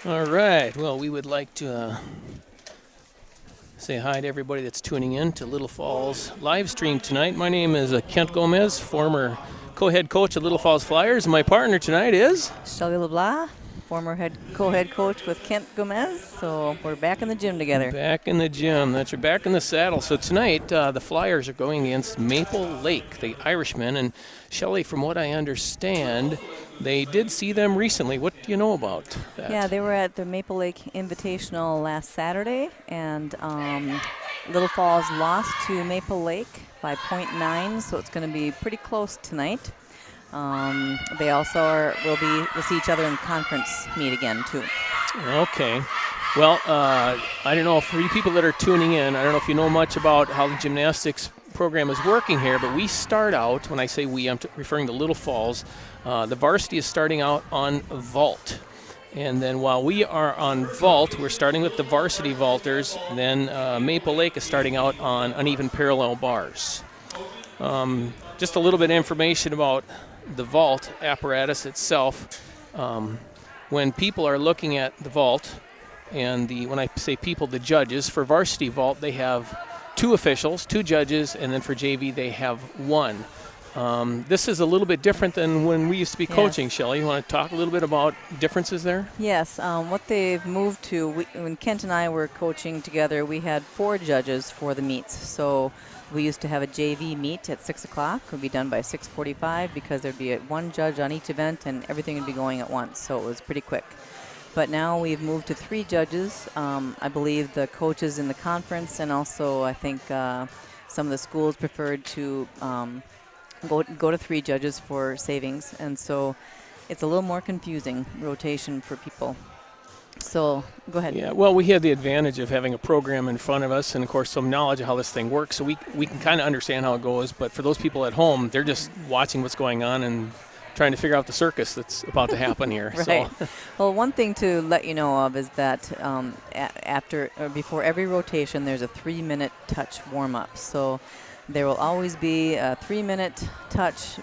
All right. Well, we would like to say hi to everybody that's tuning in to Little Falls live stream tonight. My name is Kent Gomez, former co-head coach of Little Falls Flyers. My partner tonight is Shelly LeBlanc, former co-head coach with Kent Gomez. So we're back in the gym together. back in the gym. That's right, back in the saddle. So tonight the Flyers are going against Maple Lake, the Irishmen. And Shelly, from what I understand, they did see them recently. What do you know about that? Yeah, they were at the Maple Lake Invitational last Saturday, and Little Falls lost to Maple Lake by .9, so it's going to be pretty close tonight. They also will see each other in conference meet again too. Okay. Well, I don't know, for you people that are tuning in, I don't know if you know much about how the gymnastics program is working here, but we start out, when I say we, I'm referring to Little Falls, the varsity is starting out on vault. And then while we are on vault, we're starting with the varsity vaulters, then Maple Lake is starting out on uneven parallel bars. Just a little bit of information about the vault apparatus itself. When people are looking at the vault, and when I say people, the judges, for varsity vault, they have 2 officials, 2 judges, and then for JV, they have 1. This is a little bit different than when we used to be coaching, Yes. Shelley. You want to talk a little bit about differences there? Yes, what they've moved to, when Kent and I were coaching together, we had 4 judges for the meets. So we used to have a JV meet at 6 o'clock. It would be done by 6:45 because there'd be 1 judge on each event and everything would be going at once. So it was pretty quick. But now we've moved to 3 judges. I believe the coaches in the conference, and also I think some of the schools preferred to go to 3 judges for savings. And so it's a little more confusing rotation for people. So go ahead. Yeah, well, we have the advantage of having a program in front of us and, of course, some knowledge of how this thing works. So we can kind of understand how it goes. But for those people at home, they're just watching what's going on and trying to figure out the circus that's about to happen here. Right. So. Well, one thing to let you know of is that after or before every rotation, there's a 3-minute touch warm-up. So there will always be a 3-minute touch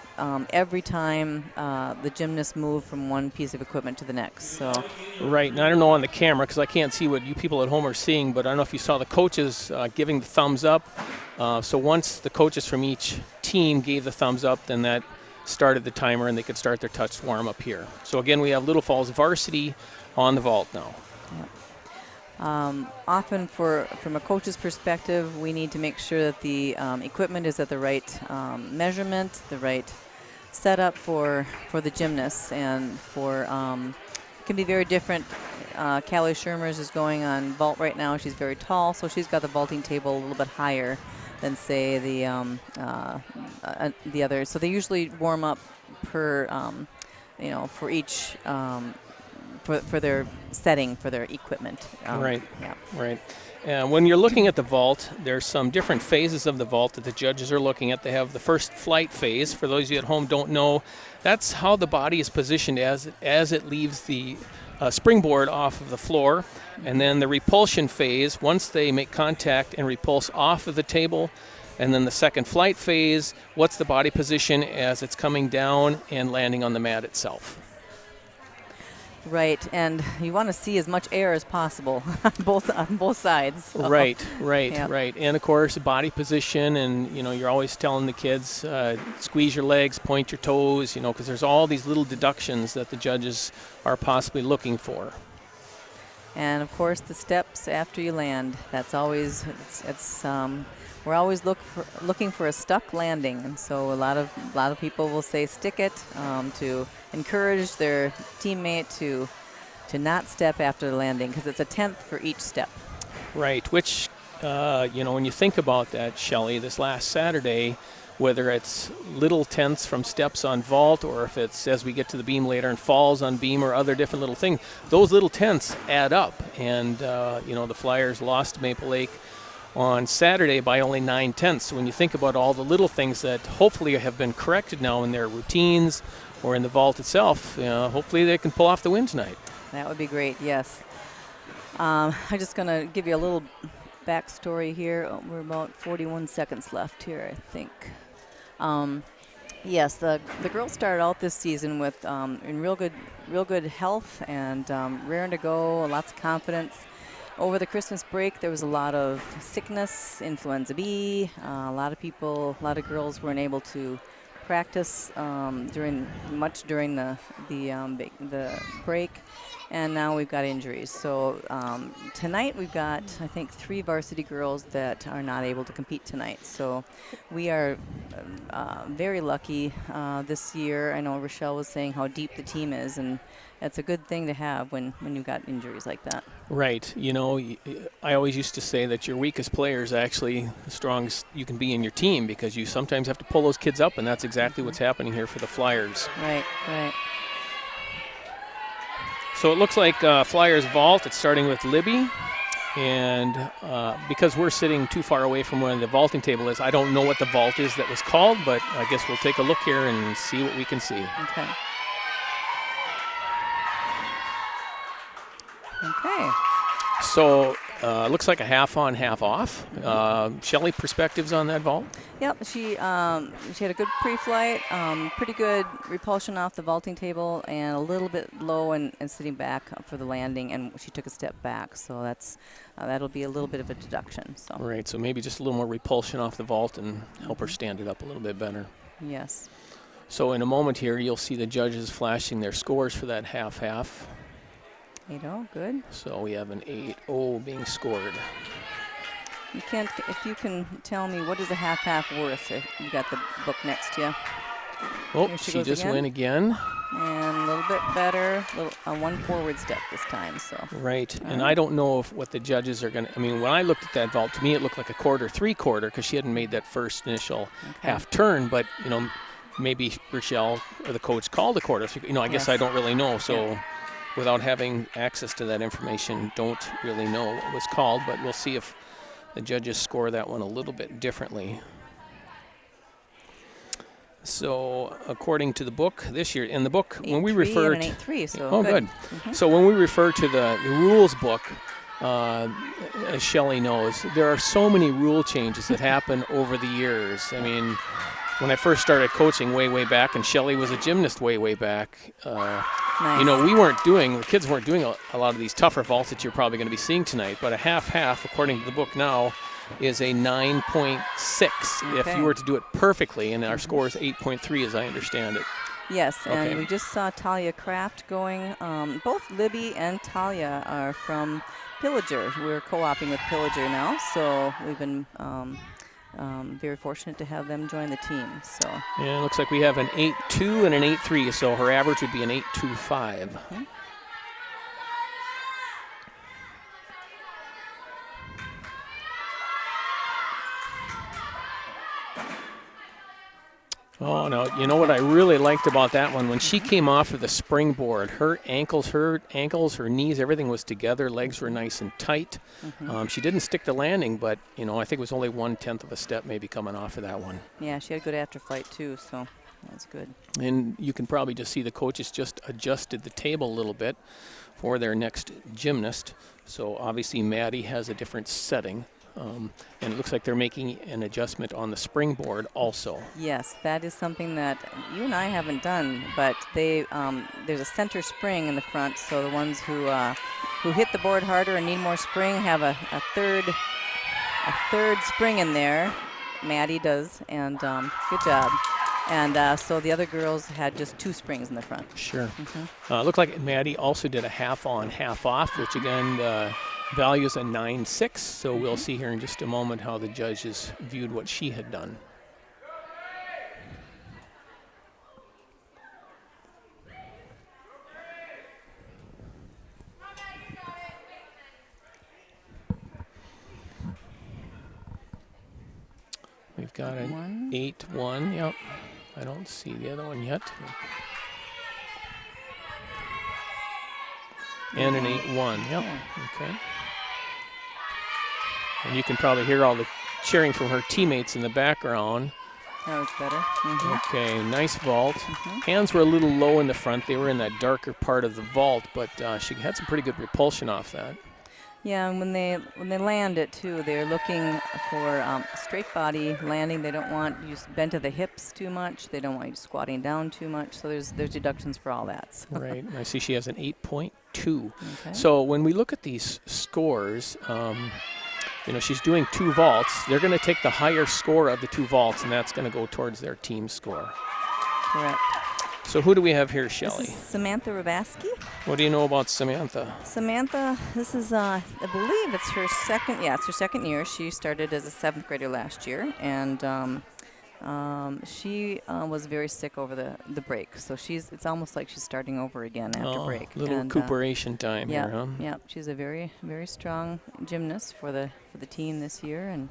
every time the gymnasts move from one piece of equipment to the next. So. Right, and I don't know on the camera because I can't see what you people at home are seeing, but I don't know if you saw the coaches giving the thumbs up. So once the coaches from each team gave the thumbs up, then that started the timer and they could start their touch warm up here. So again, we have Little Falls Varsity on the vault now. Yep. Often from a coach's perspective, we need to make sure that the equipment is at the right measurement, the right setup for the gymnasts, and it can be very different. Callie Shermers is going on vault right now. She's very tall, so she's got the vaulting table a little bit higher than, say, the others. So they usually warm up per, for each, for their setting, for their equipment. Right, yeah. right. When you're looking at the vault, there's some different phases of the vault that the judges are looking at. They have the first flight phase. For those of you at home don't know, that's how the body is positioned as it leaves the springboard off of the floor. And then the repulsion phase, once they make contact and repulse off of the table. And then the second flight phase, what's the body position as it's coming down and landing on the mat itself. Right, and you want to see as much air as possible on both sides. So. Right. Yep. Right. And, of course, body position, and, you're always telling the kids, squeeze your legs, point your toes, because there's all these little deductions that the judges are possibly looking for. And, of course, the steps after you land. That's always, we're always looking for a stuck landing. And so a lot of people will say stick it to encourage their teammate to not step after the landing, because it's a 10th for each step. Right, which, when you think about that, Shelley, this last Saturday, whether it's little tenths from steps on vault or if it's as we get to the beam later and falls on beam or other different little things, those little tenths add up. And, the Flyers lost to Maple Lake on Saturday by only 9/10. So when you think about all the little things that hopefully have been corrected now in their routines or in the vault itself, hopefully they can pull off the win tonight. That would be great, yes. I'm just going to give you a little backstory here. We're about 41 seconds left here, I think. Yes, the girls started out this season with in real good health and raring to go, lots of confidence. Over the Christmas break, there was a lot of sickness, influenza B. A lot of girls weren't able to practice during the break, and now we've got injuries. So tonight we've got, I think, 3 varsity girls that are not able to compete tonight. So we are very lucky this year. I know Rochelle was saying how deep the team is, and that's a good thing to have when you've got injuries like that. Right. You know, I always used to say that your weakest player is actually the strongest you can be in your team, because you sometimes have to pull those kids up, and that's exactly what's happening here for the Flyers. Right, right. So it looks like Flyers vault. It's starting with Libby. And because we're sitting too far away from where the vaulting table is, I don't know what the vault is that was called, but I guess we'll take a look here and see what we can see. Okay. Okay. So looks like a half on, half off. Shelley, perspectives on that vault? Yep, she had a good pre-flight, pretty good repulsion off the vaulting table, and a little bit low and sitting back for the landing, and she took a step back. So that'll be a little bit of a deduction. So. Right, so maybe just a little more repulsion off the vault and help her stand it up a little bit better. Yes. So in a moment here, you'll see the judges flashing their scores for that half-half. 8-0, good. So we have an 8-0 being scored. If you can tell me, what is a half-half worth? If you got the book next to you. Oh, she just went again. And a little bit better, one forward step this time. So. Right, and I don't know what the judges are going to, I mean, when I looked at that vault, to me it looked like a quarter, 3/4, because she hadn't made that first initial half turn, but, you know, maybe Rochelle or the coach called a quarter. You know, I guess I don't really know, so without having access to that information, don't really know what was called, but we'll see if the judges score that one a little bit differently. So according to the book this year, in the book, when we refer to 8-3, so good. Mm-hmm. So when we refer to the rules book, as Shelley knows, there are so many rule changes that happen over the years. I mean, when I first started coaching way back, and Shelley was a gymnast way back, Nice. you know, the kids weren't doing a lot of these tougher vaults that you're probably going to be seeing tonight, but a half-half, according to the book now, is a 9.6 if you were to do it perfectly, and our score is 8.3 as I understand it. Yes, and we just saw Talia Kraft going. Both Libby and Talia are from Pillager. We're co-oping with Pillager now, so we've been very fortunate to have them join the team. So. Yeah, it looks like we have an 8.2 and an 8.3, so her average would be an 8.25. Mm-hmm. Oh, no, you know what I really liked about that one? When she came off of the springboard, her ankles, her knees, everything was together. Legs were nice and tight. Mm-hmm. She didn't stick the landing, but, you know, I think it was only 1/10 of a step maybe coming off of that one. Yeah, she had a good after flight, too, so that's good. And you can probably just see the coaches just adjusted the table a little bit for their next gymnast. So obviously Maddie has a different setting. And it looks like they're making an adjustment on the springboard also. Yes, that is something that you and I haven't done, but there's a center spring in the front, so the ones who hit the board harder and need more spring have a third spring in there. Maddie does, and good job. And so the other girls had just 2 springs in the front. Sure. Mm-hmm. Looked like Maddie also did a half on, half off, which again, value is a 9.6, so we'll see here in just a moment how the judges viewed what she had done. We've got an 8-1, yep. I don't see the other one yet. And an 8-1, yep, okay. And you can probably hear all the cheering from her teammates in the background. That was better. Mm-hmm. Okay, nice vault. Mm-hmm. Hands were a little low in the front. They were in that darker part of the vault, but she had some pretty good repulsion off that. Yeah, and when they land it too, they're looking for straight body landing. They don't want you bent to the hips too much. They don't want you squatting down too much. So there's deductions for all that. So. Right. And I see she has an 8.2. Okay. So when we look at these scores, she's doing 2 vaults. They're going to take the higher score of the 2 vaults, and that's going to go towards their team score. Correct. So who do we have here, Shelley? This is Samantha Ravaski. What do you know about Samantha? Samantha, this is, I believe it's her second, it's her second year. She started as a 7th grader last year, and she was very sick over the break. So it's almost like she's starting over again after break. Little recuperation time here, huh? Yeah, she's a very, very strong gymnast for the team this year, and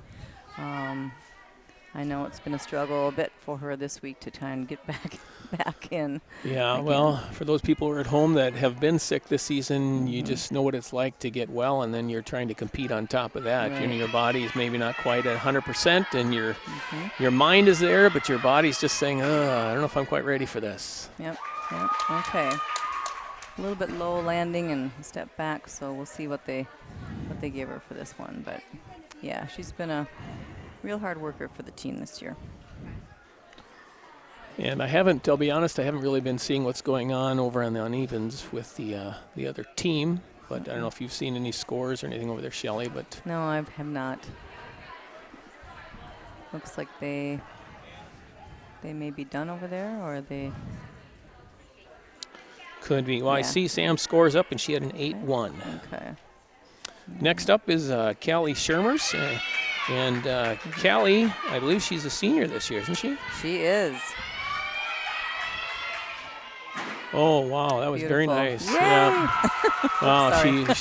I know it's been a struggle a bit for her this week to try and get back in. Yeah, again. well, for those people who are at home that have been sick this season, you just know what it's like to get well, and then you're trying to compete on top of that. Right. Your body is maybe not quite at 100%, and your mind is there, but your body's just saying, I don't know if I'm quite ready for this. Yep, okay. A little bit low landing and step back, so we'll see what they give her for this one. But, yeah, she's been a real hard worker for the team this year. And I'll be honest, I haven't really been seeing what's going on over on the unevens with the other team. But I don't know if you've seen any scores or anything over there, Shelley. But no, I have not. Looks like they may be done over there, or they could be. Well, yeah. I see Sam's scores up, and she had an 8-1. Okay. Next up is Callie Schermers. And Callie, I believe she's a senior this year, isn't she? She is. Oh wow, that was Beautiful. very nice. Yay! Yeah. Wow, Sorry.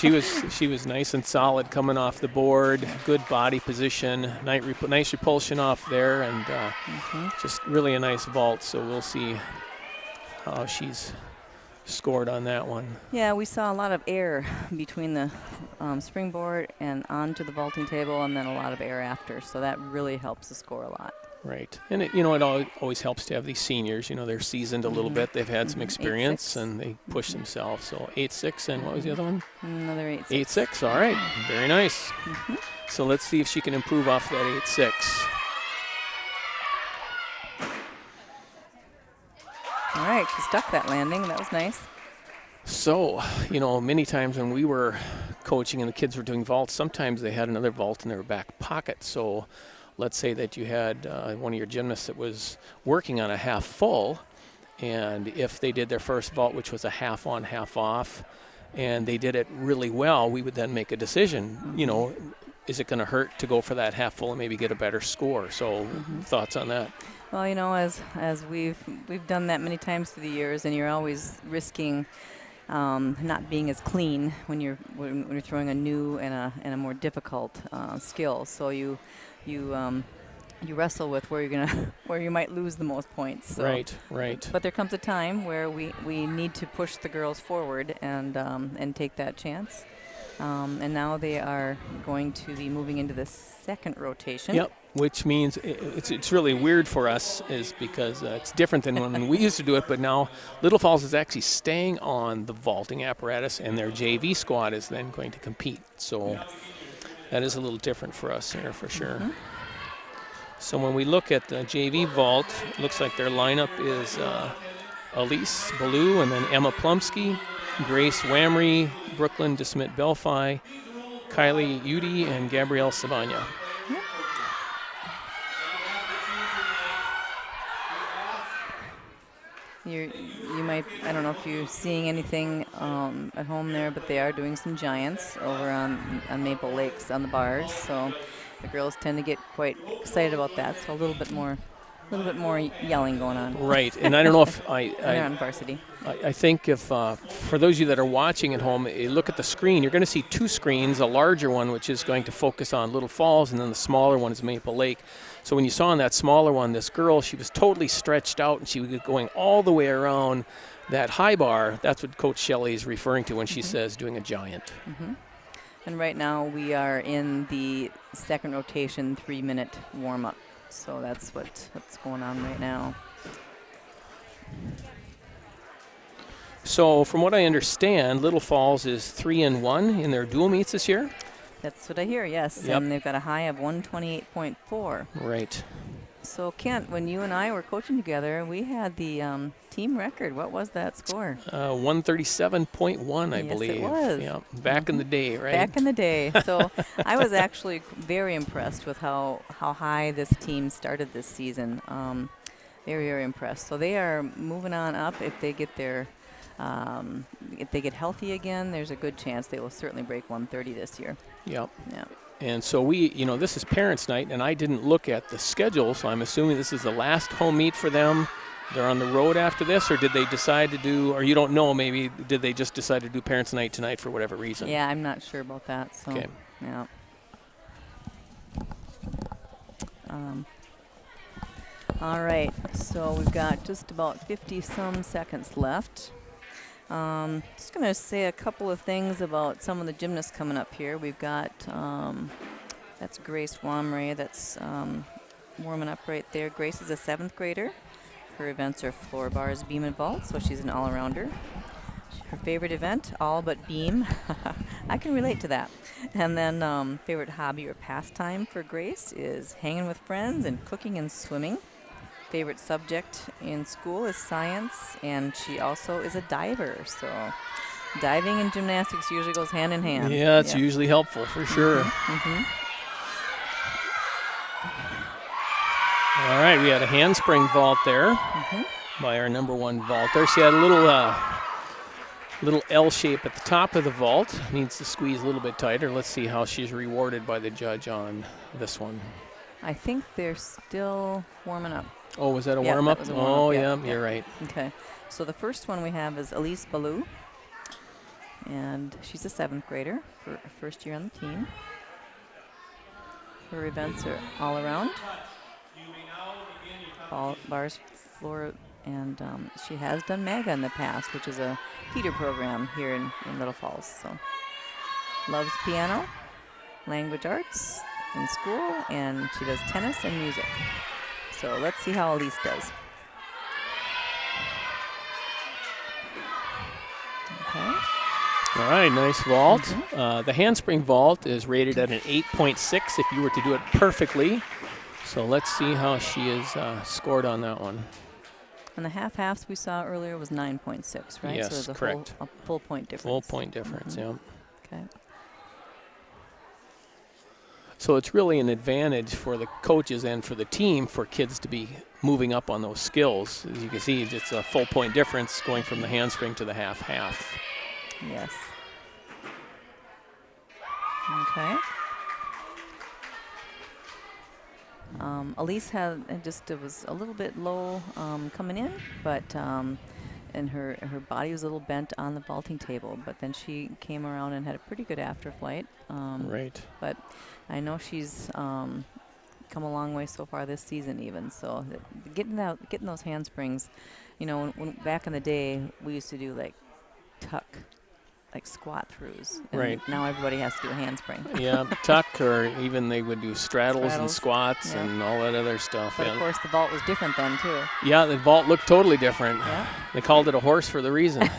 she was nice and solid coming off the board. Good body position, nice repulsion off there, and just really a nice vault. So we'll see how she's scored on that one. Yeah, we saw a lot of air between the springboard and onto the vaulting table, and then a lot of air after. So that really helps the score a lot. Right, and it always helps to have these seniors. They're seasoned a little bit. They've had some experience, 8-6. and they push themselves. So 8-6, and what was the other one? Another 8-6. 8-6. All right, very nice. So let's see if she can improve off that 8-6. All right, she stuck that landing. That was nice. So, many times when we were coaching and the kids were doing vaults, sometimes they had another vault in their back pocket. So let's say that you had one of your gymnasts that was working on a half full, and if they did their first vault, which was a half on, half off, and they did it really well, we would then make a decision, is it going to hurt to go for that half full and maybe get a better score? So thoughts on that? Well, as we've done that many times through the years, and you're always risking not being as clean when you're throwing a new and a more difficult skill. So you wrestle with where you might lose the most points. So. Right. But there comes a time where we need to push the girls forward and take that chance. And now they are going to be moving into the second rotation. Yep. Which means it's really weird for us, is because it's different than when we used to do it. But now Little Falls is actually staying on the vaulting apparatus, and their JV squad is then going to compete. So that is a little different for us here, for sure. So when we look at the JV vault, it looks like their lineup is Elise Ballou, and then Emma Plumsky, Grace Wamry, Brooklyn DeSmit-Belfi, Kylie Udy, and Gabrielle Sabanya. You might, I don't know if you're seeing anything at home there, but they are doing some giants over on Maple Lakes on the bars. So the girls tend to get quite excited about that. So a little bit more yelling going on. Right, and I don't know if they're on Varsity. I think if for those of you that are watching at home, you look at the screen, you're going to see 2 screens, a larger one which is going to focus on Little Falls, and then the smaller one is Maple Lake. So when you saw on that smaller one, this girl, she was totally stretched out, and she was going all the way around that high bar. That's what Coach Shelley is referring to when she says doing a giant. And right now we are in the second rotation 3-minute warm-up. So that's what's going on right now. So from what I understand, Little Falls is 3-1 in their dual meets this year. That's what I hear, yes. Yep. And they've got a high of 128.4. Right. So, Kent, when you and I were coaching together, we had the team record. What was that score? 137.1, I believe. Yes, it was. Yeah, back in the day, right? Back in the day. So I was actually very impressed with how high this team started this season. Very, very impressed. So they are moving on up. If they get if they get healthy again, there's a good chance they will certainly break 130 this year. Yep. Yeah. And so this is Parents' Night, and I didn't look at the schedule, so I'm assuming this is the last home meet for them. They're on the road after this, or did they decide to do, or you don't know, maybe, did they just decide to do Parents' Night tonight for whatever reason? Yeah, I'm not sure about that. So, okay. Yeah. All right, so we've got just about 50-some seconds left. Just going to say a couple of things about some of the gymnasts coming up here. We've got, that's Grace Wamray, that's warming up right there. Grace is a 7th grader. Her events are floor bars, beam, and vault, so she's an all-arounder. Her favorite event, all but beam. I can relate to that. And then favorite hobby or pastime for Grace is hanging with friends and cooking and swimming. Favorite subject in school is science, and she also is a diver. So diving and gymnastics usually goes hand in hand. Yeah, it's usually helpful for sure. All right, we had a handspring vault there by our number 1 vaulter. She had a little L shape at the top of the vault. Needs to squeeze a little bit tighter. Let's see how she's rewarded by the judge on this one. I think they're still warming up. Oh, was that a Yeah, warm-up? that was a warm-up, Oh, yeah, yeah, you're right. Okay. So the first one we have is Elise Ballou. And she's a 7th grader for her first year on the team. Her events are all around. Bars, floor, and she has done MAGA in the past, which is a feeder program here in Little Falls. So loves piano, language arts in school, and she does tennis and music. So let's see how Elise does. Okay. All right, nice vault. The handspring vault is rated at an 8.6 if you were to do it perfectly. So let's see how she is scored on that one. And the half-halves we saw earlier was 9.6, right? Yes, so there's correct. A full point difference. Full point difference, yeah. Okay. So it's really an advantage for the coaches and for the team for kids to be moving up on those skills. As you can see, it's a full point difference going from the handspring to the half-half. Yes. Okay. Elise had it was a little bit low coming in, but and her body was a little bent on the vaulting table, but then she came around and had a pretty good afterflight. Right. But I know she's come a long way so far this season even. So getting those handsprings, when back in the day we used to do like squat throughs. And right. now everybody has to do a handspring. Yeah, tuck, or even they would do straddles and squats and all that other stuff. But of course the vault was different then too. Yeah, the vault looked totally different. Yeah. They called it a horse for the reason.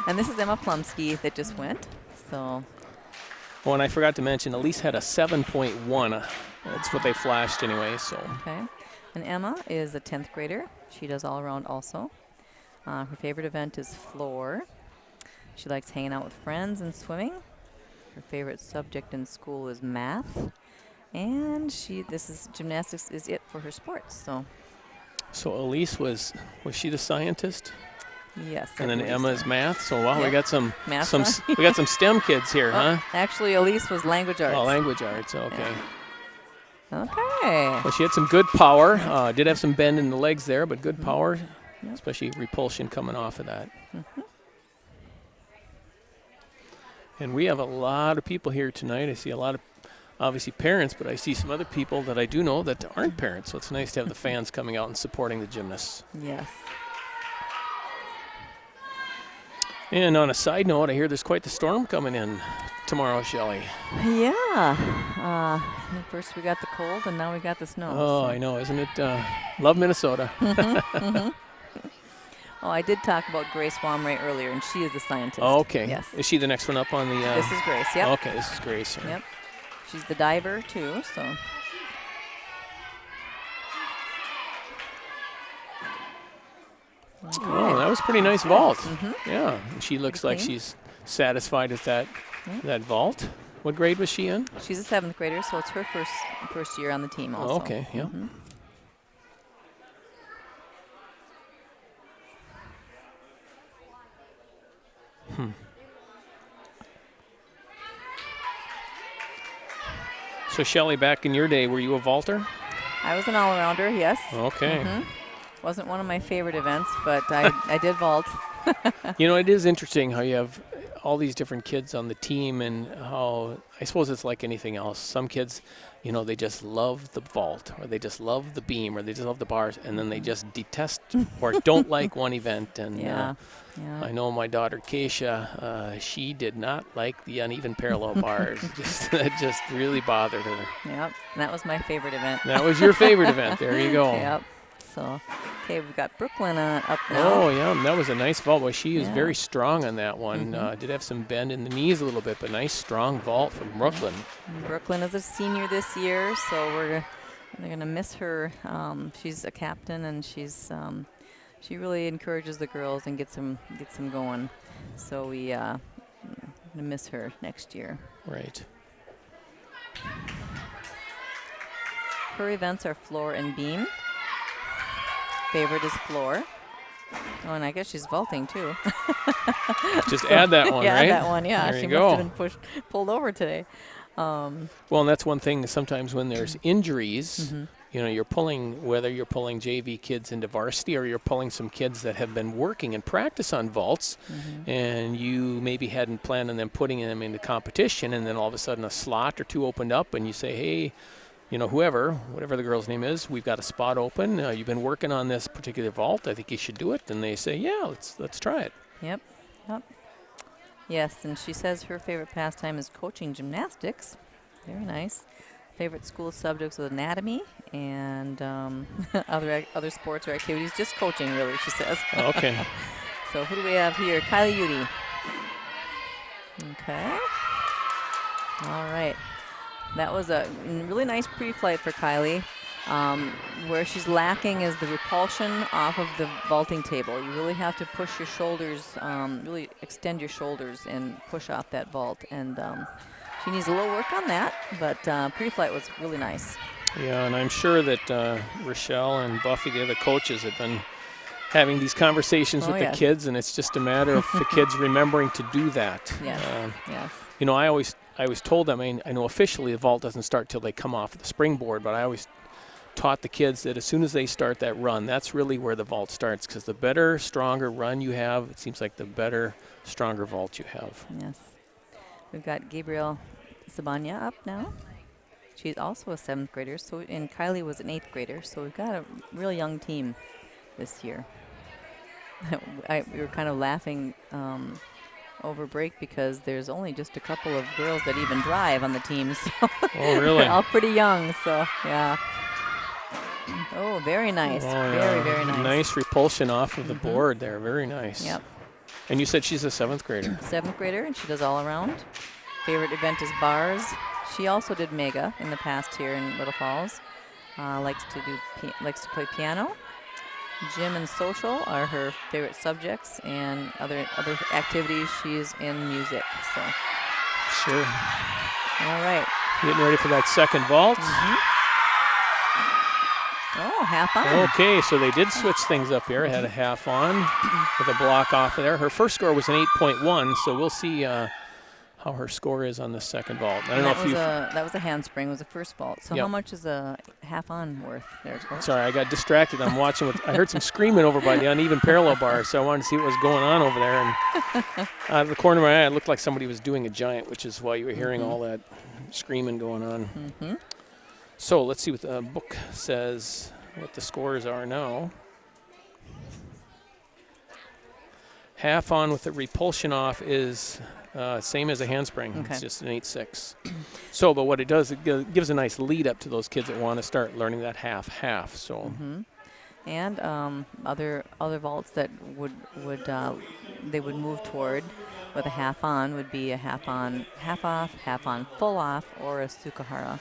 And this is Emma Plumsky that just went. So. Oh, and I forgot to mention, Elise had a 7.1. That's what they flashed anyway. So. Okay. And Emma is a 10th grader. She does all around also. Her favorite event is floor. She likes hanging out with friends and swimming. Her favorite subject in school is math. And gymnastics is it for her sports. So Elise was she the scientist? Yes. And then Emma's math. So wow, we got some math we got some STEM kids here, huh? Actually, Elise was language arts. Oh, language arts. Okay. Yeah. Okay. Well, she had some good power. Did have some bend in the legs there, but good power, especially repulsion coming off of that. And we have a lot of people here tonight. I see a lot of, obviously, parents, but I see some other people that I do know that aren't parents. So it's nice to have the fans coming out and supporting the gymnasts. Yes. And on a side note, I hear there's quite the storm coming in tomorrow, Shelley. Yeah. First we got the cold, and now we got the snow. Oh, I know. Isn't it? Love Minnesota. Oh, I did talk about Grace Wamray earlier, and she is the scientist. Oh, okay. Yes. Is she the next one up on the? This is Grace. Yep. Okay, this is Grace. Yep. She's the diver too. So. Okay. Oh, that was pretty nice vault. Mm-hmm. Yeah, and she looks like she's satisfied with that vault. What grade was she in? She's a 7th grader, so it's her first year on the team also. Oh, okay, yeah. Mm-hmm. So, Shelley, back in your day, were you a vaulter? I was an all-arounder, yes. Okay. Mm-hmm. Wasn't one of my favorite events, but I did vault. You know, it is interesting how you have all these different kids on the team, and how I suppose it's like anything else. Some kids, you know, they just love the vault, or they just love the beam, or they just love the bars, and then they just detest or don't like one event. And Yeah. I know my daughter Keisha, she did not like the uneven parallel bars. That just really bothered her. Yep, and that was my favorite event. That was your favorite event. There you go. Yep. So, okay, we've got Brooklyn up now. Oh, yeah, that was a nice vault. Well, she is Yeah. very strong on that one. Did have some bend in the knees a little bit, but nice, strong vault from Brooklyn. Brooklyn is a senior this year, so we're going to miss her. She's a captain, and she really encourages the girls and gets them going. So we going to miss her next year. Right. Her events are floor and beam. Favorite is floor. Oh, and I guess she's vaulting too. Just add that one, yeah, right? Add that one, yeah. There She you must go. have been pulled over today. Well, and that's one thing. Sometimes when there's injuries, you know, whether you're pulling JV kids into varsity, or you're pulling some kids that have been working and practice on vaults, and you maybe hadn't planned on them putting them into competition, and then all of a sudden a slot or two opened up, and you say, hey, you know, whatever the girl's name is, we've got a spot open. You've been working on this particular vault. I think you should do it. And they say, yeah, let's try it. Yep. Yes, and she says her favorite pastime is coaching gymnastics. Very nice. Favorite school subjects was anatomy and other sports or activities. Just coaching, really, she says. Okay. So who do we have here? Kylie Udy. Okay. All right. That was a really nice pre-flight for Kylie. Where she's lacking is the repulsion off of the vaulting table. You really have to push your shoulders, really extend your shoulders and push off that vault. And she needs a little work on that, but pre-flight was really nice. Yeah, and I'm sure that Rochelle and Buffy, the other coaches, have been having these conversations with the kids, and it's just a matter of the kids remembering to do that. Yes, yes. You know, I always told them, I know officially the vault doesn't start till they come off the springboard, but I always taught the kids that as soon as they start that run, that's really where the vault starts, because the better, stronger run you have, it seems like the better, stronger vault you have. Yes. We've got Gabrielle Sabanya up now. She's also a 7th grader, and Kylie was an 8th grader, so we've got a real young team this year. We were kind of laughing over break because there's only just a couple of girls that even drive on the team. So oh, really? They're all pretty young, so yeah. Oh, very nice. Oh, yeah. Very, very nice. Nice repulsion off of the board there. Very nice. Yep. And you said she's a 7th grader. 7th grader, and she does all around. Favorite event is bars. She also did Mega in the past here in Little Falls. Likes to play piano. Gym and social are her favorite subjects, and other activities she's in music. So. Sure. All right. Getting ready for that second vault. Oh, half on. Okay, so they did switch things up here. Had a half on with a block off of there. Her first score was an 8.1, so we'll see how her score is on the second vault. I don't know if that was a handspring. Was the first vault. So how much is a half on worth there, Coach? Sorry, I got distracted. I'm watching. I heard some screaming over by the uneven parallel bar, so I wanted to see what was going on over there. And out of the corner of my eye, it looked like somebody was doing a giant, which is why you were hearing all that screaming going on. So let's see what the book says, what the scores are now. Half on with the repulsion off is same as a handspring. Okay. It's just an 8.6. So, but what it does, it gives a nice lead up to those kids that want to start learning that half. So. And other vaults that would they would move toward with a half on would be a half on, half off, half on, full off, or a sukahara.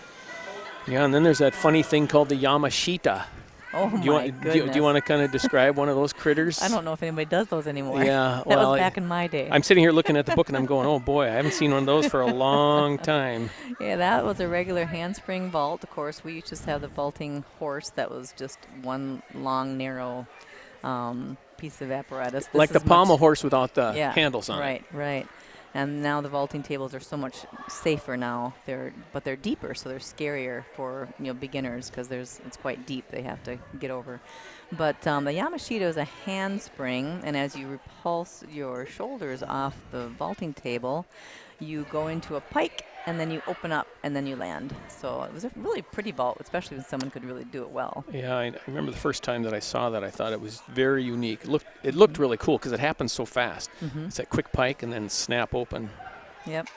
Yeah, and then there's that funny thing called the Yamashita. Oh Do you my want, goodness! do you want to kind of describe one of those critters? I don't know if anybody does those anymore. Yeah, That well, was back in my day. I'm sitting here looking at the book and I'm going, oh boy, I haven't seen one of those for a long time. Yeah, that was a regular handspring vault. Of course, we used to just have the vaulting horse that was just one long, narrow piece of apparatus. Like the pommel horse without the handles on it. Right, right. And now the vaulting tables are so much safer now. But they're deeper, so they're scarier for beginners because it's quite deep. They have to get over. But the Yamashita is a handspring, and as you repulse your shoulders off the vaulting table, you go into a pike, and then you open up, and then you land. So it was a really pretty vault, especially when someone could really do it well. Yeah, I remember the first time that I saw that, I thought it was very unique. It looked really cool because it happens so fast. Mm-hmm. It's that quick pike and then snap open. Yep.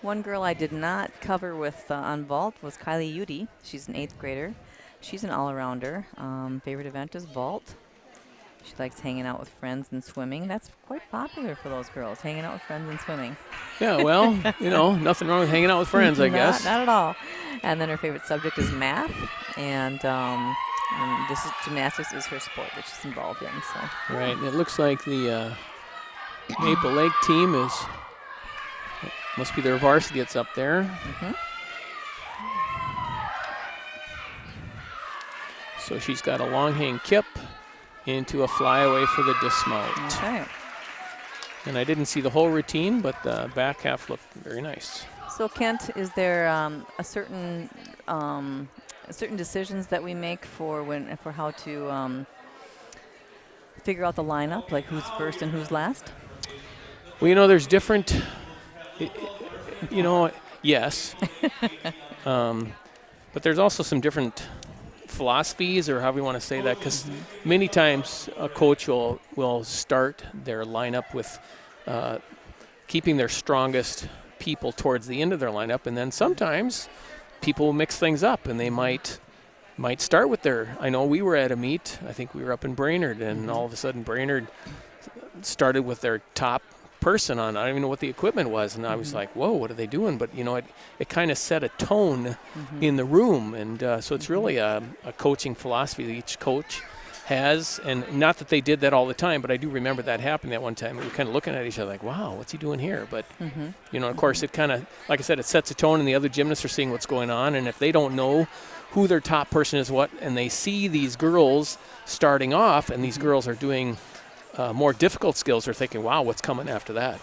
One girl I did not cover with on vault was Kylie Udy. She's an 8th grader. She's an all-arounder. Favorite event is vault. She likes hanging out with friends and swimming. That's quite popular for those girls, hanging out with friends and swimming. Yeah, well, nothing wrong with hanging out with friends, I guess. Not at all. And then her favorite subject is math, and this is gymnastics is her sport that she's involved in. So. Right, and it looks like the Maple Lake team must be their varsity that's up there. Mm-hmm. So she's got a long hang kip into a flyaway for the dismount. Okay. And I didn't see the whole routine, but the back half looked very nice. So Kent, is there certain decisions that we make for how to figure out the lineup, like who's first and who's last? Well, there's different, yes. But there's also some different philosophies, or however you want to say that, because many times a coach will start their lineup with keeping their strongest people towards the end of their lineup, and then sometimes people will mix things up, and they might start with I know we were at a meet, I think we were up in Brainerd, and all of a sudden Brainerd started with their top person on. I don't even know what the equipment was, and I was like, whoa, what are they doing? But it kind of set a tone in the room, and so it's really a coaching philosophy that each coach has, and not that they did that all the time, but I do remember that happening at one time. We were kind of looking at each other like, wow, what's he doing here? But of course, it kind of, like I said, it sets a tone, and the other gymnasts are seeing what's going on, and if they don't know who their top person is, and they see these girls starting off, and these girls are doing more difficult skills, are thinking, wow, what's coming after that?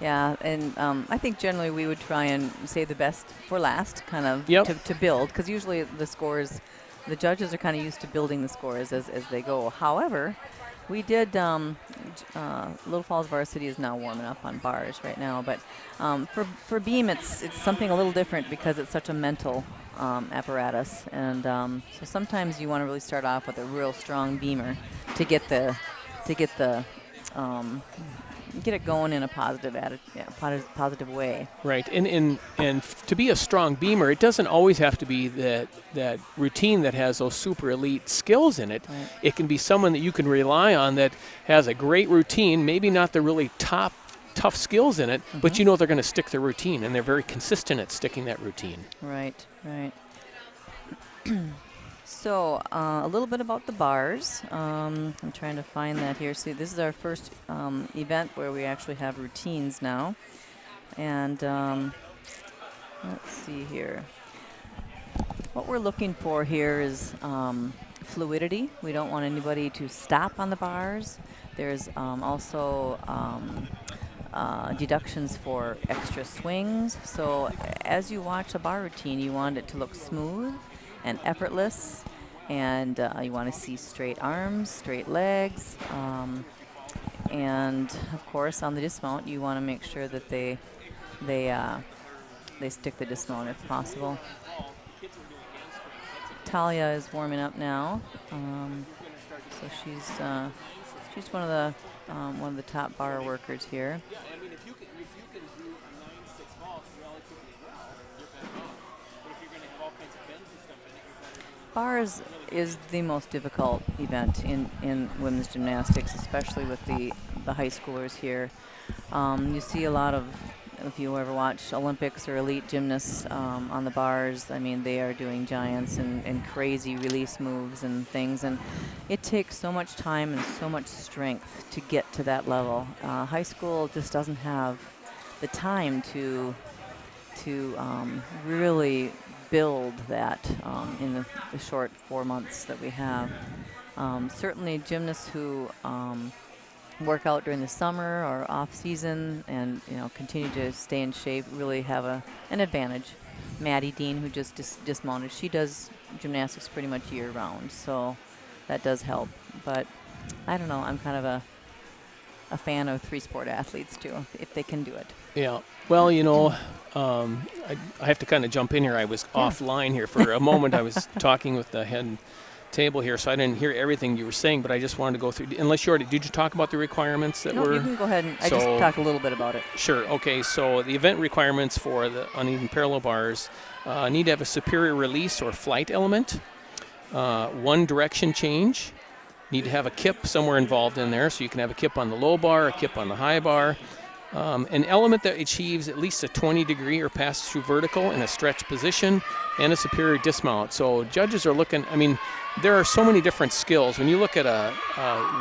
Yeah, and I think generally we would try and save the best for last, kind of to build, because usually the judges are kind of used to building the scores as they go. However, we did, Little Falls Varsity is now warming up on bars right now, but for beam it's something a little different because it's such a mental apparatus, and so sometimes you want to really start off with a real strong beamer to get it going in a positive way. Right, and to be a strong beamer, it doesn't always have to be that routine that has those super elite skills in it. Right. It can be someone that you can rely on that has a great routine, maybe not the really tough skills in it, but they're going to stick their routine, and they're very consistent at sticking that routine. Right. So a little bit about the bars. I'm trying to find that here. See, this is our first event where we actually have routines now. And let's see here. What we're looking for here is fluidity. We don't want anybody to stop on the bars. There's also deductions for extra swings. So as you watch a bar routine, you want it to look smooth and effortless, and you want to see straight arms, straight legs, and of course on the dismount you want to make sure that they stick the dismount if possible. Talia is warming up now, so she's one of the top bar workers here. Bars is the most difficult event in women's gymnastics, especially with the high schoolers here. You see a lot of, if you ever watch Olympics or elite gymnasts on the bars, I mean, they are doing giants and crazy release moves and things. And it takes so much time and so much strength to get to that level. High school just doesn't have the time to really build that in the short 4 months that we have. Certainly gymnasts who work out during the summer or off season and continue to stay in shape really have an advantage. Maddie Dean, who just dismounted, she does gymnastics pretty much year round, so that does help. But I don't know, I'm kind of a fan of three-sport athletes too, if they can do it. Yeah. Well, I have to kind of jump in here. I was offline here for a moment. I was talking with the head table here, so I didn't hear everything you were saying, but I just wanted to go through. Unless you already, did you talk about the requirements that No, were? you can go ahead and I just talked a little bit about it. Sure. Okay. So the event requirements for the uneven parallel bars need to have a superior release or flight element, one direction change, need to have a kip somewhere involved in there, so you can have a kip on the low bar, a kip on the high bar. An element that achieves at least a 20-degree or passes through vertical in a stretch position, and a superior dismount. So judges are looking, I mean, there are so many different skills. When you look at a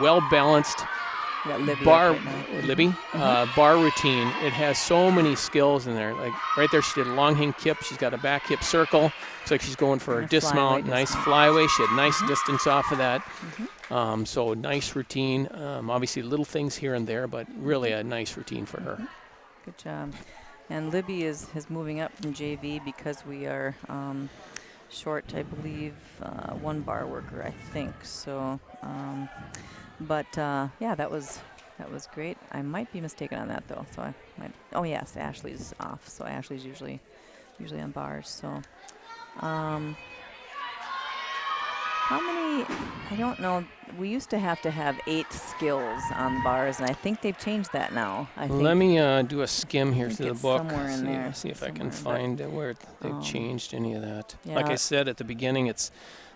well-balanced bar, bar routine, it has so many skills in there. Like right there, she did a long hang kip. She's got a back hip circle. Looks like she's going for a dismount. Nice flyaway. She had nice distance off of that. So nice routine. Obviously little things here and there, but really a nice routine for her. Good job. And Libby is moving up from JV because we are short, I believe, one bar worker, I think. So, yeah, that was great. I might be mistaken on that though. So I might. Oh yes, Ashley's off. So Ashley's usually on bars. So. How many, I don't know, we used to have 8 skills on the bars, and I think they've changed that now. Let me do a skim here through the book. Somewhere in there. See if I can find where they've changed any of that. Yeah. Like I said at the beginning, it's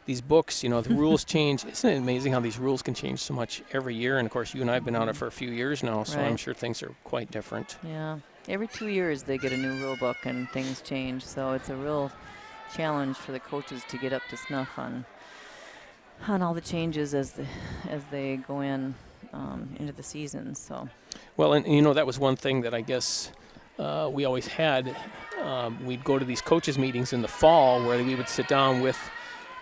these books, the rules change. Isn't it amazing how these rules can change so much every year? And of course, you and I have been on it for a few years now, so I'm sure things are quite different. Yeah. Every 2 years they get a new rule book and things change, so it's a real challenge for the coaches to get up to snuff on all the changes as they go into the season. So, well, and that was one thing that I guess we always had. We'd go to these coaches meetings in the fall where we would sit down with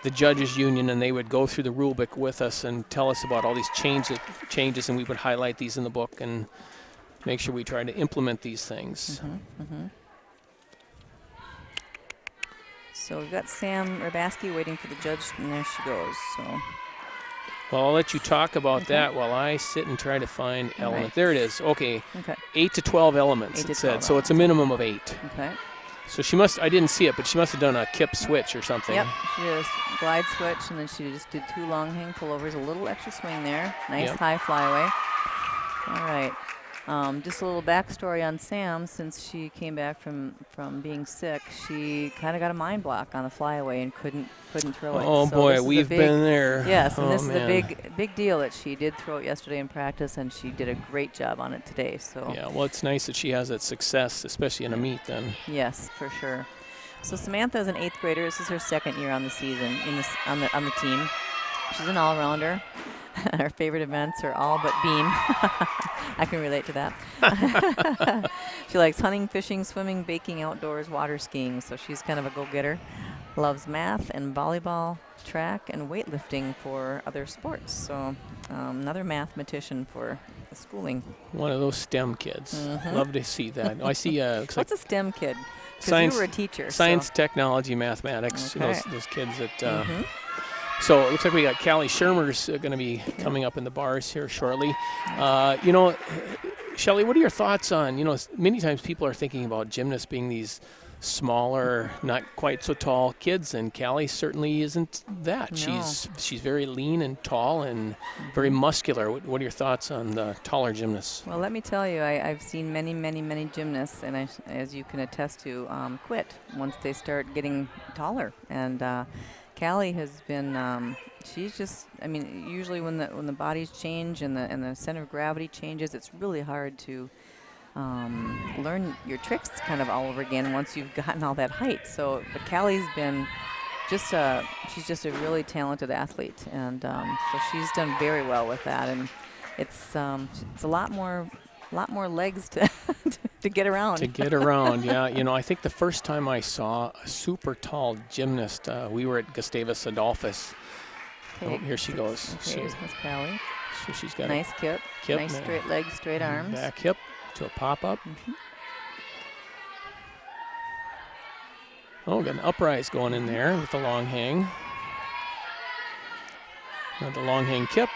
the judges union and they would go through the rule book with us and tell us about all these changes, and we would highlight these in the book and make sure we try to implement these things. So we've got Sam Rabaski waiting for the judge, and there she goes. So, well, I'll let you talk about that while I sit and try to find element. There it is. Okay. 8 to 12 elements, it said. So it's a minimum of 8. Okay. So she must, I didn't see it, but she must have done a kip switch or something. Yep, she did a glide switch, and then she just did 2 long hang pullovers, a little extra swing there. Nice high flyaway. All right. Just a little backstory on Sam. Since she came back from being sick, she kind of got a mind block on the flyaway and couldn't throw it. Oh, so boy, we've been there. Yes, and this is a big deal that she did throw it yesterday in practice, and she did a great job on it today. So yeah, well, it's nice that she has that success, especially in a meet then. Yes, for sure. So Samantha is an 8th grader. This is her 2nd year on the season on the team. She's an all-rounder. Her favorite events are all but beam. I can relate to that. She likes hunting, fishing, swimming, baking, outdoors, water skiing. So she's kind of a go-getter. Loves math and volleyball, track, and weightlifting for other sports. So another mathematician for the schooling. One of those STEM kids. Love to see that. I see. What's a STEM kid? Science. You were a teacher. Science, technology, mathematics. Okay. Those kids that. So it looks like we got Callie Shermer's going to be coming up in the bars here shortly. Shelley, what are your thoughts on, many times people are thinking about gymnasts being these smaller, not quite so tall kids, and Callie certainly isn't that. No. She's very lean and tall and very muscular. What are your thoughts on the taller gymnasts? Well, let me tell you, I've seen many gymnasts, and as you can attest to, quit once they start getting taller. And Callie has been. She's just. I mean, usually when the bodies change and the center of gravity changes, it's really hard to learn your tricks kind of all over again once you've gotten all that height. So, but Callie's been just she's just a really talented athlete, and so she's done very well with that. And it's a lot more legs to to get around. To get around, yeah. You know, I think the first time I saw a super tall gymnast, we were at Gustavus Adolphus. Okay. Oh, here she goes. Okay, here's Miss Callie. So she's got Nice kip. Nice straight legs, straight arms. Back hip to a pop-up. Oh, got an uprise going in there with the long hang. Now the long hang kip.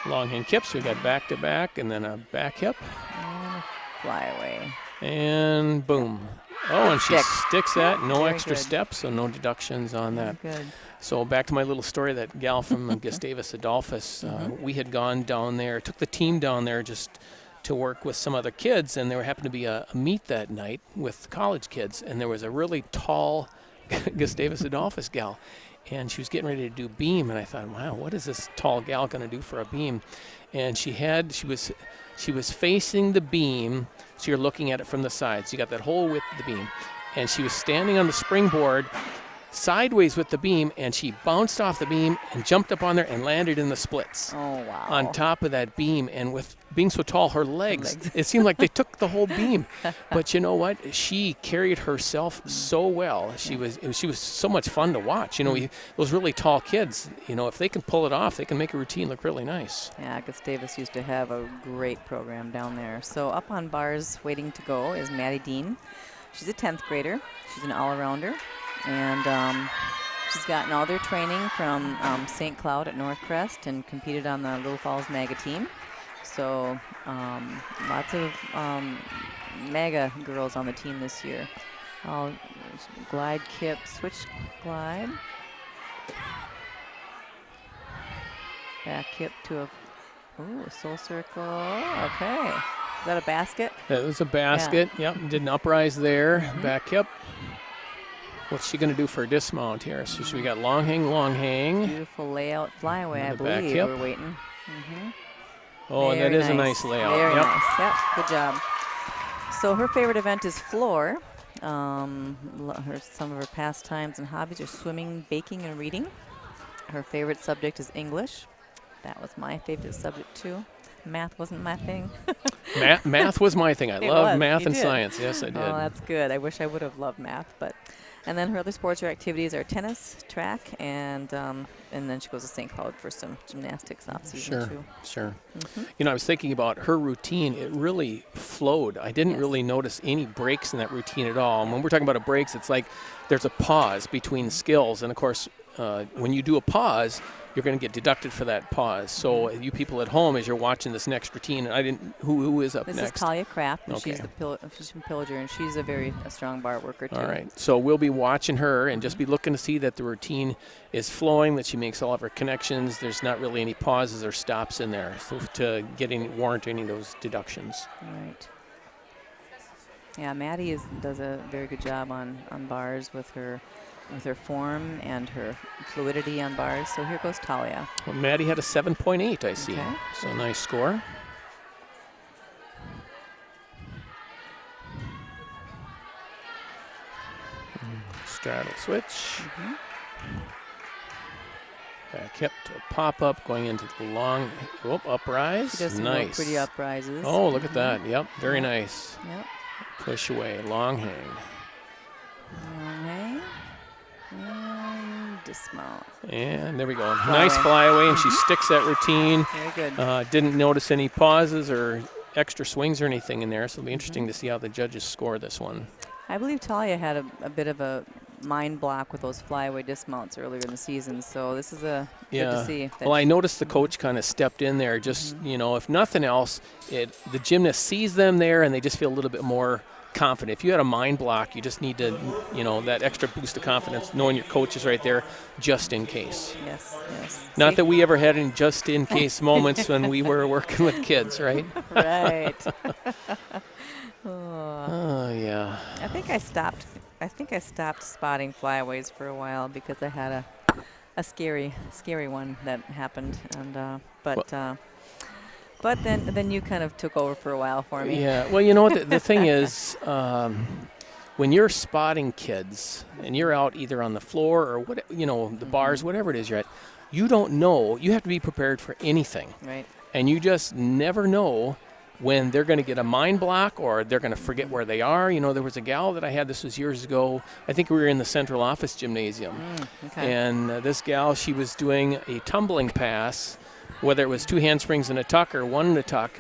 Long hang kip, so we got back-to-back and then a back hip. And a fly away. And boom. Oh, and she sticks that. No Very extra good. steps, so no deductions on that. Good. So back to my little story, that gal from Gustavus Adolphus, we had gone down there, took the team down there just to work with some other kids, and there happened to be a meet that night with college kids, and there was a really tall Gustavus Adolphus gal, and she was getting ready to do beam, and I thought, wow, what is this tall gal going to do for a beam? And she was facing the beam, so you're looking at it from the side, so you got that whole width of the beam, and she was standing on the springboard sideways with the beam, and she bounced off the beam and jumped up on there and landed in the splits. Oh, wow. On top of that beam, and with being so tall, her legs, it seemed like they took the whole beam. But you know what? She carried herself so well. She was so much fun to watch. You know, those really tall kids, you know, if they can pull it off, they can make a routine look really nice. Yeah, Gustavus used to have a great program down there. So up on bars waiting to go is Maddie Dean. She's a 10th grader. She's an all-arounder. And she's gotten all their training from St. Cloud at Northcrest and competed on the Little Falls MAGA team. So lots of MAGA girls on the team this year. Glide, kip, switch, glide. Back kip to a soul circle. Okay. Is that a basket? It was a basket. Yep. Did an uprise there. Back hip. What's she going to do for a dismount here? So we got long hang. Beautiful layout, flyaway, I back believe. hip. We're waiting. Oh, Very that is a nice layout. Very Yep. nice. Yep, good job. So her favorite event is floor. Some of her pastimes and hobbies are swimming, baking, and reading. Her favorite subject is English. That was my favorite subject too. Math wasn't my thing. Math was my thing. I It love was. math You and did. science. Yes, I did. Oh, that's good. I wish I would have loved math, but. And then her other sports or activities are tennis, track, and then she goes to St. Cloud for some gymnastics off season too. Sure. You know, I was thinking about her routine. It really flowed. I didn't really notice any breaks in that routine at all. And when we're talking about breaks, it's like there's a pause between skills. And of course, when you do a pause, you're going to get deducted for that pause. So you people at home, as you're watching this next routine, and I didn't. Who is up This next? is Talia Kraft, and Okay. she's from Pillager, and she's a strong bar worker too. All right. So we'll be watching her and just be looking to see that the routine is flowing, that she makes all of her connections. There's not really any pauses or stops in there to warrant any of those deductions. Right. Yeah, Maddie does a very good job on bars with her form and her fluidity on bars. So here goes Talia. Well, Maddie had a 7.8, I see. Okay. So nice score. Straddle switch. Back hip to a pop-up, going into the long uprise. She does some real nice. pretty uprises. Oh, look at that. Yep, very nice. Yep. Push away, long hang. Okay. And dismount. And there we go. Fly Nice away. flyaway, and she sticks that routine. Very good. Didn't notice any pauses or extra swings or anything in there, so it'll be interesting to see how the judges score this one. I believe Talia had a bit of a mind block with those flyaway dismounts earlier in the season, so this is good to see. Well, I noticed the coach kind of stepped in there. Just if nothing else, the gymnast sees them there, and they just feel a little bit more confident. If you had a mind block, you just need to, that extra boost of confidence, knowing your coach is right there, just in case. Yes. Not that we ever had any just in case moments when we were working with kids, right? Right. Oh yeah. I think I stopped spotting flyaways for a while because I had a scary one that happened, and but then you kind of took over for a while for me. Yeah. Well, you know what? The thing is, when you're spotting kids and you're out either on the floor or what, the bars, whatever it is you're at, you don't know. You have to be prepared for anything. Right. And you just never know when they're going to get a mind block or they're going to forget where they are. There was a gal that I had, this was years ago. I think we were in the central office gymnasium. Okay. And this gal, she was doing a tumbling pass, whether it was 2 handsprings and a tuck or 1 and a tuck.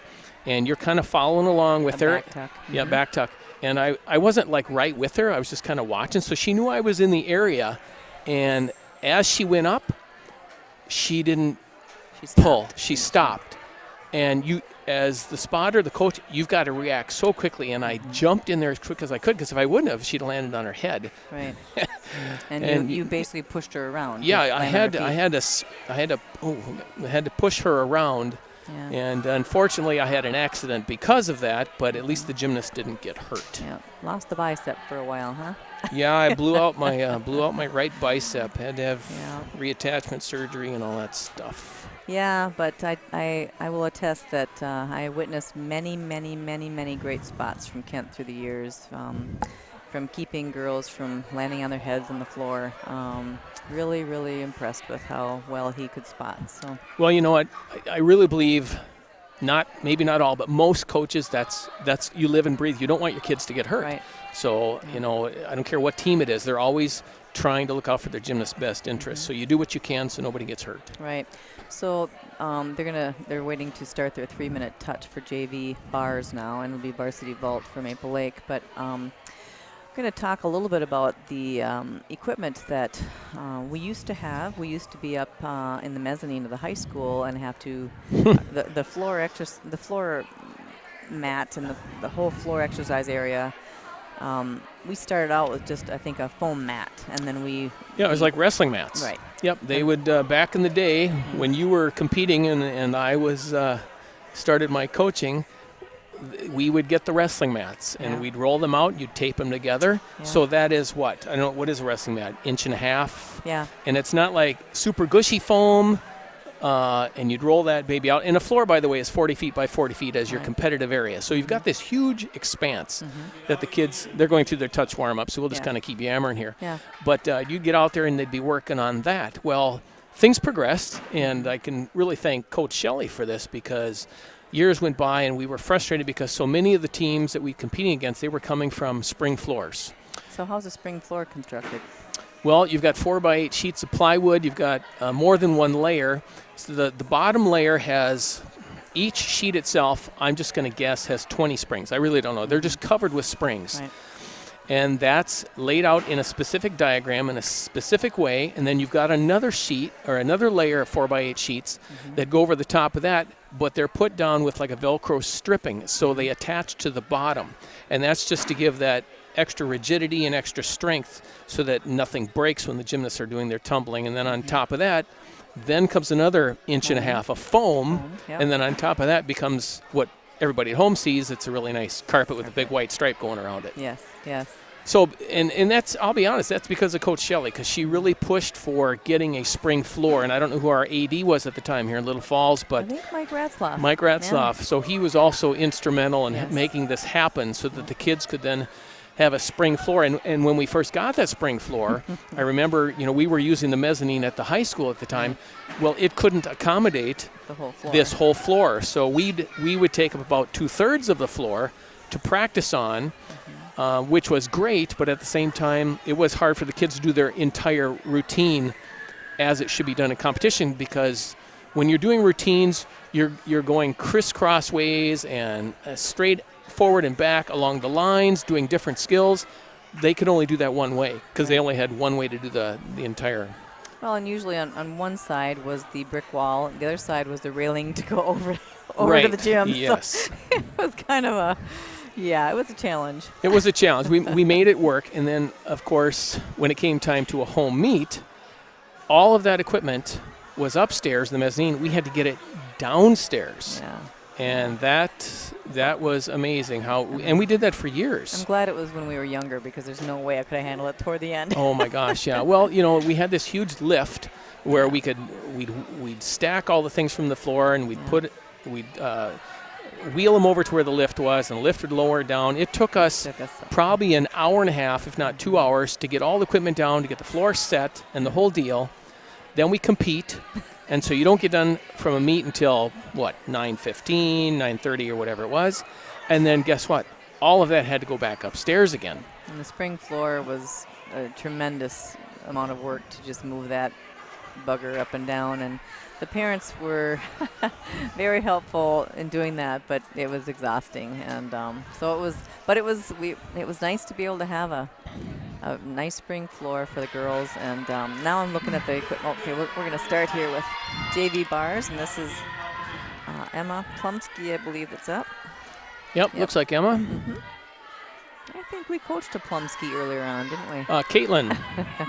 And you're kind of following along with her. Back tuck. Yeah, back tuck. And I wasn't like right with her. I was just kind of watching. So she knew I was in the area. And as she went up, she didn't pull. She stopped. And you, as the spotter, the coach, you've got to react so quickly. And I jumped in there as quick as I could, because if I wouldn't have, she'd have landed on her head. Right. And you basically pushed her around. Yeah, I had to push her around. Yeah. And unfortunately, I had an accident because of that. But at least the gymnast didn't get hurt. Yeah, lost the bicep for a while, huh? Yeah, I blew out my right bicep. Had to have reattachment surgery and all that stuff. Yeah, but I will attest that I witnessed many great spots from Kent through the years, from keeping girls from landing on their heads on the floor. Really impressed with how well he could spot. So. Well, you know what? I really believe, maybe not all, but most coaches, that's you live and breathe. You don't want your kids to get hurt. Right. So, I don't care what team it is. They're always trying to look out for their gymnast's best interests. So you do what you can so nobody gets hurt. Right. So they're waiting to start their 3-minute touch for JV bars now, and it'll be varsity vault for Maple Lake. But I'm going to talk a little bit about the equipment that we used to have. We used to be up in the mezzanine of the high school and have to the floor mat and the whole floor exercise area. We started out with just, I think, a foam mat, and then it was like wrestling mats. Right. Yep. They would back in the day when you were competing and I was started my coaching. We would get the wrestling mats and we'd roll them out. You'd tape them together. Yeah. So that is what? I don't know. What is a wrestling mat? 1.5 inches? Yeah. And it's not like super gushy foam. And you'd roll that baby out. And a floor, by the way, is 40 feet by 40 feet as your competitive area. So you've got this huge expanse that the kids, they're going through their touch warm-up, so we'll just kind of keep yammering here. Yeah. But you'd get out there and they'd be working on that. Well, things progressed, and I can really thank Coach Shelley for this, because years went by and we were frustrated because so many of the teams that we were competing against, they were coming from spring floors. So how's a spring floor constructed? Well, you've got 4x8 sheets of plywood. You've got more than one layer. So the bottom layer has, each sheet itself, I'm just going to guess, has 20 springs. I really don't know. They're just covered with springs. Right. And that's laid out in a specific diagram in a specific way. And then you've got another sheet or another layer of 4x8 sheets that go over the top of that, but they're put down with like a Velcro stripping. So they attach to the bottom. And that's just to give that extra rigidity and extra strength so that nothing breaks when the gymnasts are doing their tumbling. And then on top of that, then comes another 1.5 inches of foam. And then on top of that becomes what everybody at home sees. It's a really nice carpet with a big white stripe going around it. Yes. So, and that's, I'll be honest, that's because of Coach Shelley, because she really pushed for getting a spring floor. And I don't know who our AD was at the time here in Little Falls, but I think Mike Ratzlaff. Mike Ratzlaff. Yeah. So he was also instrumental in making this happen so that the kids could then have a spring floor. And when we first got that spring floor, I remember, we were using the mezzanine at the high school at the time. Well, it couldn't accommodate this whole floor. So we would take up about 2/3 of the floor to practice on, which was great, but at the same time, it was hard for the kids to do their entire routine as it should be done in competition, because when you're doing routines, you're going crisscross ways and straight forward and back along the lines, doing different skills. They could only do that one way because they only had one way to do the entire. Well, and usually on one side was the brick wall, the other side was the railing to go over right. to the gym. Yes. So it was kind of it was a challenge. It was a challenge. We made it work, and then, of course, when it came time to a home meet, all of that equipment was upstairs in the mezzanine. We had to get it downstairs. Yeah. And that was amazing and we did that for years. I'm glad it was when we were younger because there's no way I could have handled it toward the end. Oh my gosh, yeah. Well, you know, we had this huge lift where we'd stack all the things from the floor and we'd wheel them over to where the lift was, and the lift would lower it down. It took us probably an hour and a half, if not 2 hours, to get all the equipment down, to get the floor set and the whole deal. Then we compete. And so you don't get done from a meet until, 9:15, 9:30 or whatever it was. And then guess what? All of that had to go back upstairs again. And the spring floor was a tremendous amount of work to just move that bugger up and down. And the parents were very helpful in doing that, but it was exhausting. And it was nice to be able to have a nice spring floor for the girls. And now I'm looking at the equipment. Okay, we're going to start here with JV bars, and this is Emma Plumsky, I believe that's up. Yep, looks like Emma. Mm-hmm. I think we coached a Plumsky earlier on, didn't we? Caitlin.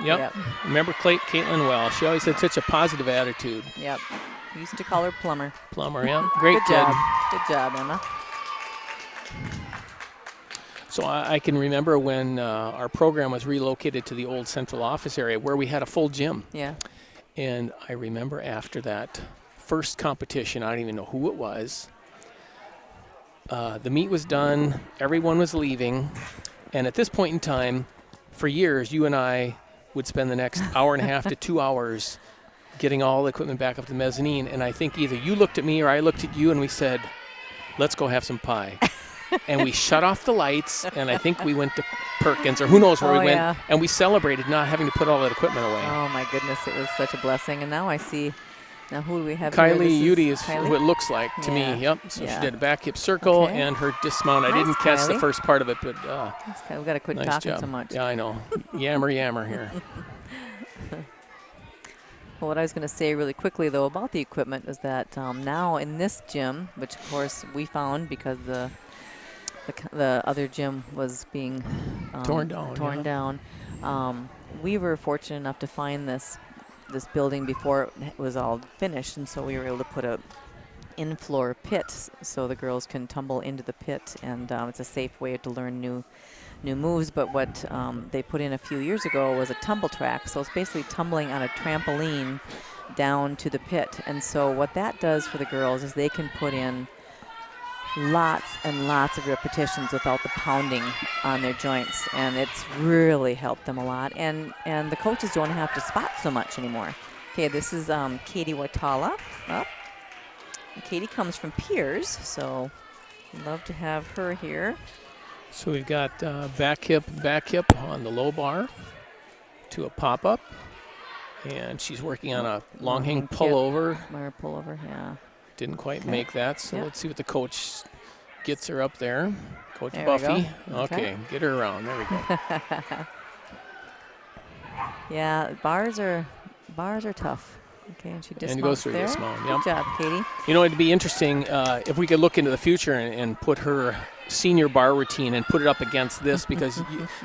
Yep. Remember Caitlin well. She always had such a positive attitude. Yep. We used to call her Plumber. Plumber, yeah. Great Good job. Good job, Emma. So I can remember when our program was relocated to the old central office area where we had a full gym. Yeah. And I remember after that first competition, I don't even know who it was, the meet was done, everyone was leaving, and at this point in time, for years, you and I would spend the next hour and a half to 2 hours getting all the equipment back up to the mezzanine, and I think either you looked at me or I looked at you and we said, let's go have some pie. And we shut off the lights, and I think we went to Perkins, or who knows where we went, and we celebrated not having to put all that equipment away. Oh, my goodness, it was such a blessing. And now I see, now who do we have Kylie here? Udy is who it looks like to me, yep. So she did a back hip circle and her dismount. I didn't catch the first part of it, but we've got to quit talking so much. Yeah, I know. Yammer here. Well, what I was going to say really quickly, though, about the equipment is that now in this gym, which, of course, we found because the other gym was being torn down. We were fortunate enough to find this building before it was all finished, and so we were able to put a in-floor pit so the girls can tumble into the pit, and it's a safe way to learn new moves. But what they put in a few years ago was a tumble track, so it's basically tumbling on a trampoline down to the pit. And so what that does for the girls is they can put in lots and lots of repetitions without the pounding on their joints, and it's really helped them a lot. And the coaches don't have to spot so much anymore. Okay, this is Katie Watala up. And Katie comes from Piers, so I'd love to have her here. So we've got back hip on the low bar to a pop-up, and she's working on a long hang pullover. Pullover, yeah. Didn't quite make that, so let's see what the coach gets her up there. Coach there Buffy. Okay, get her around. There we go. Yeah, bars are tough. Okay, and she dismounts and goes through there. dismount. Good job, Katie. You know, it'd be interesting if we could look into the future and put her senior bar routine and put it up against this, because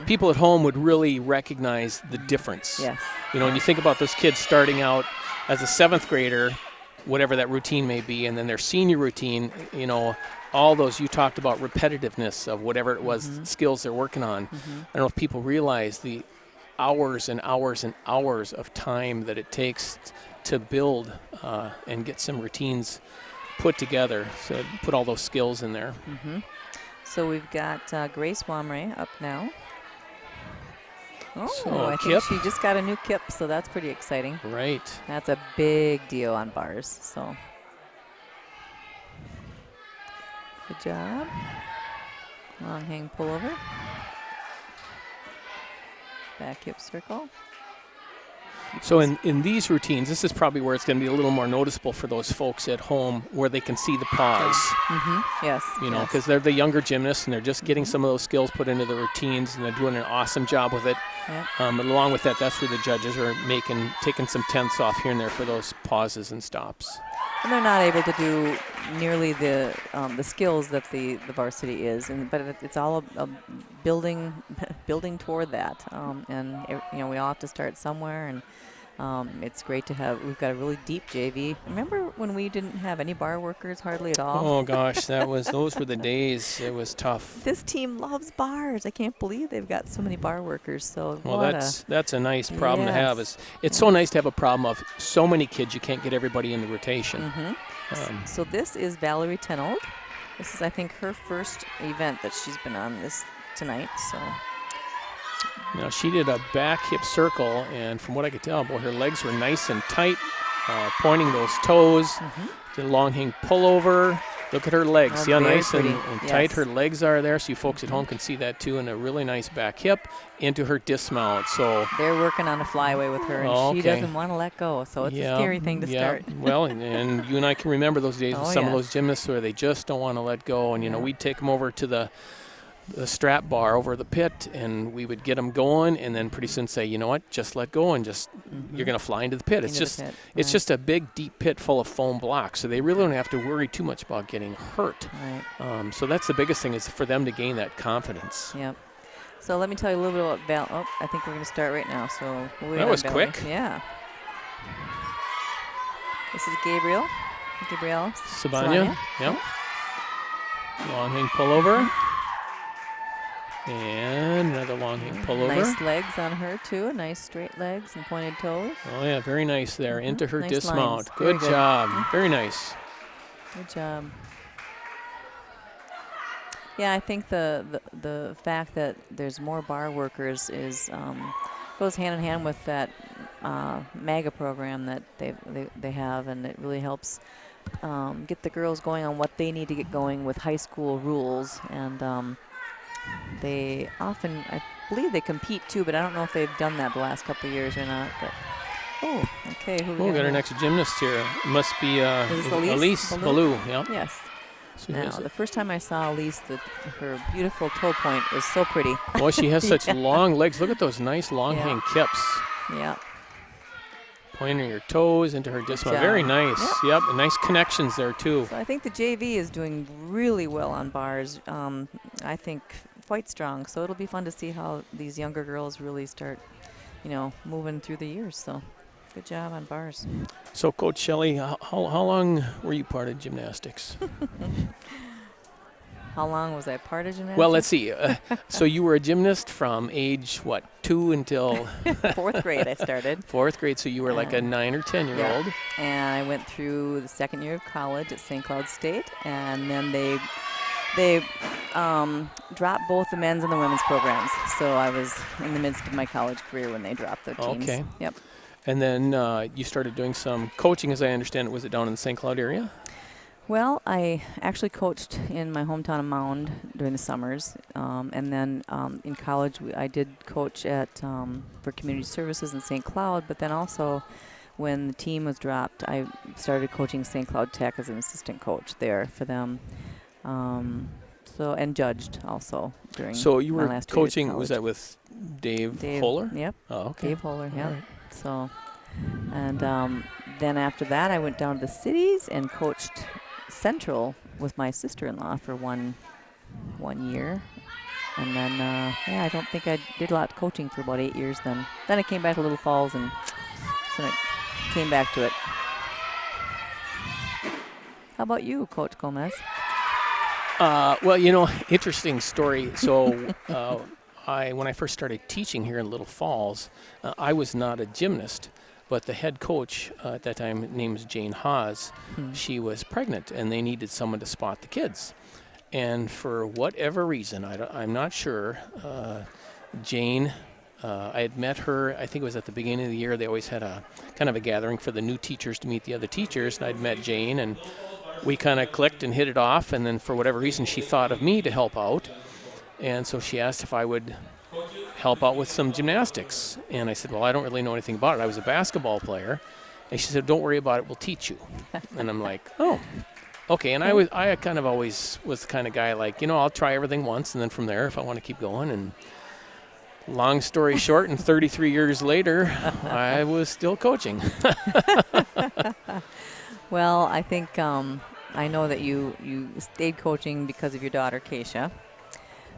people at home would really recognize the difference. Yes. You know, when you think about those kids starting out as a 7th grader, whatever that routine may be, and then their senior routine, you know, all those you talked about repetitiveness of whatever it was skills they're working on. I don't know if people realize the hours and hours and hours of time that it takes to build and get some routines put together. So put all those skills in there. So we've got Grace Wamre up now. Oh, so I think she just got a new kip, so that's pretty exciting. Right. That's a big deal on bars, so. Good job. Long hang pullover. Back hip circle. So in these routines, this is probably where it's going to be a little more noticeable for those folks at home, where they can see the pause. Yes. You know, because they're the younger gymnasts and they're just getting some of those skills put into the routines, and they're doing an awesome job with it. But along with that, that's where the judges are taking some tenths off here and there for those pauses and stops. And they're not able to do nearly the skills that the varsity is, but it's all a building toward that. And you know, we all have to start somewhere, and It's great to have. We've got a really deep JV. Remember when we didn't have any bar workers hardly at all? Oh gosh, those were the days. It was tough. This team loves bars. I can't believe they've got so many bar workers. So Well, that's a nice problem to have. It's so nice to have a problem of so many kids you can't get everybody in the rotation. So this is Valerie Tenold. This is, I think, her first event that she's been on this tonight. So now she did a back hip circle, and from what I could tell, boy, her legs were nice and tight, pointing those toes. Did a long hang pullover. Look at her legs. See how nice and tight her legs are there? So you folks at home can see that too. And a really nice back hip into her dismount. So they're working on a flyaway with her, and she doesn't want to let go. So it's a scary thing to start. Well, and you and I can remember those days with some of those gymnasts where they just don't want to let go. And, you know, we'd take them over to the strap bar over the pit, and we would get them going, and then pretty soon say, you know what, just let go, and just you're going to fly into the pit. It's just a big, deep pit full of foam blocks, so they really don't have to worry too much about getting hurt. So that's the biggest thing, is for them to gain that confidence. Yep. So let me tell you a little bit about Val. Oh, I think we're going to start right now. So that was quick. Yeah. This is Gabrielle Sabanya. Yep. Long hang pullover. And another long hang pullover. Nice legs on her, too. Nice straight legs and pointed toes. Oh, yeah, very nice there. Into her dismount. Lines. Good job. Very nice. Good job. Yeah, I think the fact that there's more bar workers is goes hand in hand with that MAGA program that they have, and it really helps get the girls going on what they need to get going with high school rules. And they often, I believe they compete too, but I don't know if they've done that the last couple of years or not. But okay. We got our next gymnast here. It must be Elise Ballou. Yep. Yes. Now, the first time I saw Elise, her beautiful toe point was so pretty. Boy, she has such long legs. Look at those nice long hang kips. Yeah. Pointing your toes into her dismount. Very nice. Yep. And nice connections there too. So I think the JV is doing really well on bars. I think quite strong. So it'll be fun to see how these younger girls really start, moving through the years. So good job on bars. So Coach Shelley, how long were you part of gymnastics? How long was I part of gymnastics? Well, let's see. So you were a gymnast from age, 2 until? 4th grade I started. 4th grade, so you were like a 9 or 10-year-old. And I went through the second year of college at St. Cloud State, and then they dropped both the men's and the women's programs. So I was in the midst of my college career when they dropped the teams. Okay. Yep. And then you started doing some coaching, as I understand it. Was it down in the St. Cloud area? Well, I actually coached in my hometown of Mound during the summers, and then in college I did coach for community services in St. Cloud, but then also when the team was dropped, I started coaching St. Cloud Tech as an assistant coach there for them, and judged also during So you were my last coaching, year was that with Dave Holler? Yep. Oh, okay. Dave Holler, yep. Right. So, and then after that I went down to the cities and coached Central with my sister-in-law for one year, and then I don't think I did a lot of coaching for about 8 years. Then I came back to Little Falls, and so I came back to it. How about you, Coach Gomez? Well, interesting story. So when I first started teaching here in Little Falls, I was not a gymnast. But the head coach at that time, her name was Jane Haas, she was pregnant, and they needed someone to spot the kids. And for whatever reason, I'm not sure, Jane, I had met her, I think it was at the beginning of the year. They always had a kind of a gathering for the new teachers to meet the other teachers, and I'd met Jane, and we kind of clicked and hit it off, and then for whatever reason, she thought of me to help out. And so she asked if I would help out with some gymnastics. And I said, well, I don't really know anything about it. I was a basketball player. And she said, don't worry about it, we'll teach you. And I'm like, oh, okay. And I kind of always was the kind of guy like, I'll try everything once, and then from there, if I want to keep going. And long story short, and 33 years later, I was still coaching. Well, I think I know that you stayed coaching because of your daughter, Keisha.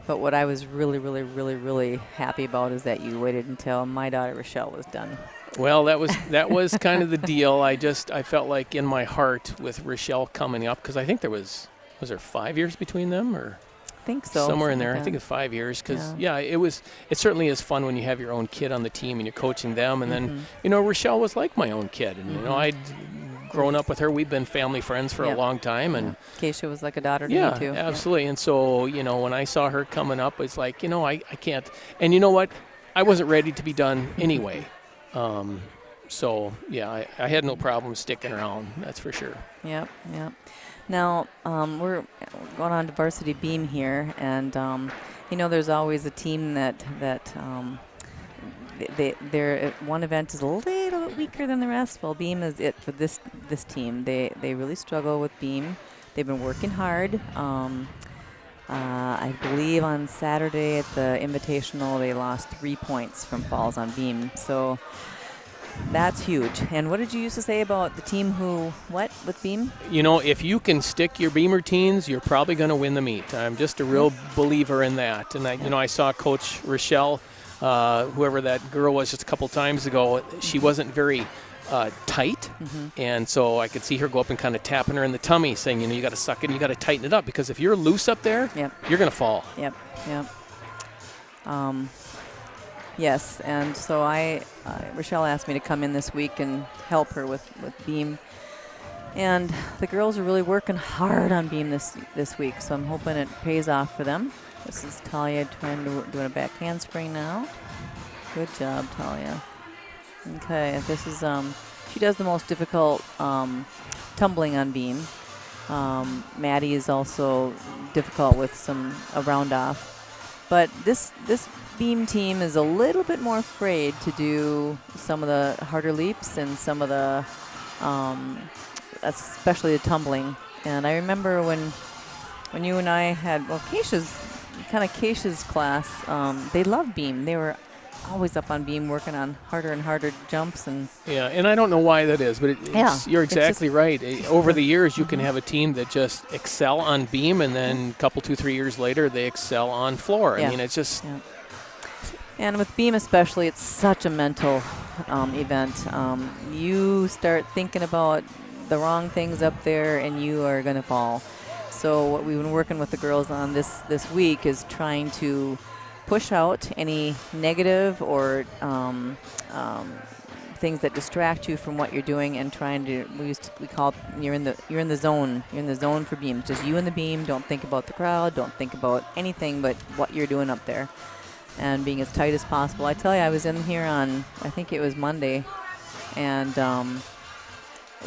But what I was really, really, really, really happy about is that you waited until my daughter, Rochelle, was done Well, that was kind of the deal. I felt like in my heart with Rochelle coming up, because I think was there 5 years between them, or I think so. somewhere in Something there. like I think that. it's 5 years, because it certainly is fun when you have your own kid on the team and you're coaching them, and then Rochelle was like my own kid, and I'd grown up with her. We've been family friends for a long time, and Keisha was like a daughter to me too. Absolutely. And so when I saw her coming up, it's like I can't. And you know what? I wasn't ready to be done anyway. So I had no problem sticking around. That's for sure. Yep. Now we're going on to varsity beam here, and there's always a team that their one event is a little bit weaker than the rest. Well, beam is it for this team. They really struggle with beam. They've been working hard. I believe on Saturday at the Invitational they lost 3 points from falls on beam. So that's huge. And what did you used to say about the team with beam? If you can stick your beam routines, you're probably going to win the meet. I'm just a real believer in that. And I saw Coach Rochelle, whoever that girl was just a couple times ago, she wasn't very tight. And so I could see her go up and kind of tapping her in the tummy saying, you got to suck it and you got to tighten it up, because if you're loose up there, you're going to fall. Yep. Yes, and so Rochelle asked me to come in this week and help her with beam. And the girls are really working hard on beam this week, so I'm hoping it pays off for them. This is Talia doing a back handspring now. Good job, Talia. Okay, this is she does the most difficult tumbling on beam. Maddie is also difficult with a round off. But this beam team is a little bit more afraid to do some of the harder leaps and some of the, especially the tumbling. And I remember when you and I had, Keisha's class, they loved beam. They were always up on beam working on harder and harder jumps. And I don't know why that is, but you're exactly right. Over the years, you can have a team that just excel on beam, and then a couple, 2-3 years later, they excel on floor. I mean, it's just... Yeah. And with beam especially, it's such a mental event. You start thinking about the wrong things up there, and you are going to fall. So what we've been working with the girls on this week is trying to push out any negative or things that distract you from what you're doing, and trying to we call it, you're in the zone. You're in the zone for beam. Just you and the beam. Don't think about the crowd. Don't think about anything but what you're doing up there, and being as tight as possible. I tell you, I was in here on, I think it was Monday, and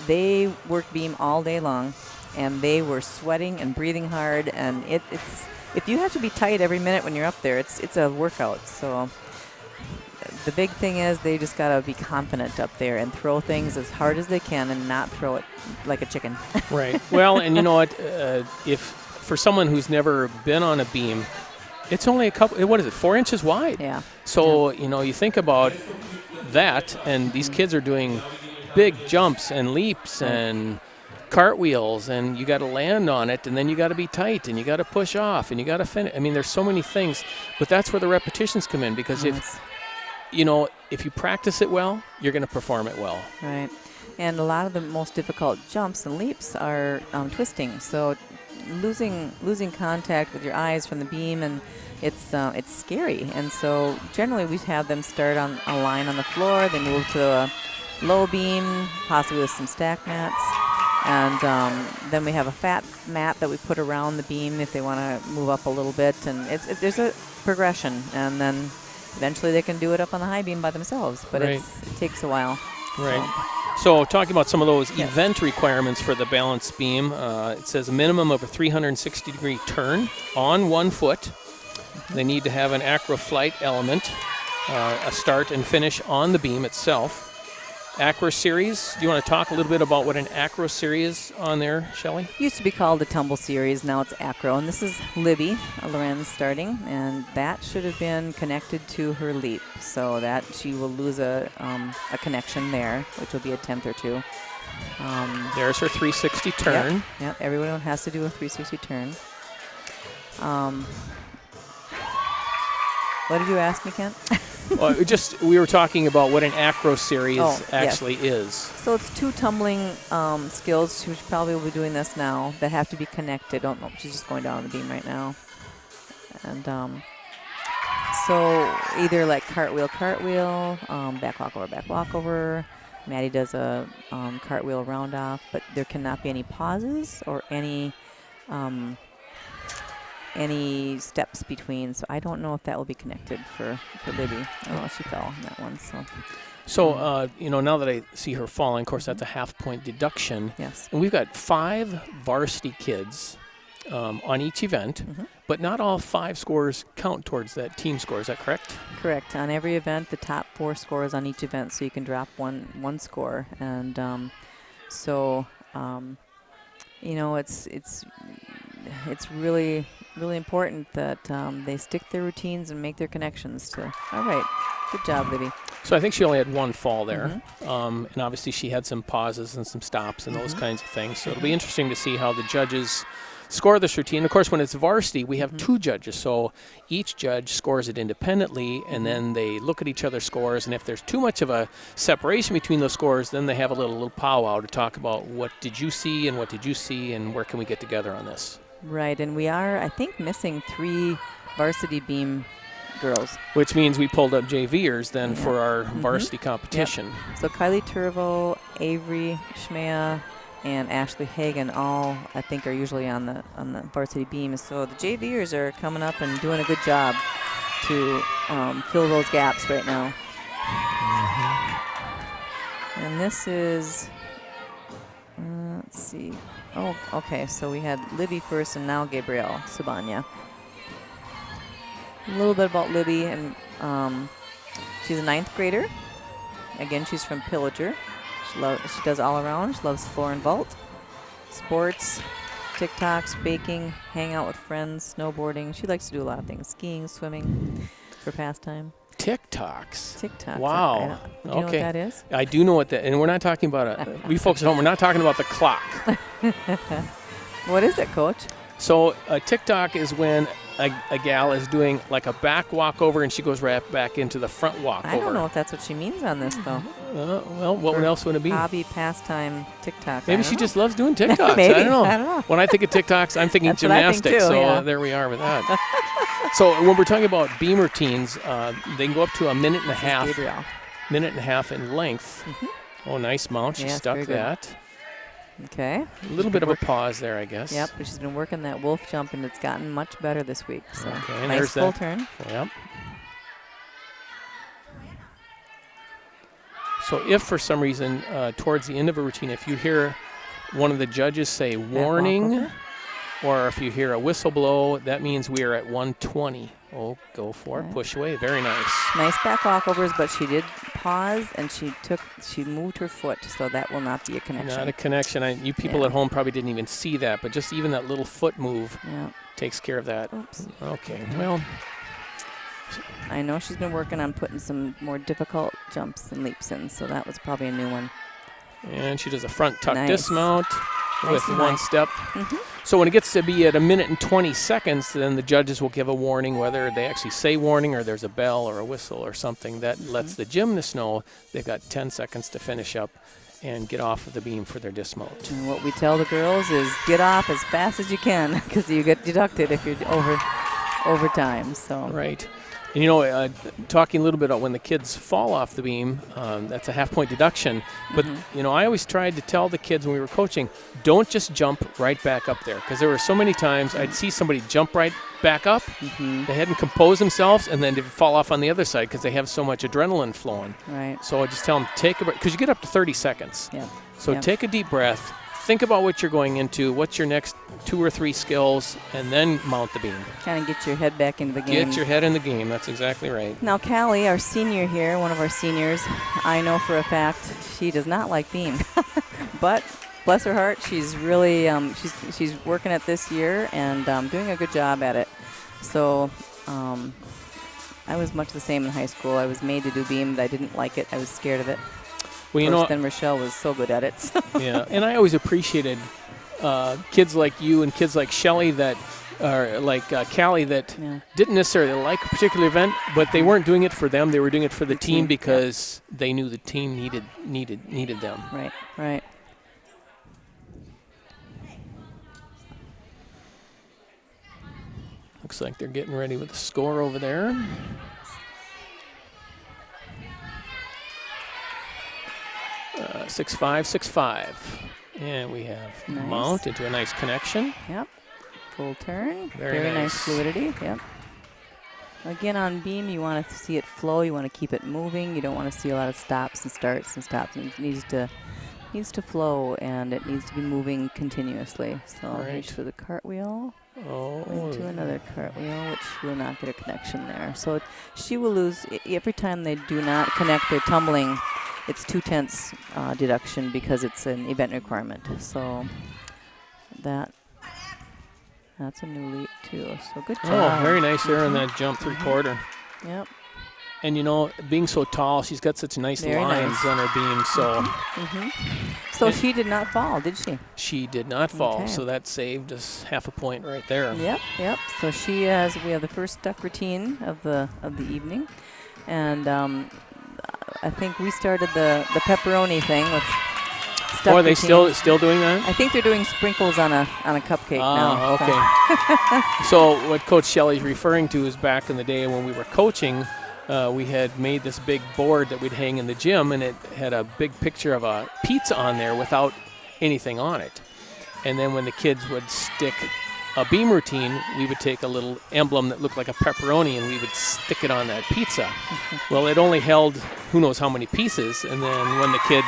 they worked beam all day long, and they were sweating and breathing hard, and it's if you have to be tight every minute when you're up there, it's a workout. So the big thing is they just got to be confident up there and throw things as hard as they can and not throw it like a chicken. Right. Well, and you know what? If for someone who's never been on a beam, it's only a couple, 4 inches wide? Yeah. So, you think about that, and these kids are doing big jumps and leaps and cartwheels, and you got to land on it, and then you got to be tight, and you got to push off, and you got to finish. I mean, there's so many things, but that's where the repetitions come in, because if you practice it well, you're going to perform it well. Right. And a lot of the most difficult jumps and leaps are twisting. So losing contact with your eyes from the beam, and it's scary. And so generally we have them start on a line on the floor, they move to a low beam, possibly with some stack mats. And then we have a fat mat that we put around the beam if they want to move up a little bit. And there's a progression. And then eventually they can do it up on the high beam by themselves. But right. it takes a while. Right. So talking about some of those event requirements for the balance beam, it says a minimum of a 360-degree turn on one foot. They need to have an acro flight element, a start and finish on the beam itself. Acro series. Do you want to talk a little bit about what an acro series is on there, Shelley? Used to be called the tumble series. Now it's acro. And this is Libby, Lorenz starting. And that should have been connected to her leap. So that she will lose a connection there, which will be a tenth or two. There's her 360 turn. Yep. Everyone has to do a 360 turn. What did you ask me, Kent? We were talking about what an acro series Yes. actually is. So it's 2 tumbling skills. She probably will be doing this now that have to be connected. Don't know. She's just going down the beam right now. And so either like cartwheel, back walkover. Maddie does a cartwheel round off, but there cannot be any pauses or any steps between. So I don't know if that will be connected for Libby. Oh, she fell on that one. So, now that I see her falling, of course, that's a half-point deduction. Yes. And we've got 5 varsity kids on each event, but not all 5 scores count towards that team score. Is that correct? Correct. On every event, the top 4 scores on each event, so you can drop one score. And it's really, really important that they stick their routines and make their connections to. All right. Good job, Libby. So I think she only had 1 fall there. And obviously she had some pauses and some stops and those kinds of things. So it'll be interesting to see how the judges score this routine. Of course, when it's varsity, we have 2 judges. So each judge scores it independently, and then they look at each other's scores. And if there's too much of a separation between those scores, then they have a little powwow to talk about what did you see and what did you see and where can we get together on this. Right. And we are, I think, missing 3 varsity beam girls. Which means we pulled up JVers then for our varsity competition. Yep. So Kylie Turvo, Avery Schmea, and Ashley Hagan all, I think, are usually on the varsity beam. So the JVers are coming up and doing a good job to fill those gaps right now. And this is, let's see. Oh, okay. So we had Libby first and now Gabrielle Sabanya. A little bit about Libby, and she's a 9th grader. Again, she's from Pillager. She does all around. She loves floor and vault, sports, TikToks, baking, hang out with friends, snowboarding. She likes to do a lot of things: skiing, swimming, for pastime. TikToks. Do Wow. you know what that is? I do know what that. And we're not talking about we folks at home. We're not talking about the clock. What is it, Coach? So a TikTok is when a gal is doing like a back walkover and she goes right back into the front walkover. I don't know if that's what she means on this, though. Well, what else would it be? Hobby, pastime, TikTok. Maybe she just loves doing TikToks. Maybe. I don't know. I don't know. When I think of TikToks, I'm thinking That's what I think gymnastics. too, So yeah. there we are with that. So when we're talking about beam routines, they can go up to a minute and a half. Gabrielle. Minute and a half in length. Oh, nice mount. She Yes, stuck very good. that. Okay. A little bit of a pause there, I guess. Yep, but she's been working that wolf jump, and it's gotten much better this week. So Okay, and nice there's full that. turn. Yep. So if for some reason towards the end of a routine, if you hear one of the judges say warning, walkover. or if you hear a whistle blow, that means we are at 120. Oh, go for it. Okay. Push away. Very nice. Nice back walkovers, but she did pause, and she moved her foot, so that will not be a connection. Not a connection. You people Yeah. at home probably didn't even see that, but just even that little foot move Yeah. takes care of that. Oops. Okay. Well, I know she's been working on putting some more difficult jumps and leaps in, so that was probably a new one. and she does a front tuck Nice. dismount with Nice and one high. step. Mhm. So when it gets to be at 1 minute and 20 seconds, then the judges will give a warning, whether they actually say warning or there's a bell or a whistle or something that lets the gymnast know they've got 10 seconds to finish up and get off of the beam for their dismount. And what we tell the girls is get off as fast as you can, because you get deducted if you're over time. So Right. And talking a little bit about when the kids fall off the beam, that's a half-point deduction. But, I always tried to tell the kids when we were coaching, don't just jump right back up there. Because there were so many times I'd see somebody jump right back up, they hadn't composed themselves, and then they fall off on the other side because they have so much adrenaline flowing. Right. So I just tell them, take a break, because you get up to 30 seconds. Yeah. So Yep. take a deep breath, think about what you're going into, what's your next 2 or 3 skills, and then mount the beam. Kind of get your head back into the game. Get your head in the game. That's exactly right. Now, Callie, our senior here, one of our seniors, I know for a fact she does not like beam. But bless her heart, she's really she's working at this year and doing a good job at it. So I was much the same in high school. I was made to do beam, but I didn't like it. I was scared of it. Well, Then Rochelle was so good at it. So. yeah, and I always appreciated kids like you and kids like Shelly that or like Callie that didn't necessarily like a particular event, but they weren't doing it for them. They were doing it for the team because they knew the team needed them. Right, right. Looks like they're getting ready with the score over there. Uh, 6-5, 6-5. And we have Mount into a nice connection. Yep. Full turn. Very nice fluidity. Yep. Again, on beam, you want to see it flow. You want to keep it moving. You don't want to see a lot of stops and starts and stops. It needs to flow, and it needs to be moving continuously. So right to the cartwheel. Into another cartwheel, which will not get a connection there. So she will lose every time they do not connect their tumbling. It's 2/10 deduction because it's an event requirement. So that's a new leap too. So good job. Oh, very nice there on that jump 3/4. Yep. And you know, being so tall, she's got such nice lines on her beam. So. So she did not fall, did she? She did not fall. So that saved us half a point right there. Yep. So we have the first step routine of the evening, and I think we started the pepperoni thing with step are they routine. still doing that? I think they're doing sprinkles on a cupcake now. Okay. So what Coach Shelley's referring to is back in the day when we were coaching, we had made this big board that we'd hang in the gym, and it had a big picture of a pizza on there without anything on it. And then when the kids would stick a beam routine, we would take a little emblem that looked like a pepperoni and we would stick it on that pizza. Well, it only held who knows how many pieces, and then when the kids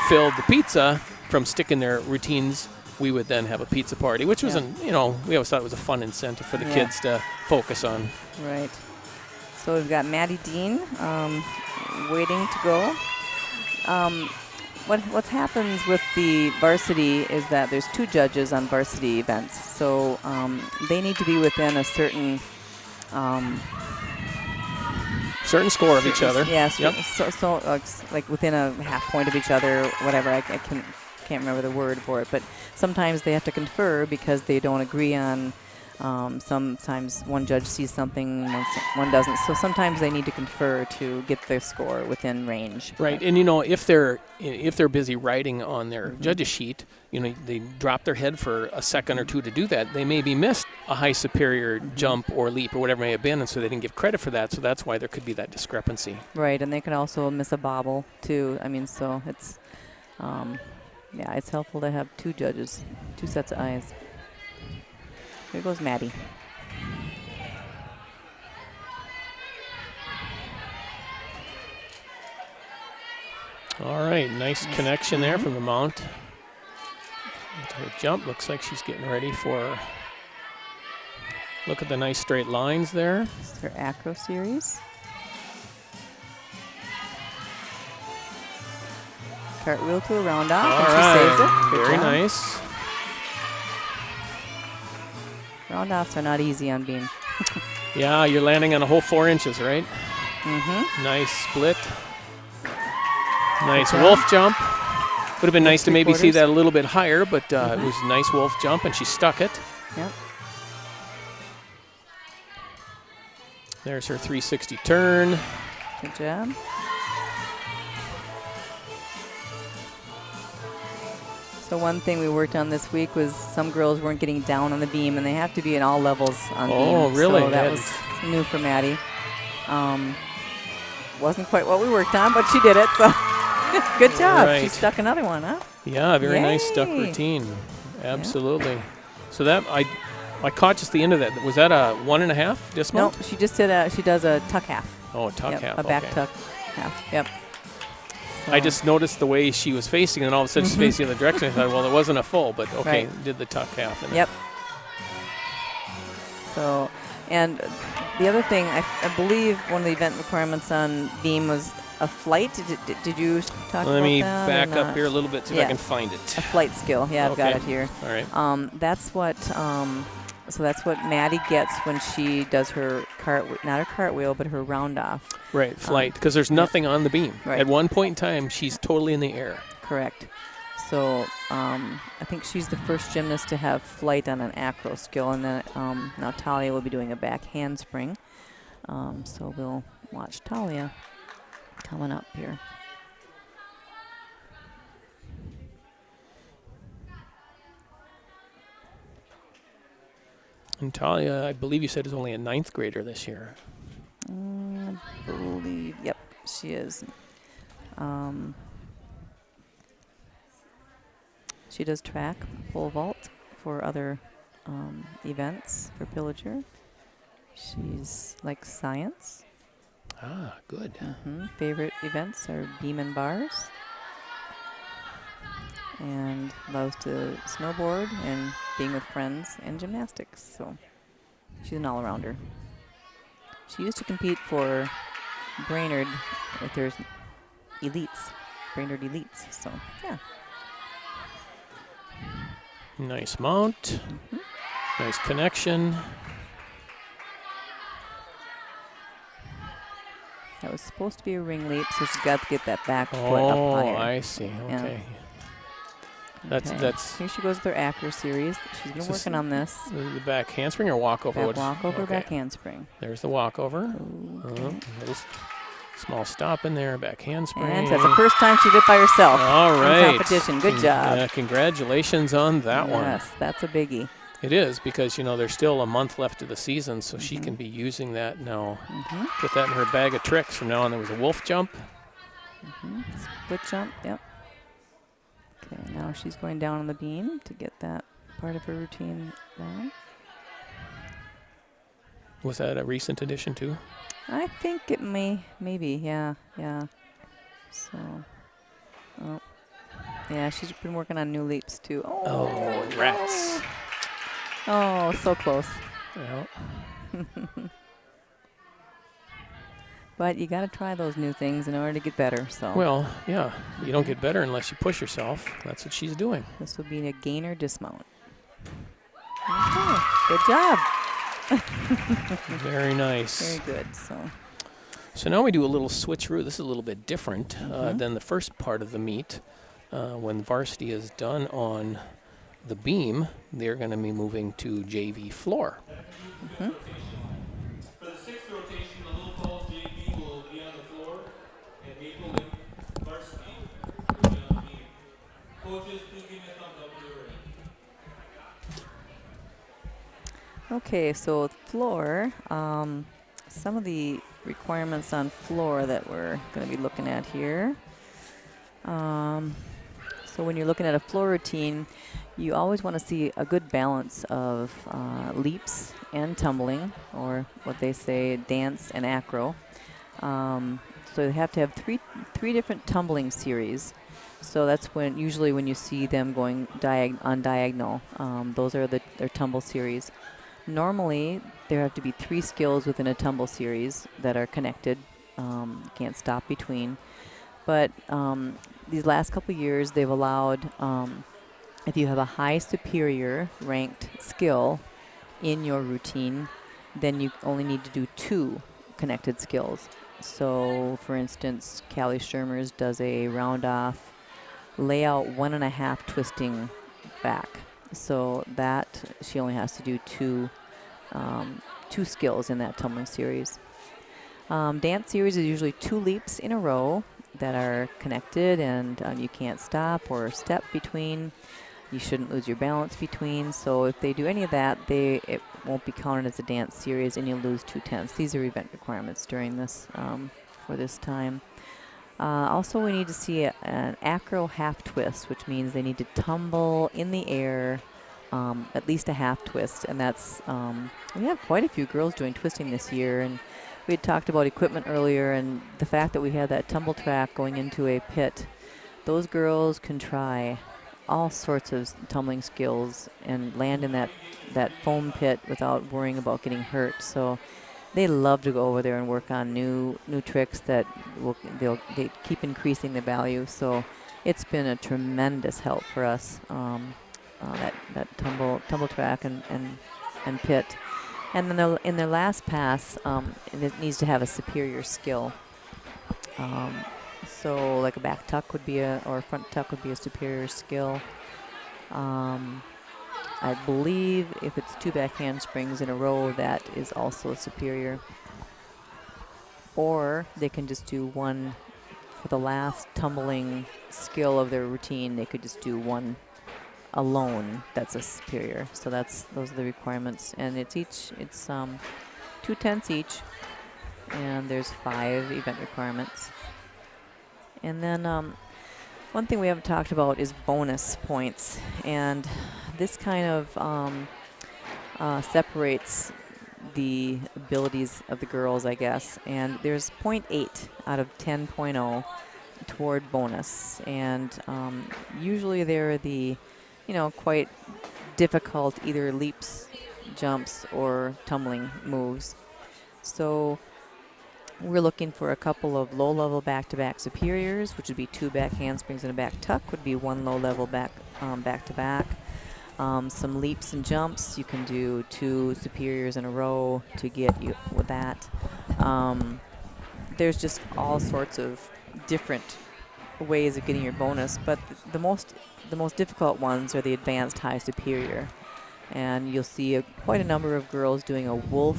filled the pizza from sticking their routines, we would then have a pizza party, which was, we always thought it was a fun incentive for the kids to focus on. Right. So we've got Maddie Dean waiting to go. What happens with the varsity is that there's 2 judges on varsity events. So they need to be within a certain score of each other. Yes. Yeah, so like within a half point of each other, whatever. I can't remember the word for it. But sometimes they have to confer because they don't agree on. Sometimes one judge sees something, one doesn't. So sometimes they need to confer to get their score within range. Right, and you know, if they're busy writing on their judge's sheet, you know, they drop their head for a second or two to do that. They maybe missed a high superior jump or leap or whatever it may have been, and so they didn't give credit for that. So that's why there could be that discrepancy. Right, and they could also miss a bobble too. I mean, so it's it's helpful to have 2 judges, 2 sets of eyes. Here goes Maddie. All right, nice connection there from the mount. Into her jump, looks like she's getting ready for, look at the nice straight lines there. This is her acro series. Cartwheel to a round off, and she saves it. Very nice. Round offs are not easy on beam. Yeah, you're landing on a whole 4 inches, right? Mm-hmm. Nice split. Nice wolf jump. Would have been nice to maybe see that a little bit higher, but it was a nice wolf jump, and she stuck it. Yep. There's her 360 turn. Good job. So one thing we worked on this week was some girls weren't getting down on the beam, and they have to be in all levels on beam. Oh, really? So that was new for Maddie. Wasn't quite what we worked on, but she did it, so good job. Right. She stuck another one, huh? Yeah, very nice stuck routine. Absolutely. Yeah. So that I caught just the end of that. Was that a 1.5 dismount? No, she just did she does a tuck half. Oh, a tuck half. A back tuck half. Yep. I just noticed the way she was facing, and all of a sudden she's facing the other direction. I thought, well, it wasn't a full, but okay, did the tuck half. Yep. So, and the other thing, I believe one of the event requirements on beam was a flight. Did you talk about that? Let me back up here a little bit so I can find it. A flight skill. Yeah, I've got it here. All right. That's what. So that's what Maddie gets when she does her not her cartwheel, but her round off. Right, flight, because there's nothing on the beam. Right. At one point in time, she's totally in the air. Correct. So I think she's the first gymnast to have flight on an acro skill, and then now Talia will be doing a back handspring. So we'll watch Talia coming up here. And Talia, I believe you said, is only a 9th grader this year. I believe, yep, she is. She does track, pole vault for other events for Pillager. She's like science. Ah, good. Favorite events are beam and bars. And loves to snowboard and being with friends and gymnastics. So she's an all-arounder. She used to compete for Brainerd if there's elites, Brainerd elites. So yeah. Nice mount. Nice connection. That was supposed to be a ring leap, so she's got to get that back foot up higher. Oh, I see. Okay. Yeah. That's Here she goes with her acro series. She's been working on this. the back handspring or walkover? Walkover, back handspring. There's the walkover. Okay. Little small stop in there, back handspring. And that's the first time she did it by herself. All right. In competition. Good job. Congratulations on that one. Yes, that's a biggie. It is, because there's still a month left of the season, so she can be using that now. Put that in her bag of tricks. From now on, there was a wolf jump. Split jump, yep. Okay, now she's going down on the beam to get that part of her routine down. Was that a recent addition too? I think it maybe, yeah. So, yeah, she's been working on new leaps too. Oh, rats. Oh, so close. Well, but you got to try those new things in order to get better. So. Well, yeah, you don't get better unless you push yourself. That's what she's doing. This will be a gainer dismount. Okay, good job. Very nice. Very good. So now we do a little switcheroo. This is a little bit different than the first part of the meet. When Varsity is done on the beam, they're going to be moving to JV floor. For the 6th rotation, the Little Falls JV will be on the floor, and Maple and Varsity will be on the beam. Coaches, please give me a thumbs up when you're ready. Okay, so floor, some of the requirements on floor that we're going to be looking at here. So when you're looking at a floor routine, you always want to see a good balance of leaps and tumbling, or what they say, dance and acro. So you have to have three different tumbling series. So that's usually when you see them going on diagonal. Those are their tumble series. Normally, there have to be 3 skills within a tumble series that are connected. You can't stop between. But these last couple years, they've allowed, if you have a high superior ranked skill in your routine, then you only need to do 2 connected skills. So, for instance, Callie Shermers does a round off layout 1.5 twisting back. So that she only has to do 2 skills in that tumbling series. Dance series is usually 2 leaps in a row that are connected, and you can't stop or step between. You shouldn't lose your balance between. So if they do any of that, it won't be counted as a dance series, and you'll lose 2/10. These are event requirements during this for this time. Also, we need to see an acro half twist, which means they need to tumble in the air at least a half twist, and that's we have quite a few girls doing twisting this year. And we had talked about equipment earlier, and the fact that we had that tumble track going into a pit. Those girls can try all sorts of tumbling skills and land in that foam pit without worrying about getting hurt. So they love to go over there and work on new tricks that they keep increasing the value. So it's been a tremendous help for us, that tumble track and pit. And then in their last pass, it needs to have a superior skill. So like a back tuck would be or a front tuck would be a superior skill. I believe if it's 2 back handsprings in a row, that is also superior. Or they can just do one for the last tumbling skill of their routine. They could just do one alone. That's a superior. So those are the requirements, and it's 2/10 each, and there's 5 event requirements. And then one thing we haven't talked about is bonus points, and this kind of separates the abilities of the girls, I guess. And there's 0.8 out of 10.0 toward bonus, and usually they're the, quite difficult either leaps, jumps, or tumbling moves. So we're looking for a couple of low-level back-to-back superiors, which would be 2 back handsprings and a back tuck, would be 1 low-level back-to-back. Some leaps and jumps. You can do 2 superiors in a row to get you with that. There's just all sorts of different ways of getting your bonus, but the most difficult ones are the advanced high superior. And you'll see quite a number of girls doing a wolf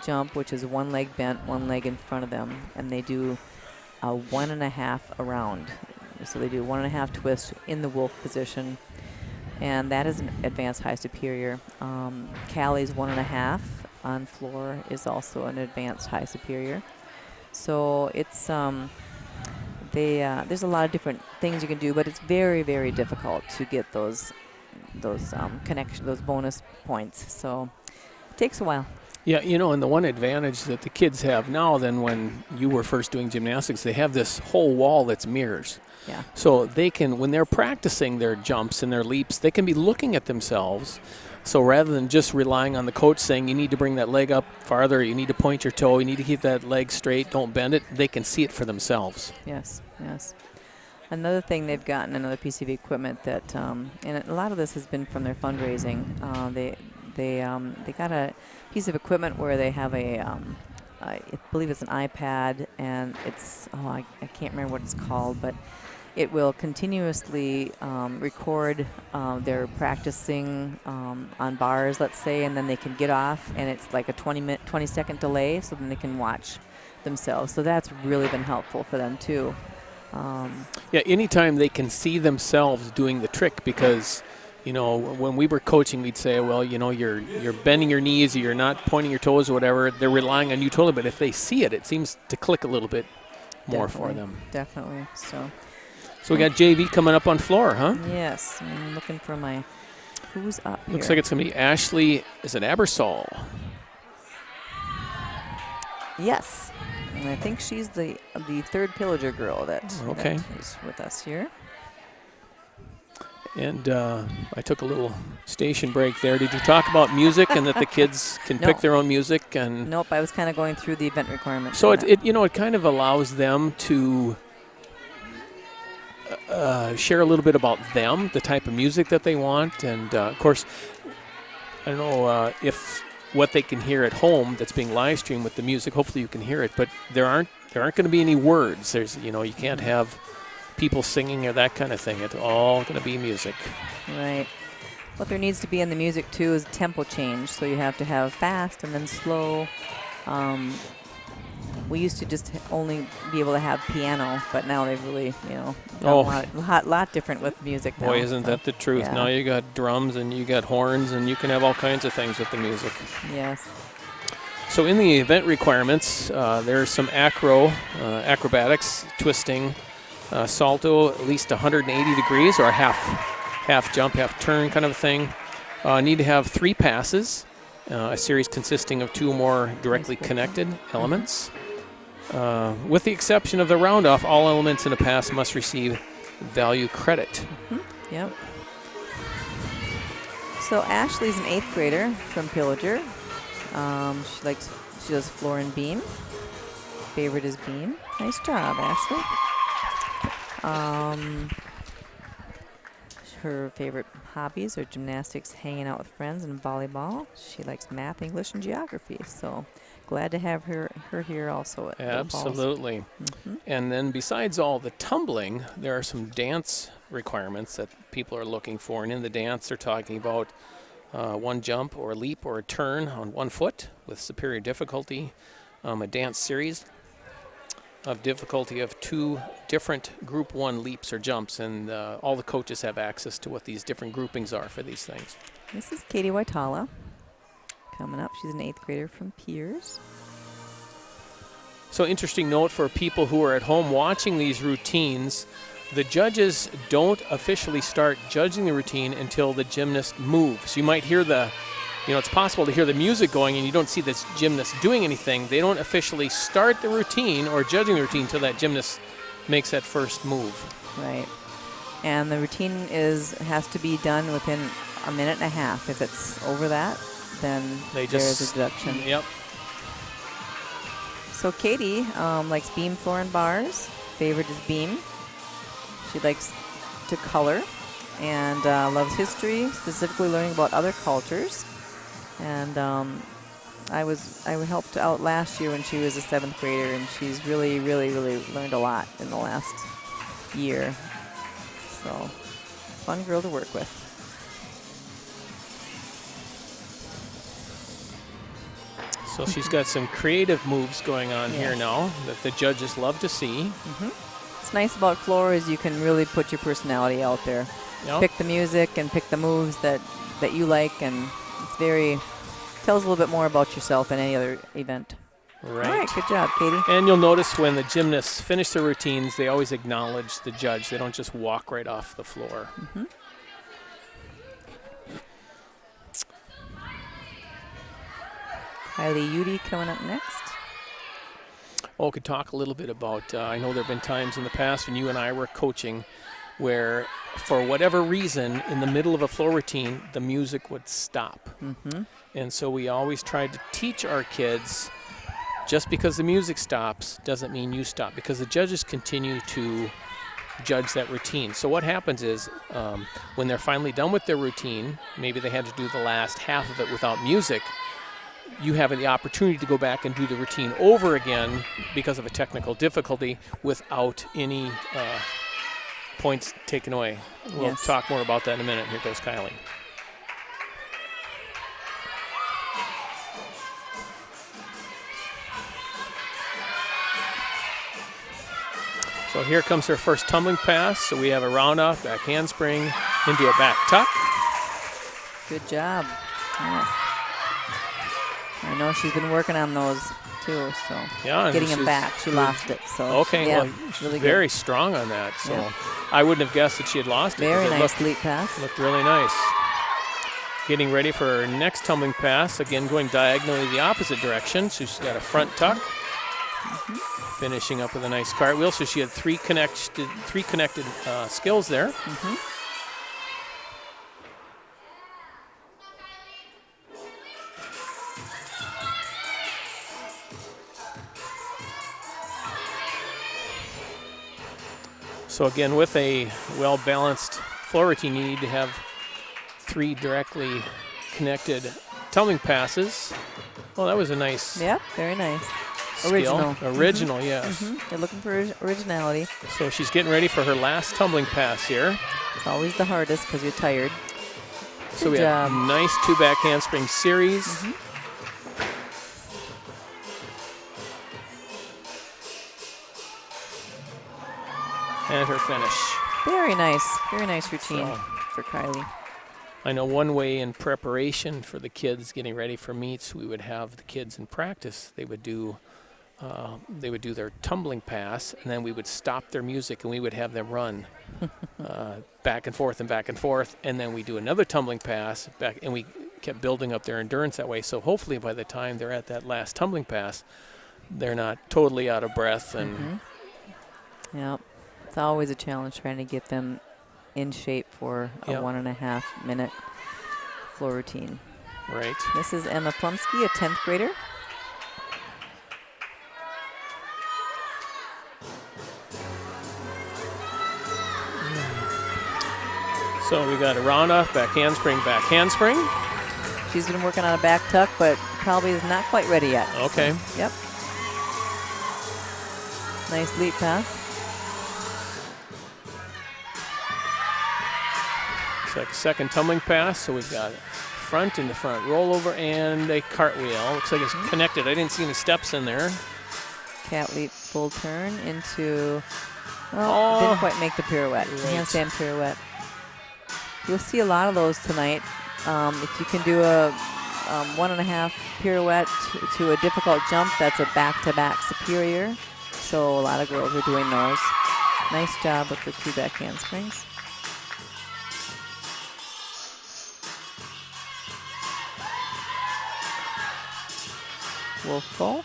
jump, which is 1 leg bent, 1 leg in front of them, and they do a 1.5 around. So they do 1.5 twist in the wolf position, and that is an advanced high superior. Callie's 1.5 on floor is also an advanced high superior. So it's there's a lot of different things you can do, but it's very, very difficult to get those bonus points. So it takes a while. Yeah, and the one advantage that the kids have now than when you were first doing gymnastics, they have this whole wall that's mirrors. Yeah. So they can, when they're practicing their jumps and their leaps, they can be looking at themselves. So rather than just relying on the coach saying you need to bring that leg up farther, you need to point your toe, you need to keep that leg straight, don't bend it, they can see it for themselves. Yes, yes. Another thing they've gotten, another piece of equipment that, and a lot of this has been from their fundraising. They got a piece of equipment where they have I believe it's an iPad, and it's I can't remember what it's called, but it will continuously record their practicing on bars, let's say, and then they can get off, and it's like a 20-second delay, so then they can watch themselves. So that's really been helpful for them too. Yeah, anytime they can see themselves doing the trick, because when we were coaching, we'd say, well, you're bending your knees, or you're not pointing your toes or whatever. They're relying on you totally, but if they see it, it seems to click a little bit more for them. Definitely. So we got JV coming up on floor, huh? Yes. I'm looking for who's up here. Looks like it's going to be Ashley, is it Abersol? Yes. And I think she's the third pillager girl that is with us here. And I took a little station break there. Did you talk about music and that the kids can pick their own music? And nope, I was kind of going through the event requirements. So it kind of allows them to share a little bit about them, the type of music that they want. And, of course, I don't know if what they can hear at home that's being live streamed with the music, hopefully you can hear it, but there aren't going to be any words. There's, you can't have people singing or that kind of thing. It's all going to be music. Right. What there needs to be in the music, too, is tempo change. So you have to have fast and then slow. We used to just only be able to have piano, but now they've really, got a lot different with music now. Boy, isn't that the truth. Yeah. Now you got drums and you got horns and you can have all kinds of things with the music. Yes. So in the event requirements, there's some acrobatics, twisting, salto, at least 180 degrees, or a half jump, half turn kind of a thing. Need to have 3 passes, a series consisting of 2 or more directly connected elements. With the exception of the round-off, all elements in a pass must receive value credit. Mm-hmm. Yep. So Ashley's an 8th grader from Pillager. She does floor and beam. Favorite is beam. Nice job, Ashley. Her favorite hobbies are gymnastics, hanging out with friends, and volleyball. She likes math, English, and geography. So glad to have her here also at Little Falls. Absolutely. And then besides all the tumbling, there are some dance requirements that people are looking for. And in the dance, they're talking about one jump or a leap or a turn on one foot with superior difficulty, a dance series of difficulty of 2 different group 1 leaps or jumps, and all the coaches have access to what these different groupings are for these things. This is Katie Waitala coming up. She's an 8th grader from Piers. So interesting note for people who are at home watching these routines, the judges don't officially start judging the routine until the gymnast moves. You might hear it's possible to hear the music going and you don't see this gymnast doing anything. They don't officially start the routine or judging the routine until that gymnast makes that first move. Right. And the routine has to be done within a minute and a half. If it's over that, then there is a deduction. Yep. So Katie likes beam, floor, and bars. Favorite is beam. She likes to color and loves history, specifically learning about other cultures. And I helped out last year when she was a 7th grader, and she's really, really, really learned a lot in the last year. So, fun girl to work with. So she's got some creative moves going on here now that the judges love to see. What's nice about floor is you can really put your personality out there. Yep. Pick the music and pick the moves that you like, and it's tells a little bit more about yourself than any other event. Right. All right, good job, Katie. And you'll notice when the gymnasts finish their routines, they always acknowledge the judge. They don't just walk right off the floor. Kylie Udy coming up next. Oh, could talk a little bit about, I know there have been times in the past when you and I were coaching where, for whatever reason, in the middle of a floor routine, the music would stop. And so we always tried to teach our kids, just because the music stops doesn't mean you stop, because the judges continue to judge that routine. So what happens is when they're finally done with their routine, maybe they had to do the last half of it without music, you have the opportunity to go back and do the routine over again because of a technical difficulty without any points taken away. We'll talk more about that in a minute. Here goes Kylie. So here comes her first tumbling pass. So we have a round off, back handspring, into a back tuck. Good job. Yes. I know she's been working on those too, so getting them back. She lost it. So okay, well, she's really very strong on that. So I wouldn't have guessed that she had lost it. Very nice leap pass. Looked really nice. Getting ready for her next tumbling pass. Again, going diagonally the opposite direction. So she's got a front tuck. Finishing up with a nice cartwheel. So she had three connected skills there. So again, with a well-balanced floor routine, you need to have 3 directly connected tumbling passes. Well, that was a nice. Yep, very nice. Skill. Original, yes. They're looking for originality. So she's getting ready for her last tumbling pass here. It's always the hardest because you're tired. So we have a nice 2 back handspring series. And her finish. Very nice routine for Kylie. I know one way in preparation for the kids getting ready for meets, we would have the kids in practice. They would do their tumbling pass, and then we would stop their music and we would have them run back and forth, and then we do another tumbling pass back, and we kept building up their endurance that way. So hopefully by the time they're at that last tumbling pass, they're not totally out of breath. And Yep. It's always a challenge trying to get them in shape for a 1.5 minute floor routine. Right. This is Emma Plumsky, a 10th grader. So we got a round off, back handspring, back handspring. She's been working on a back tuck, but probably is not quite ready yet. Okay. So, yep. Nice leap pass. Looks like a second tumbling pass. So we've got front into front rollover and a cartwheel. Looks like it's connected. I didn't see any steps in there. Cat leap full turn into, well, didn't quite make the pirouette. Right. Handstand pirouette. You'll see a lot of those tonight. If you can do a 1.5 pirouette to a difficult jump, that's a back-to-back superior. So a lot of girls are doing those. Nice job with the 2 back handsprings. Wolf full.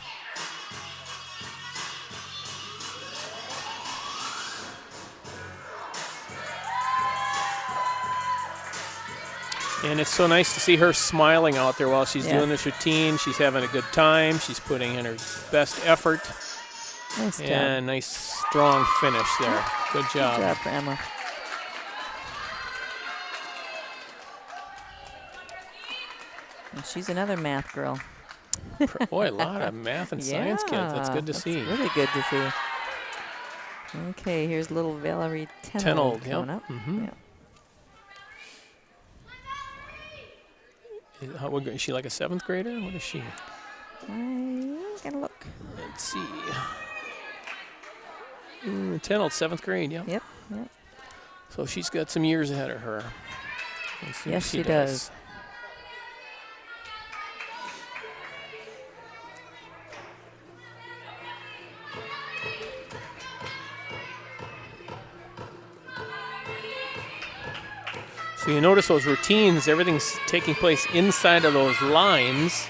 And it's so nice to see her smiling out there while she's doing this routine. She's having a good time. She's putting in her best effort. Nice job. And nice, strong finish there. Good job. Good job for Emma. And she's another math girl. Boy, a lot of math and science kids. That's good to see. Really good to see. Okay, here's little Valerie Tenold coming up. Yep. Is she like a 7th grader? What is she? I gotta look. Let's see. Tenold, 7th grade, yep. Yep. So she's got some years ahead of her. Let's see Yes, what she does. So you notice those routines, everything's taking place inside of those lines.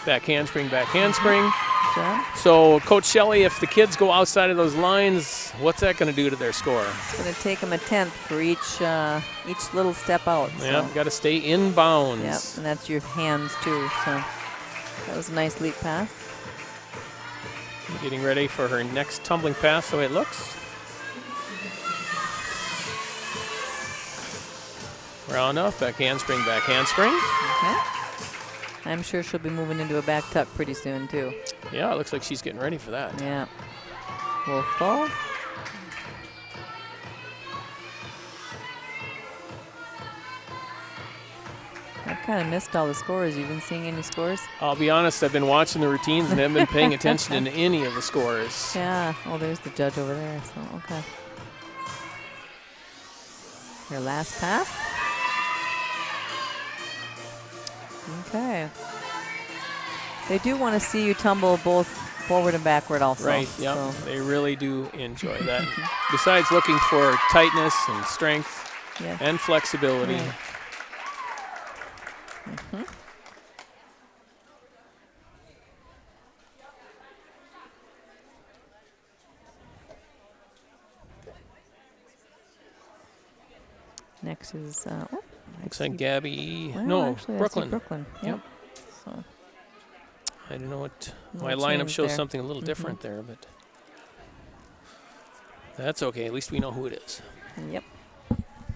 Back handspring, back handspring. Job. So Coach Shelley, if the kids go outside of those lines, what's that going to do to their score? It's going to take them a 10th for each little step out. So. Yeah, got to stay in bounds. Yep, and that's your hands too. So that was a nice leap pass. Getting ready for her next tumbling pass, the way it looks. Round off, back handspring, back handspring. Okay. I'm sure she'll be moving into a back tuck pretty soon too. Yeah, it looks like she's getting ready for that. Yeah. Wolf fall. I've kind of missed all the scores. You been seeing any scores? I'll be honest, I've been watching the routines and haven't been paying attention to any of the scores. Yeah. Oh, there's the judge over there. So, okay. Your last pass. Okay. They do want to see you tumble both forward and backward also. Right, yeah. So. They really do enjoy that. Besides looking for tightness and strength and flexibility. Right. Next is Looks like Gabby. well, no, actually, I see Brooklyn. Brooklyn. Yep. So I don't know what No my lineup change shows there. something a little different there, but that's okay. At least we know who it is. yep,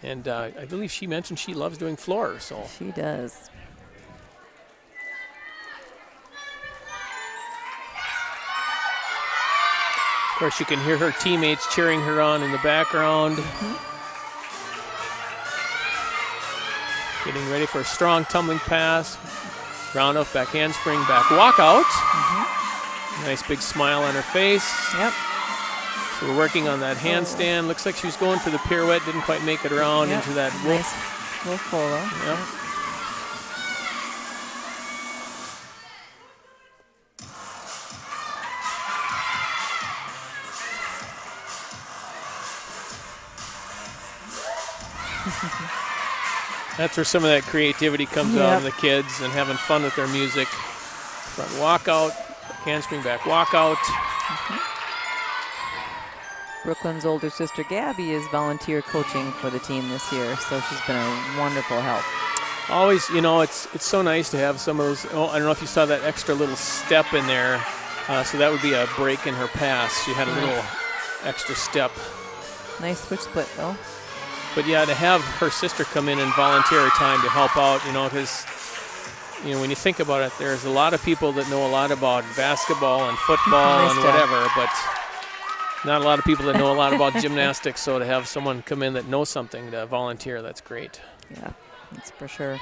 And I believe she mentioned she loves doing floor, so she does. of course you can hear her teammates cheering her on in the background. Getting ready for a strong tumbling pass. Round off, back handspring, back walkout. Nice big smile on her face. Yep. So we're working on that handstand. Looks like she was going for the pirouette, didn't quite make it around into that wolf. Nice wolf polo. Yep. That's where some of that creativity comes out of the kids and having fun with their music. Front walkout, handspring, back walkout. Brooklyn's older sister Gabby is volunteer coaching for the team this year, so she's been a wonderful help. Always, you know, it's so nice to have some of those. Oh, I don't know if you saw that extra little step in there. So that would be a break in her pass. She had a little extra step. Nice switch split though. But yeah, to have her sister come in and volunteer her time to help out, because when you think about it, there's a lot of people that know a lot about basketball and football Nice and job. whatever, but not a lot of people that know a lot about gymnastics. So to have someone come in that knows something to volunteer, that's great. Yeah, that's for sure.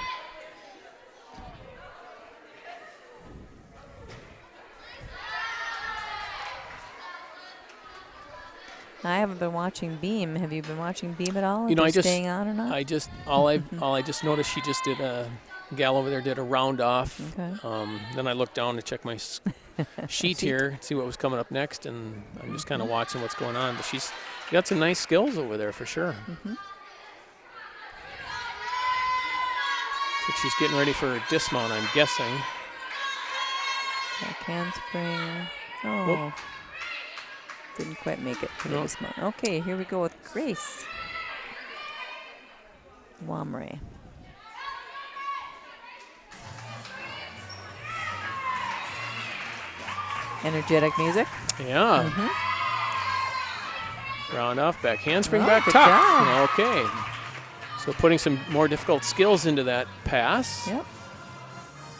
I haven't been watching Beam. Have you been watching Beam at all? If I they're just, staying on or not? all I just noticed, she just did a gal over there did a round off. Okay. Then I looked down to check my sheet here, see what was coming up next, and I'm just kind of watching what's going on. But she's got some nice skills over there for sure. So she's getting ready for a dismount, I'm guessing. Back handspring. Oh. Whoop. Didn't quite make it to the Nope. dismount. Okay, here we go with Grace Wamre. Energetic music. Yeah. Round off, back handspring, Oh, back good tuck. job. Okay. So putting some more difficult skills into that pass. Yep.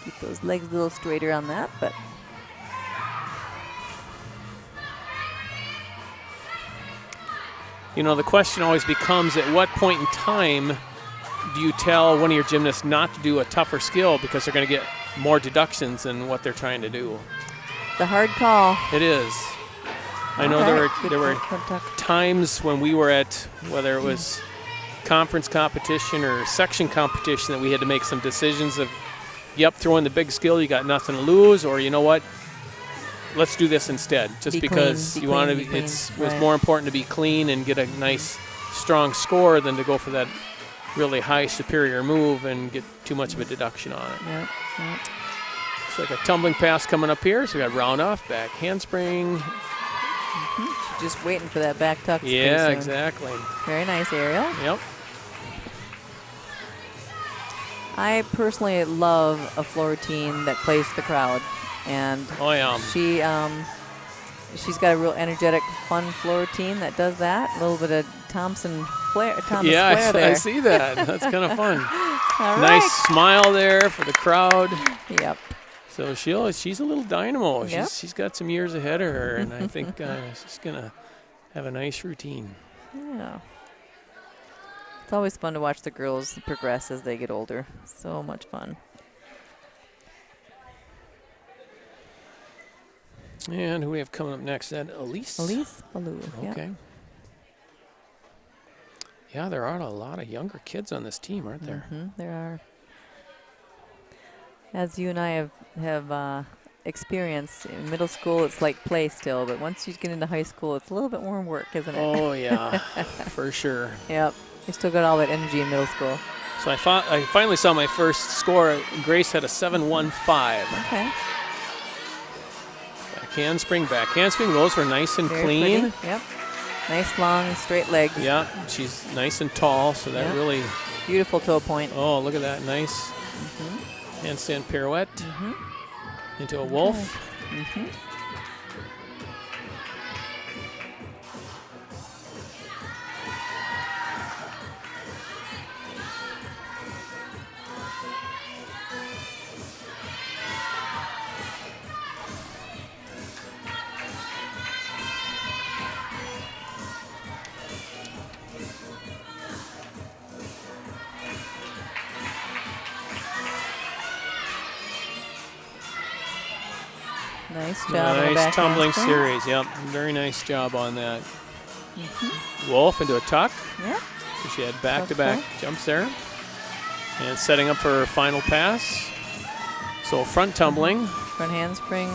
Keep those legs a little straighter on that, but The question always becomes, at what point in time do you tell one of your gymnasts not to do a tougher skill because they're going to get more deductions than what they're trying to do? it's a hard call. It is. I know Okay, there were good tuck. times when we were at, whether it was conference competition or section competition, that we had to make some decisions of, yep, throw in the big skill, you got nothing to lose, or you know what, let's do this instead. Just Be because clean, you be want to, clean, be it clean. was Right. more important to be clean and get a nice, strong score than to go for that really high superior move and get too much of a deduction on it. Yep. Yep. It's like a tumbling pass coming up here, so we got round off, back handspring. Just waiting for that back tuck. pretty Yeah, soon. exactly. Very nice, Ariel. Yep. I personally love a floor routine that plays to the crowd, and Oh, yeah. she's got a real energetic, fun floor routine that does that. A little bit of Thomas flair Yeah, there. I see that. That's kind of fun. All Nice right. smile there for the crowd. Yep. So she's a little dynamo. Yep. She's got some years ahead of her, and I think she's going to have a nice routine. Yeah. It's always fun to watch the girls progress as they get older. So much fun. And who we have coming up next? That Elise? Elise Ballou. Okay. Yeah, there are a lot of younger kids on this team, aren't there? There are. As you and I have experienced, in middle school it's like play still, but once you get into high school it's a little bit more work, isn't it? Oh, yeah, for sure. Yep. You still got all that energy in middle school. So I finally saw my first score. Grace had a 7-1-5. Okay. Back handspring. Those were nice and Very clean. pretty. Yep. Nice long straight legs. Yeah, she's nice and tall, so that Yeah. really, Beautiful toe point. oh, look at that, nice handstand pirouette into a wolf. Nice job. on the Nice back tumbling handspring. series, yep, very nice job on that. Wolf into a tuck, Yep. so she had back-to-back Okay. jumps there. And setting up for her final pass. So front tumbling, Front handspring,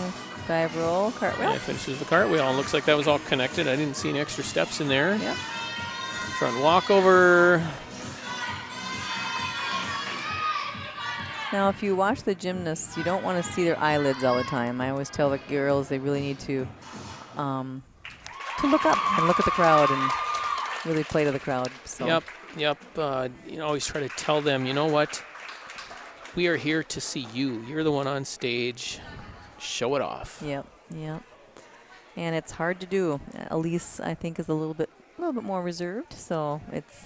dive roll, cartwheel. and finishes the cartwheel. And looks like that was all connected. I didn't see any extra steps in there. Yep. Front walkover. Now, if you watch the gymnasts, you don't want to see their eyelids all the time. I always tell the girls they really need to look up and look at the crowd and really play to the crowd. So. Yep. Always try to tell them, you know what? We are here to see you. You're the one on stage. Show it off. Yep. And it's hard to do. Elise, I think, is a little bit more reserved. So it's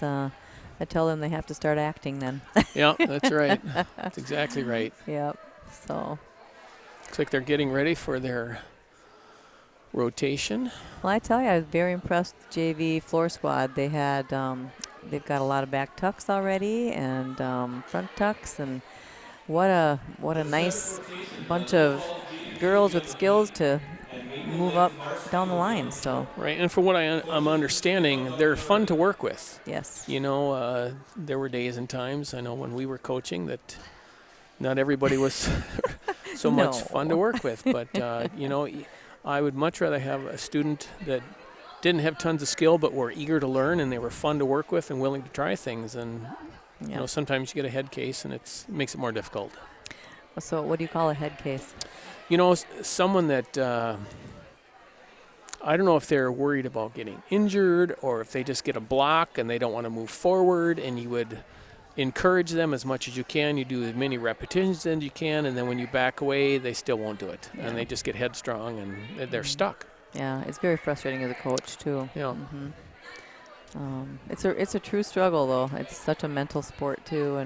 I tell them they have to start acting then. Yeah, that's right. That's exactly right. Yep. So, Looks like they're getting ready for their rotation. well, I tell you, I was very impressed with JV floor squad. They had, they've got a lot of back tucks already and front tucks, and what a nice bunch of girls with skills to move up down the line. So, Right, and for what I'm understanding, they're fun to work with. yes. You know, there were days and times, I know when we were coaching, that not everybody was so much No. fun to work with. But, you know, I would much rather have a student that didn't have tons of skill but were eager to learn and they were fun to work with and willing to try things. And, you know, sometimes you get a head case and it makes it more difficult. So what do you call a head case? You know, someone that I don't know if they're worried about getting injured or if they just get a block and they don't want to move forward, and you would encourage them as much as you can. You do as many repetitions as you can, and then when you back away, they still won't do it. Yeah. And they just get headstrong and they're stuck. Yeah, it's very frustrating as a coach too. Yeah. It's a true struggle though. It's such a mental sport too,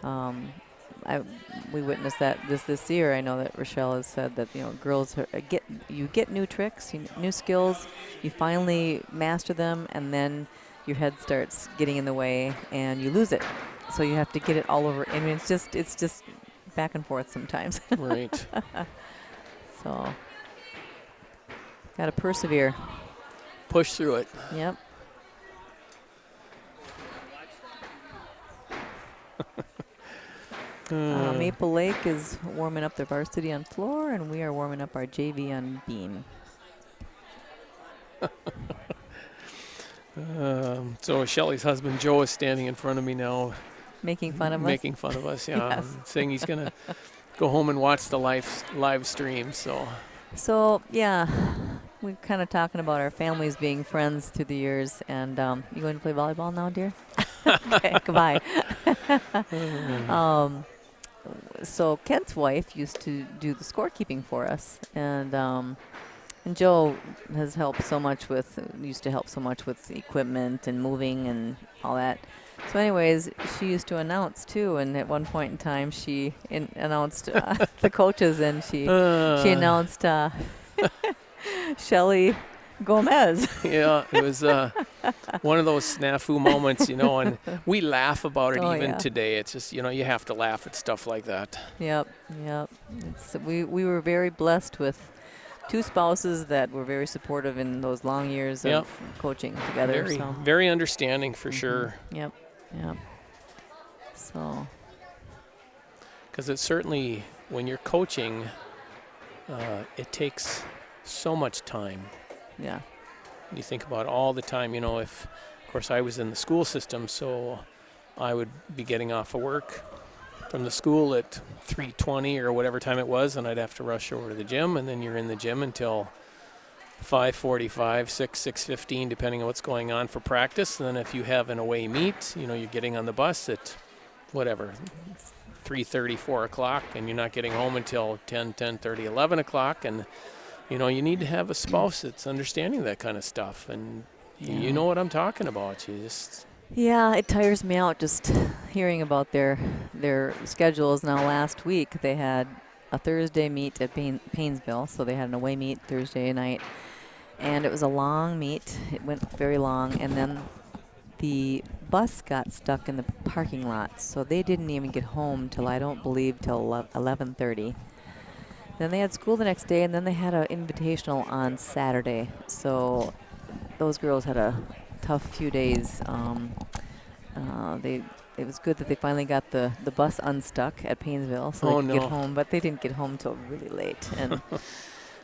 and we witnessed that this year. I know that Rochelle has said that, you know, girls get new tricks, new skills, you finally master them, and then your head starts getting in the way and you lose it. So you have to get it all over. I mean, it's just back and forth sometimes. Right. So got to persevere. Push through it. Yep. Maple Lake is warming up their varsity on floor, and we are warming up our JV on beam. So Shelley's husband Joe is standing in front of me now, Making fun of us? making fun of us. Yeah, Yes. saying he's gonna go home and watch the live stream. So, yeah, we're kind of talking about our families being friends through the years. And you going to play volleyball now, dear? Okay, goodbye. So Kent's wife used to do the scorekeeping for us, and Joe has helped so much used to help so much with the equipment and moving and all that. So anyways, she used to announce too, and at one point in time she announced the coaches, and she announced Shelly Gomez. Yeah, it was one of those snafu moments, you know, and we laugh about it even today. It's just, you know, you have to laugh at stuff like that. Yep. We were very blessed with two spouses that were very supportive in those long years of coaching together. Very understanding for sure. Yep. So. Because it's certainly, when you're coaching, it takes so much time. Yeah. You think about all the time, you know, of course I was in the school system, so I would be getting off of work from the school at 3:20 or whatever time it was, and I'd have to rush over to the gym, and then you're in the gym until 5:45, 6:15, depending on what's going on for practice. And then if you have an away meet, you know, you're getting on the bus at whatever, 3:30, 4 o'clock, and you're not getting home until 10:30, 11 o'clock. And, you know, you need to have a spouse that's understanding that kind of stuff. And you know what I'm talking about. You just... Yeah, it tires me out just hearing about their schedules. Now, last week they had a Thursday meet at Paynesville, so they had an away meet Thursday night. And it was a long meet. It went very long, and then the bus got stuck in the parking lot, so they didn't even get home till, I don't believe, till 11:30. Then they had school the next day, and then they had an invitational on Saturday. So those girls had a tough few days. It was good that they finally got the bus unstuck at Paynesville, so they could get home, but they didn't get home till really late. And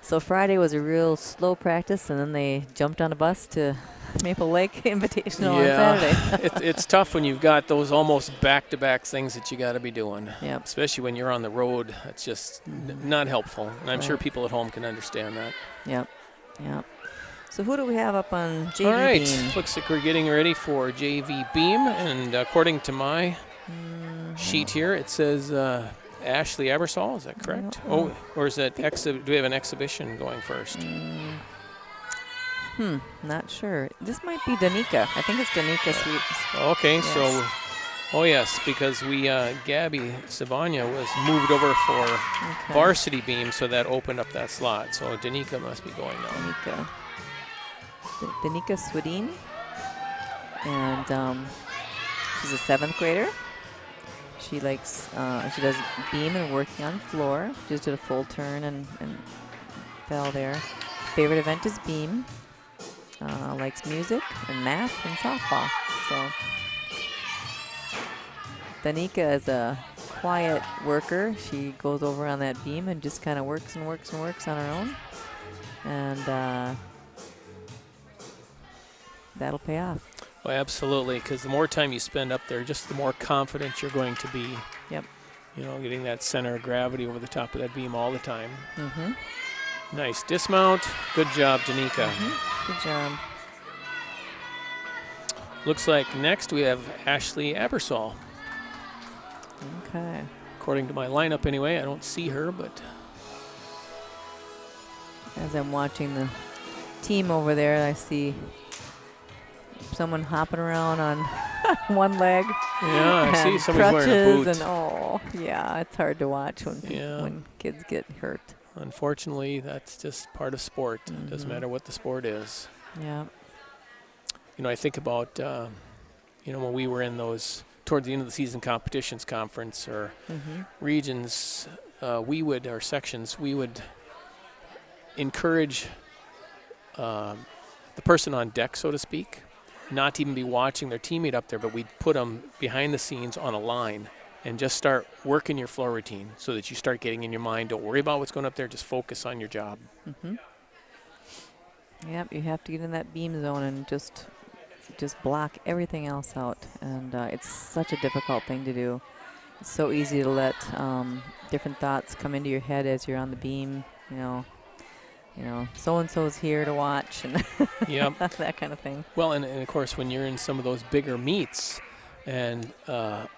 so Friday was a real slow practice, and then they jumped on a bus to Maple Lake Invitational on Saturday. It's tough when you've got those almost back-to-back things that you got to be doing, especially when you're on the road. It's just not helpful, and I'm sure people at home can understand that. Yep. So who do we have up on JV All right, Beam? looks like we're getting ready for JV Beam, and according to my sheet here, it says Ashley Ebersol. Is that correct? Oh, or is that do we have an exhibition going first? Not sure. This might be Danica. I think it's Danica Sweet. Okay, Yes. so, oh yes, because we, Gabby Savanya was moved over for Okay. varsity beam, so that opened up that slot. So Danica must be going now. Danica. Danica Swedin. And she's a 7th grader. She likes, she does beam and working on floor. She just did a full turn and fell there. Favorite event is beam. Likes music and math and softball. So Danica is a quiet worker. She goes over on that beam and just kind of works and works and works on her own. And that'll pay off. Well, absolutely, because the more time you spend up there, just the more confident you're going to be. Yep. You know, getting that center of gravity over the top of that beam all the time. Mm-hmm. Nice dismount. Good job, Danica. Good job. Looks like next we have Ashley Abersol. Okay. According to my lineup anyway, I don't see her, but As I'm watching the team over there, I see someone hopping around on one leg. yeah, I see and somebody's wearing a crutches boot. And oh, yeah, it's hard to watch when Yeah. when kids get hurt. Unfortunately, that's just part of sport. It doesn't Mhm. matter what the sport is. Yeah. You know, I think about, you know, when we were in those towards the end of the season competitions conference or Mm-hmm. regions, we would, our sections, we would encourage the person on deck, so to speak, not to even be watching their teammate up there, but we'd put them behind the scenes on a line and just start working your floor routine so that you start getting in your mind, don't worry about what's going up there, just focus on your job. Mm-hmm. Yep, you have to get in that beam zone and just block everything else out. And it's such a difficult thing to do. It's so easy to let different thoughts come into your head as you're on the beam. You know, so-and-so's here to watch and Yep. that kind of thing. Well, and of course, when you're in some of those bigger meets and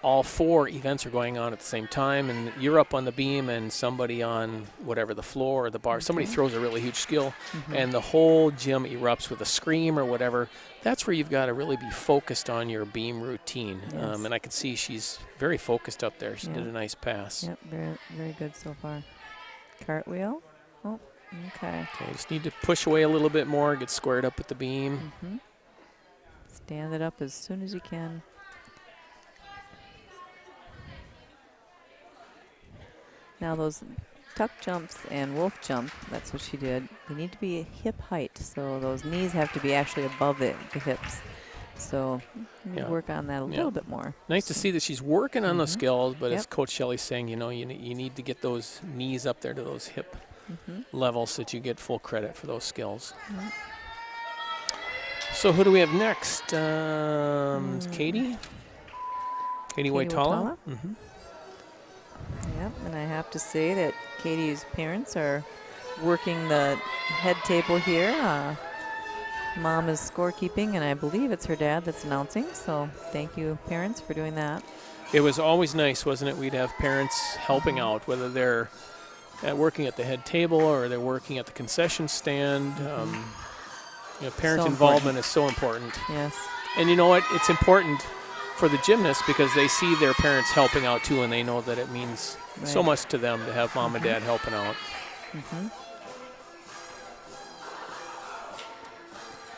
all 4 events are going on at the same time and you're up on the beam and somebody on whatever, the floor or the bar, somebody throws a really huge skill and the whole gym erupts with a scream or whatever, that's where you've got to really be focused on your beam routine. Yes. And I can see she's very focused up there. She did a nice pass. Yep, very, very good so far. Cartwheel. Oh, okay. Okay, just need to push away a little bit more, get squared up with the beam. Mm-hmm. Stand it up as soon as you can. Now those tuck jumps and wolf jump, that's what she did. They need to be hip height, so those knees have to be actually above the hips. So you need to work on that a little bit more. Nice to see that she's working on those skills, but as Yep. Coach Shelley's saying, you know, you need to get those knees up there to those hip levels so that you get full credit for those skills. So who do we have next? Katie? Katie Waitala? Waitala. Yep, and I have to say that Katie's parents are working the head table here. Mom is scorekeeping, and I believe it's her dad that's announcing. So thank you, parents, for doing that. It was always nice, wasn't it? We'd have parents helping out, whether they're working at the head table or they're working at the concession stand. You know, parent So involvement is so important. Yes. And you know what? It's important for the gymnasts because they see their parents helping out too, and they know that it means so Right. much to them to have mom and dad helping out.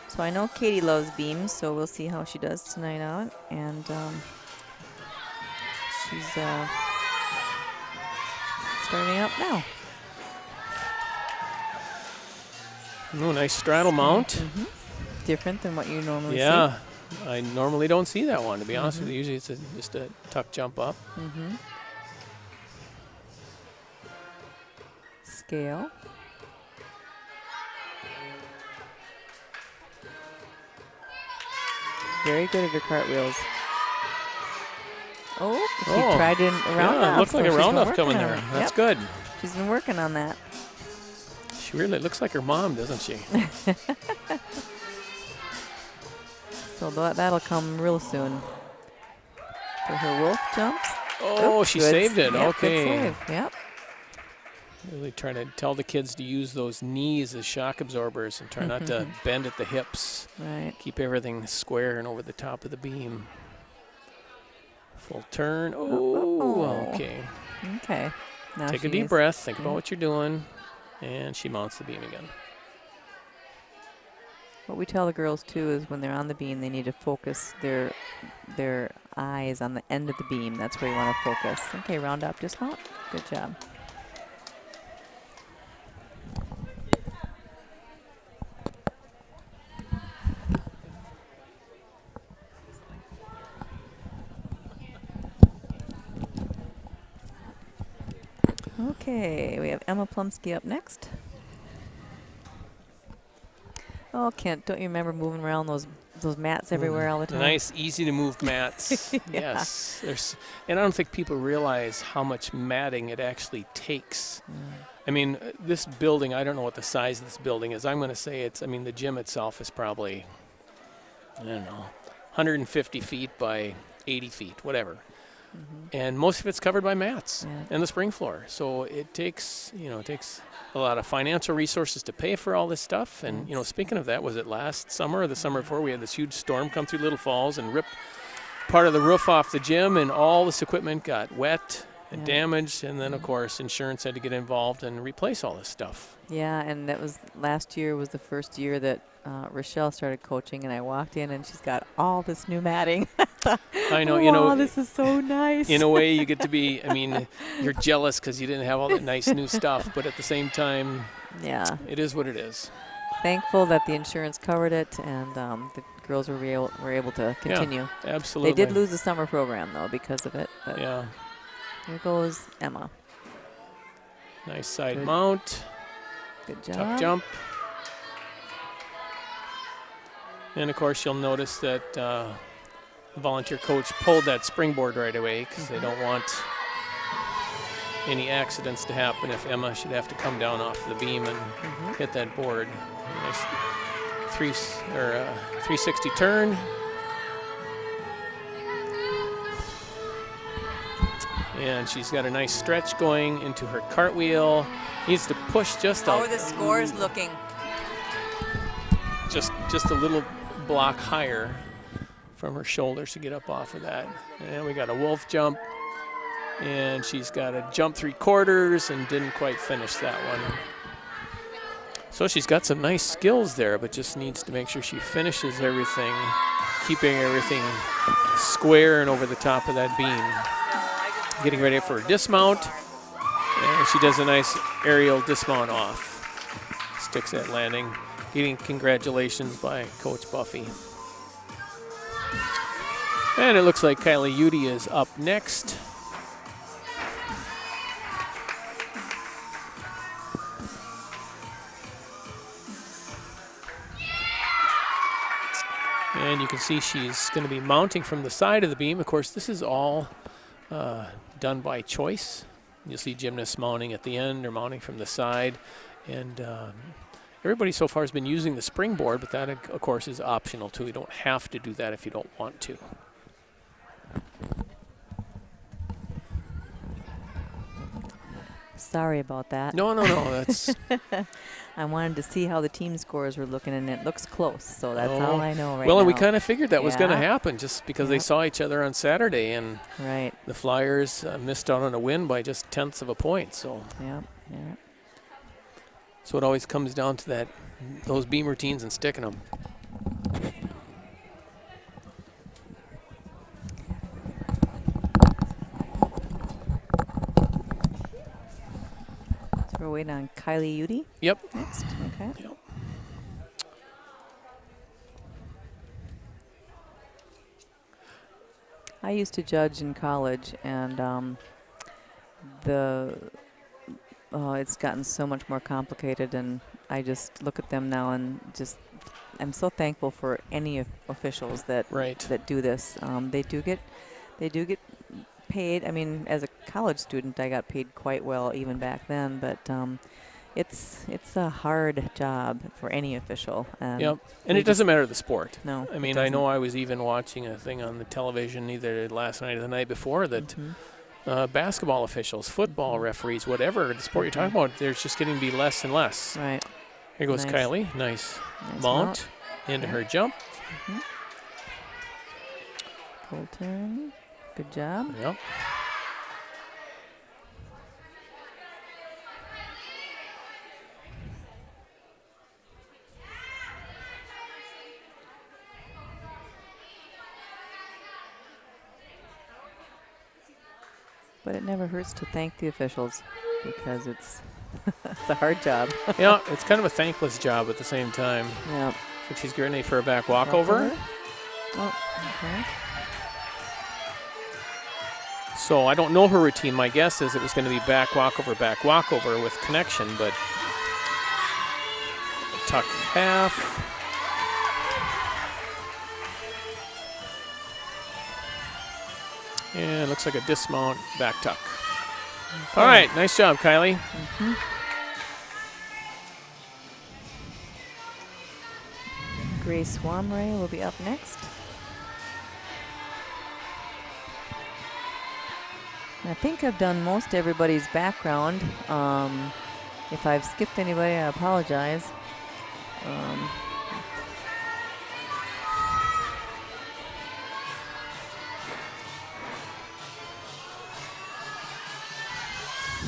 So I know Katie loves beams, so we'll see how she does tonight out. And she's starting out now. Oh, nice straddle mount. Different than what you normally Yeah, I normally don't see that one, to be honest with you. Usually it's just a tuck jump up. see. Scale. Very good at her cartwheels. Oh, she tried a round yeah, off. it looks like so a she's round been off coming working on there. it. That's Yep, good. she's been working on that. She really looks like her mom, doesn't she? So that'll come real soon. For her wolf jumps. Oh, she good saved it. Yep, Okay. Good save. Yep. Really trying to tell the kids to use those knees as shock absorbers and try not to bend at the hips. Right. Keep everything square and over the top of the beam. Full turn. Oh, okay. Okay. Now Take a deep breath. Think about what you're doing. And she mounts the beam again. What we tell the girls, too, is when they're on the beam, they need to focus their eyes on the end of the beam. That's where you want to focus. Okay, round up, dismount. Good job. Okay, we have Emma Plumsky up next. Oh, Kent, don't you remember moving around those mats everywhere all the time? Nice, easy to move mats. Yes. And I don't think people realize how much matting it actually takes. I mean, this building, I don't know what the size of this building is. I'm going to say the gym itself is probably, I don't know, 150 feet by 80 feet, whatever. And most of it's covered by mats and the spring floor. So it takes a lot of financial resources to pay for all this stuff. And, speaking of that, was it last summer or the summer before we had this huge storm come through Little Falls and rip part of the roof off the gym, and all this equipment got wet and damaged. And then, of course, insurance had to get involved and replace all this stuff. Yeah, and that was last year was the first year that Rochelle started coaching, and I walked in and she's got all this new matting. I know, wow, this is so nice. In a way, you get to be, you're jealous because you didn't have all that nice new stuff, but at the same time, it is what it is. Thankful that the insurance covered it, and the girls were able to continue. Yeah, absolutely. They did lose the summer program, though, because of it. But yeah. Here goes Emma. Nice side mount. Good job. Tough jump. And, of course, you'll notice that the volunteer coach pulled that springboard right away because they don't want any accidents to happen if Emma should have to come down off the beam and hit that board. Nice 360 turn. And she's got a nice stretch going into her cartwheel. Needs to push just How are the scores looking? Just a little block higher from her shoulders to get up off of that. And we got a wolf jump. And she's got a jump 3/4 and didn't quite finish that one. So she's got some nice skills there, but just needs to make sure she finishes everything, keeping everything square and over the top of that beam. Getting ready for a dismount. And she does a nice aerial dismount off. Sticks that landing. Getting congratulations by Coach Buffy. And it looks like Kylie Udy is up next. And you can see she's going to be mounting from the side of the beam. Of course, this is all done by choice. You'll see gymnasts mounting at the end or mounting from the side. And everybody so far has been using the springboard, but that, of course, is optional, too. You don't have to do that if you don't want to. Sorry about that. No. That's I wanted to see how the team scores were looking, and it looks close, so that's all I know right now. Well, and we kind of figured that was going to happen just because they saw each other on Saturday, and the Flyers missed out on a win by just tenths of a point. So So it always comes down to those beam routines and sticking them. So we're waiting on Kylie Udy. Yep. Next. Okay. Yep. I used to judge in college, and it's gotten so much more complicated, and I just look at them now and I'm so thankful for any officials that do this. They do get paid. I mean, as a college student, I got paid quite well even back then, but it's a hard job for any official. And it doesn't matter the sport. No. I mean, I know I was even watching a thing on the television either last night or the night before that basketball officials, football referees, whatever the sport you're talking about, there's just getting to be less and less. Right. Here goes Nice. Kylie. Nice Nice mount into her jump. Full turn. Good job. Yep. But it never hurts to thank the officials because it's it's a hard job. Yeah, it's kind of a thankless job at the same time. Yeah. So she's getting ready for a back walkover. Oh, okay. So I don't know her routine. My guess is it was going to be back walkover with connection, but tuck half. And it looks like a dismount, back tuck. Okay. All right, nice job, Kylie. Grace Wamray will be up next. I think I've done most everybody's background. If I've skipped anybody, I apologize.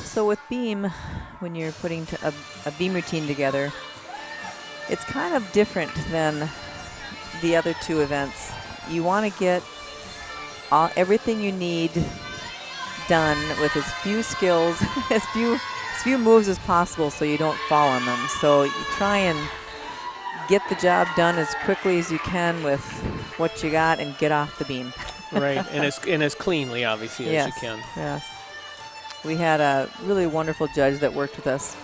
So with beam, when you're putting a beam routine together, it's kind of different than the other two events. You want to get everything you need done with as few skills, as few moves as possible so you don't fall on them. So you try and get the job done as quickly as you can with what you got and get off the beam. Right, and as cleanly, obviously, as you can. Yes. We had a really wonderful judge that worked with us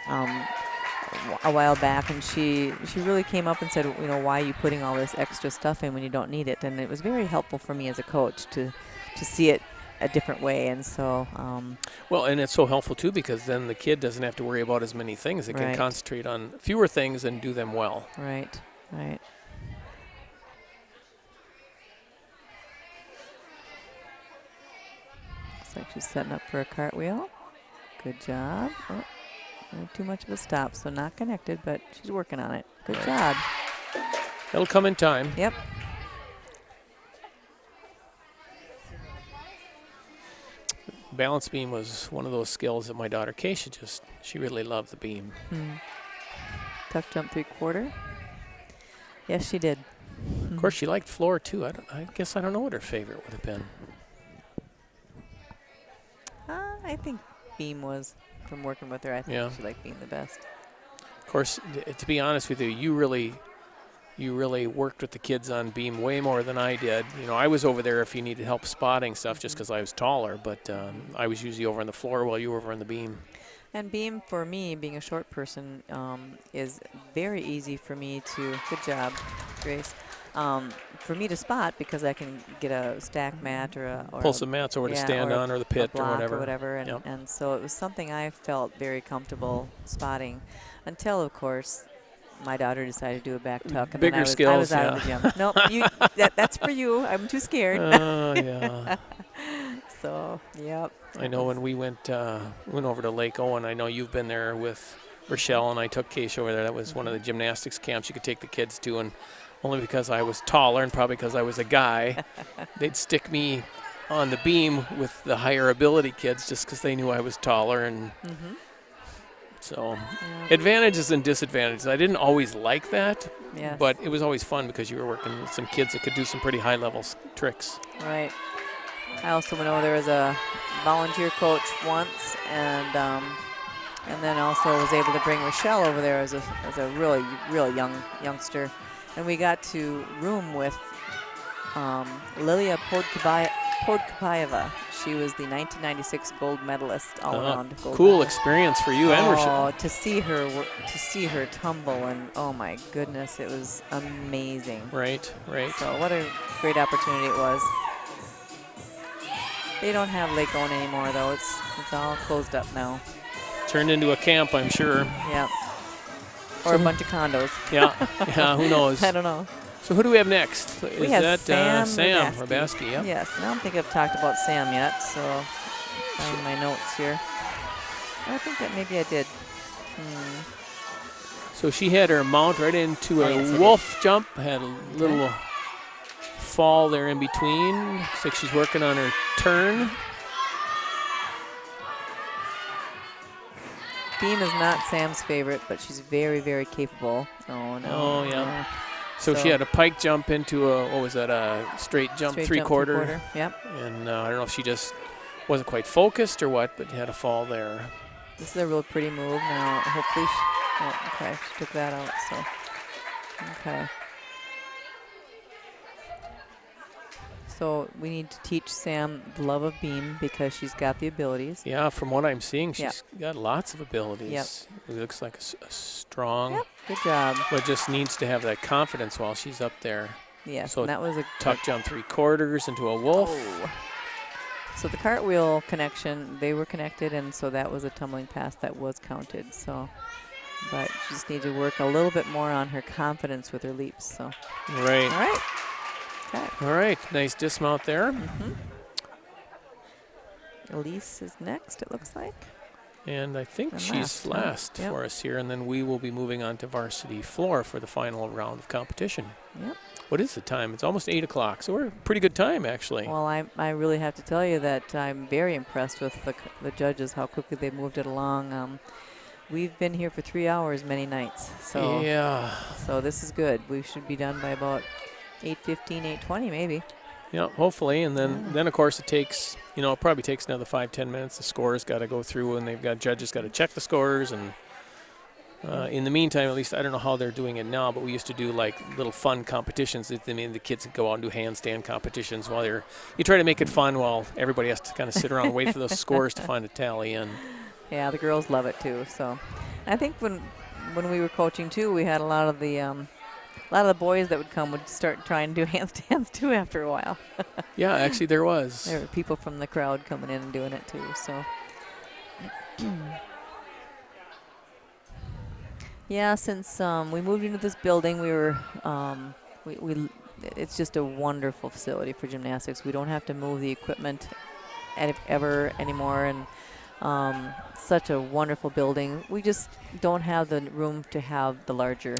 a while back, and she really came up and said, you know, why are you putting all this extra stuff in when you don't need it? And it was very helpful for me as a coach to see it a different way. And so well, and it's so helpful too because then the kid doesn't have to worry about as many things. They can concentrate on fewer things and do them well. Right. Looks like she's setting up for a cartwheel. Good job. Oh, not too much of a stop, so not connected, but she's working on it. Good job. It'll come in time. Yep. Balance beam was one of those skills that my daughter Keisha she really loved the beam. Tuck jump 3/4. Yes, she did. Of course, she liked floor too. I guess I don't know what her favorite would have been. I think beam was, from working with her, I think she liked being the best. Of course, to be honest with you, you really worked with the kids on beam way more than I did. You know, I was over there if you needed help spotting stuff just because I was taller, but I was usually over on the floor while you were over on the beam. And beam, for me, being a short person, is very easy for me to, good job, Grace, for me to spot because I can get a stack mat or pull some mats over to stand on or the pit or whatever. And so it was something I felt very comfortable spotting until, of course, my daughter decided to do a back tuck. And bigger then skills, I was out of the gym. No, that's for you. I'm too scared. Oh, yeah. So, yep. I know when we went over to Lake Owen, I know you've been there with Rochelle, and I took Keisha over there. That was one of the gymnastics camps you could take the kids to, and only because I was taller and probably because I was a guy, they'd stick me on the beam with the higher ability kids just because they knew I was taller. And so advantages and disadvantages. I didn't always like that, but it was always fun because you were working with some kids that could do some pretty high-level tricks. Right. I also went over there as a volunteer coach once, and then also was able to bring Rochelle over there as a really youngster, and we got to room with Lilia Podkapayeva. She was the 1996 gold medalist, all-around gold cool medalist. Experience for you and Rochelle. To see her tumble, and oh my goodness, it was amazing. Right. So what a great opportunity it was. They don't have Lake Owen anymore, though. It's all closed up now. Turned into a camp, I'm sure. Yeah. Or a bunch of condos. Yeah, who knows? I don't know. So who do we have next? We have Sam Rabaski, yeah. Yes, I don't think I've talked about Sam yet, so Find my notes here. I think that maybe I did. So she had her mount right into Oh, a yes, I wolf jump, had a little fall there in between. Looks like she's working on her turn. Beam is not Sam's favorite, but she's very, very capable. Oh, no. Oh, yeah. No. So she had a pike jump into a, what was that, a straight jump, straight three-quarter. Jump, three-quarter. Yep. And I don't know if she just wasn't quite focused or what, but had a fall there. This is a real pretty move. Now, hopefully, okay, she took that out, so, okay. So we need to teach Sam the love of beam because she's got the abilities. Yeah, from what I'm seeing, she's got lots of abilities. Yep. It looks like a strong, Good job. but just needs to have that confidence while she's up there. Yes, So and that was a tuck jump three-quarters into a wolf. Oh. So the cartwheel connection, they were connected, and so that was a tumbling pass that was counted. So, but she just needs to work a little bit more on her confidence with her leaps. So, Right. all right. Okay. All right, nice dismount there. Elise is next, it looks like. And I think And she's last Yep. for us here, and then we will be moving on to varsity floor for the final round of competition. Yep. What is the time? It's almost 8 o'clock, so we're a pretty good time, actually. Well, I really have to tell you that I'm very impressed with the judges, how quickly they moved it along. We've been here for 3 hours many nights, so Yeah. so this is good. We should be done by about 8:15, 8:20 maybe. Yeah, hopefully, and then of course it takes, it probably takes another 5-10 minutes. The scores got to go through, and they've got judges got to check the scores, and in the meantime, at least I don't know how they're doing it now, but we used to do like little fun competitions. The kids would go out and do handstand competitions while you try to make it fun while everybody has to kind of sit around and wait for those scores to find a tally in. Yeah, the girls love it too. So, I think when we were coaching too, we had a lot of the boys that would come would start trying to do handstands too after a while. Yeah, actually there was. There were people from the crowd coming in and doing it too. So, yeah, since we moved into this building, we were it's just a wonderful facility for gymnastics. We don't have to move the equipment ever anymore, and such a wonderful building. We just don't have the room to have the larger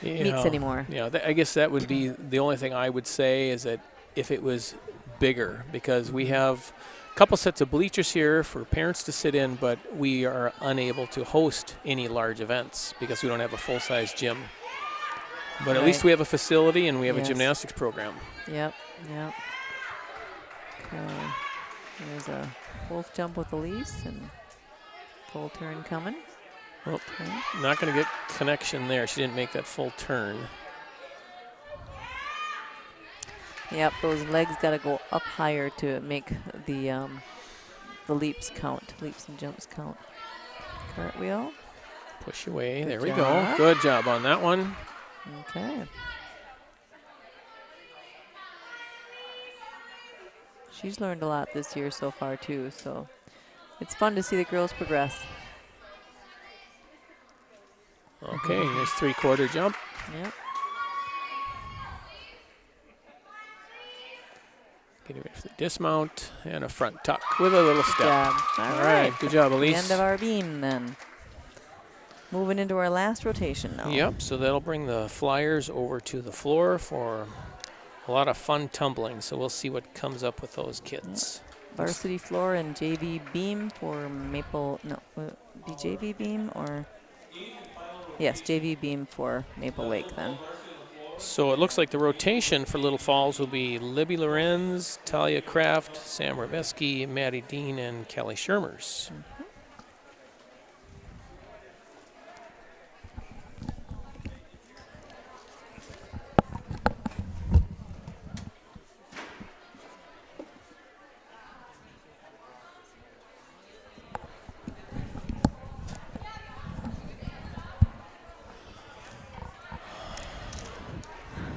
meets anymore. Yeah, I guess that would be the only thing I would say is that if it was bigger, because we have a couple sets of bleachers here for parents to sit in, but we are unable to host any large events because we don't have a full-size gym. But at least we have a facility and we have a gymnastics program. Yep. Okay. There's a wolf jump with Elise and full turn coming. Well, not going to get connection there. She didn't make that full turn. Yep, those legs got to go up higher to make the leaps count, leaps and jumps count. Cartwheel. Push away. Good There we go. job. Good job on that one. Okay. She's learned a lot this year so far too, so it's fun to see the girls progress. Okay, nice three-quarter jump. Yep. Getting ready for the dismount and a front tuck with a little Good step. job. All right, good job, The Elise. end of our beam then. Moving into our last rotation now. Yep, so that'll bring the flyers over to the floor for a lot of fun tumbling. So we'll see what comes up with those kids. Varsity floor and JV beam for Maple. No, be JV beam or? Yes, JV beam for Maple Lake then. So it looks like the rotation for Little Falls will be Libby Lorenz, Talia Kraft, Sam Rabeski, Maddie Dean, and Kelly Shermers.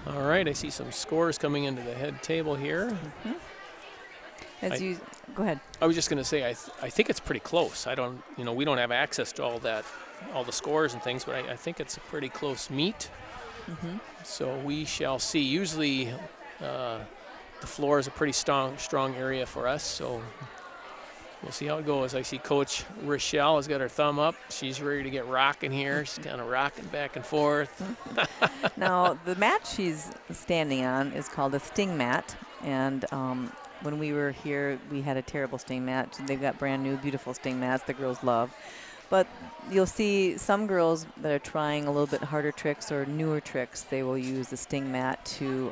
All right, I see some scores coming into the head table here. Go ahead. I was just going to say, I think it's pretty close. I don't, we don't have access to all the scores and things, but I think it's a pretty close meet. So we shall see. Usually, the floor is a pretty strong area for us. So We'll see how it goes. I see Coach Rochelle has got her thumb up. She's ready to get rocking here. She's kind of rocking back and forth. Now, the mat she's standing on is called a sting mat. And when we were here, we had a terrible sting mat. They've got brand new, beautiful sting mats the girls love. But you'll see some girls that are trying a little bit harder tricks or newer tricks, they will use the sting mat to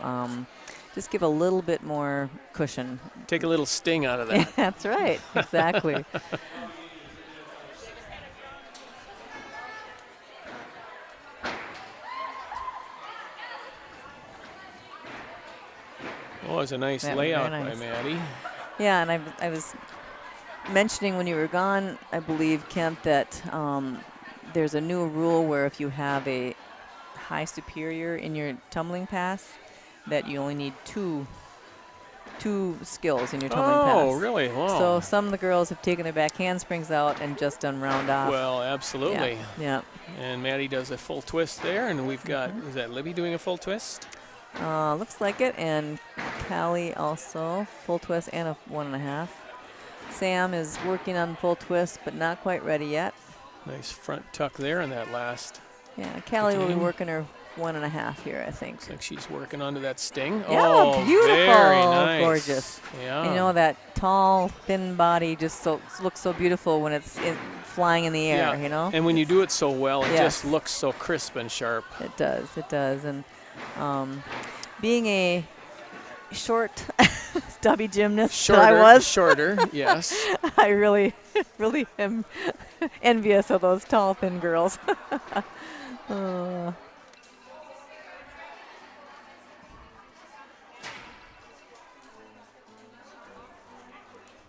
just give a little bit more cushion. Take a little sting out of that. That's right, exactly. Oh, it's a nice Yeah, layout very by nice. Maddie. Yeah, and I was mentioning when you were gone, I believe, Kent, that there's a new rule where if you have a high superior in your tumbling pass, that you only need two skills in your tumbling pass. Oh, really? Wow. So some of the girls have taken their back handsprings out and just done round off. Well, absolutely. Yeah. And Maddie does a full twist there, and we've got, is that Libby doing a full twist? Looks like it, and Callie also, full twist and a 1.5. Sam is working on full twist, but not quite ready yet. Nice front tuck there in that last. Yeah, Callie will be Continue. working her 1.5 here, I think. Looks like she's working onto that sting. Yeah, Oh, beautiful. very nice. Gorgeous. Yeah. You know, that tall, thin body just looks so beautiful when it's flying in the air, Yeah. you know? And when you do it so well, it Yes. just looks so crisp and sharp. It does, it does. And being a short, stubby gymnast that I was, Shorter, yes. I really, really am envious of those tall, thin girls.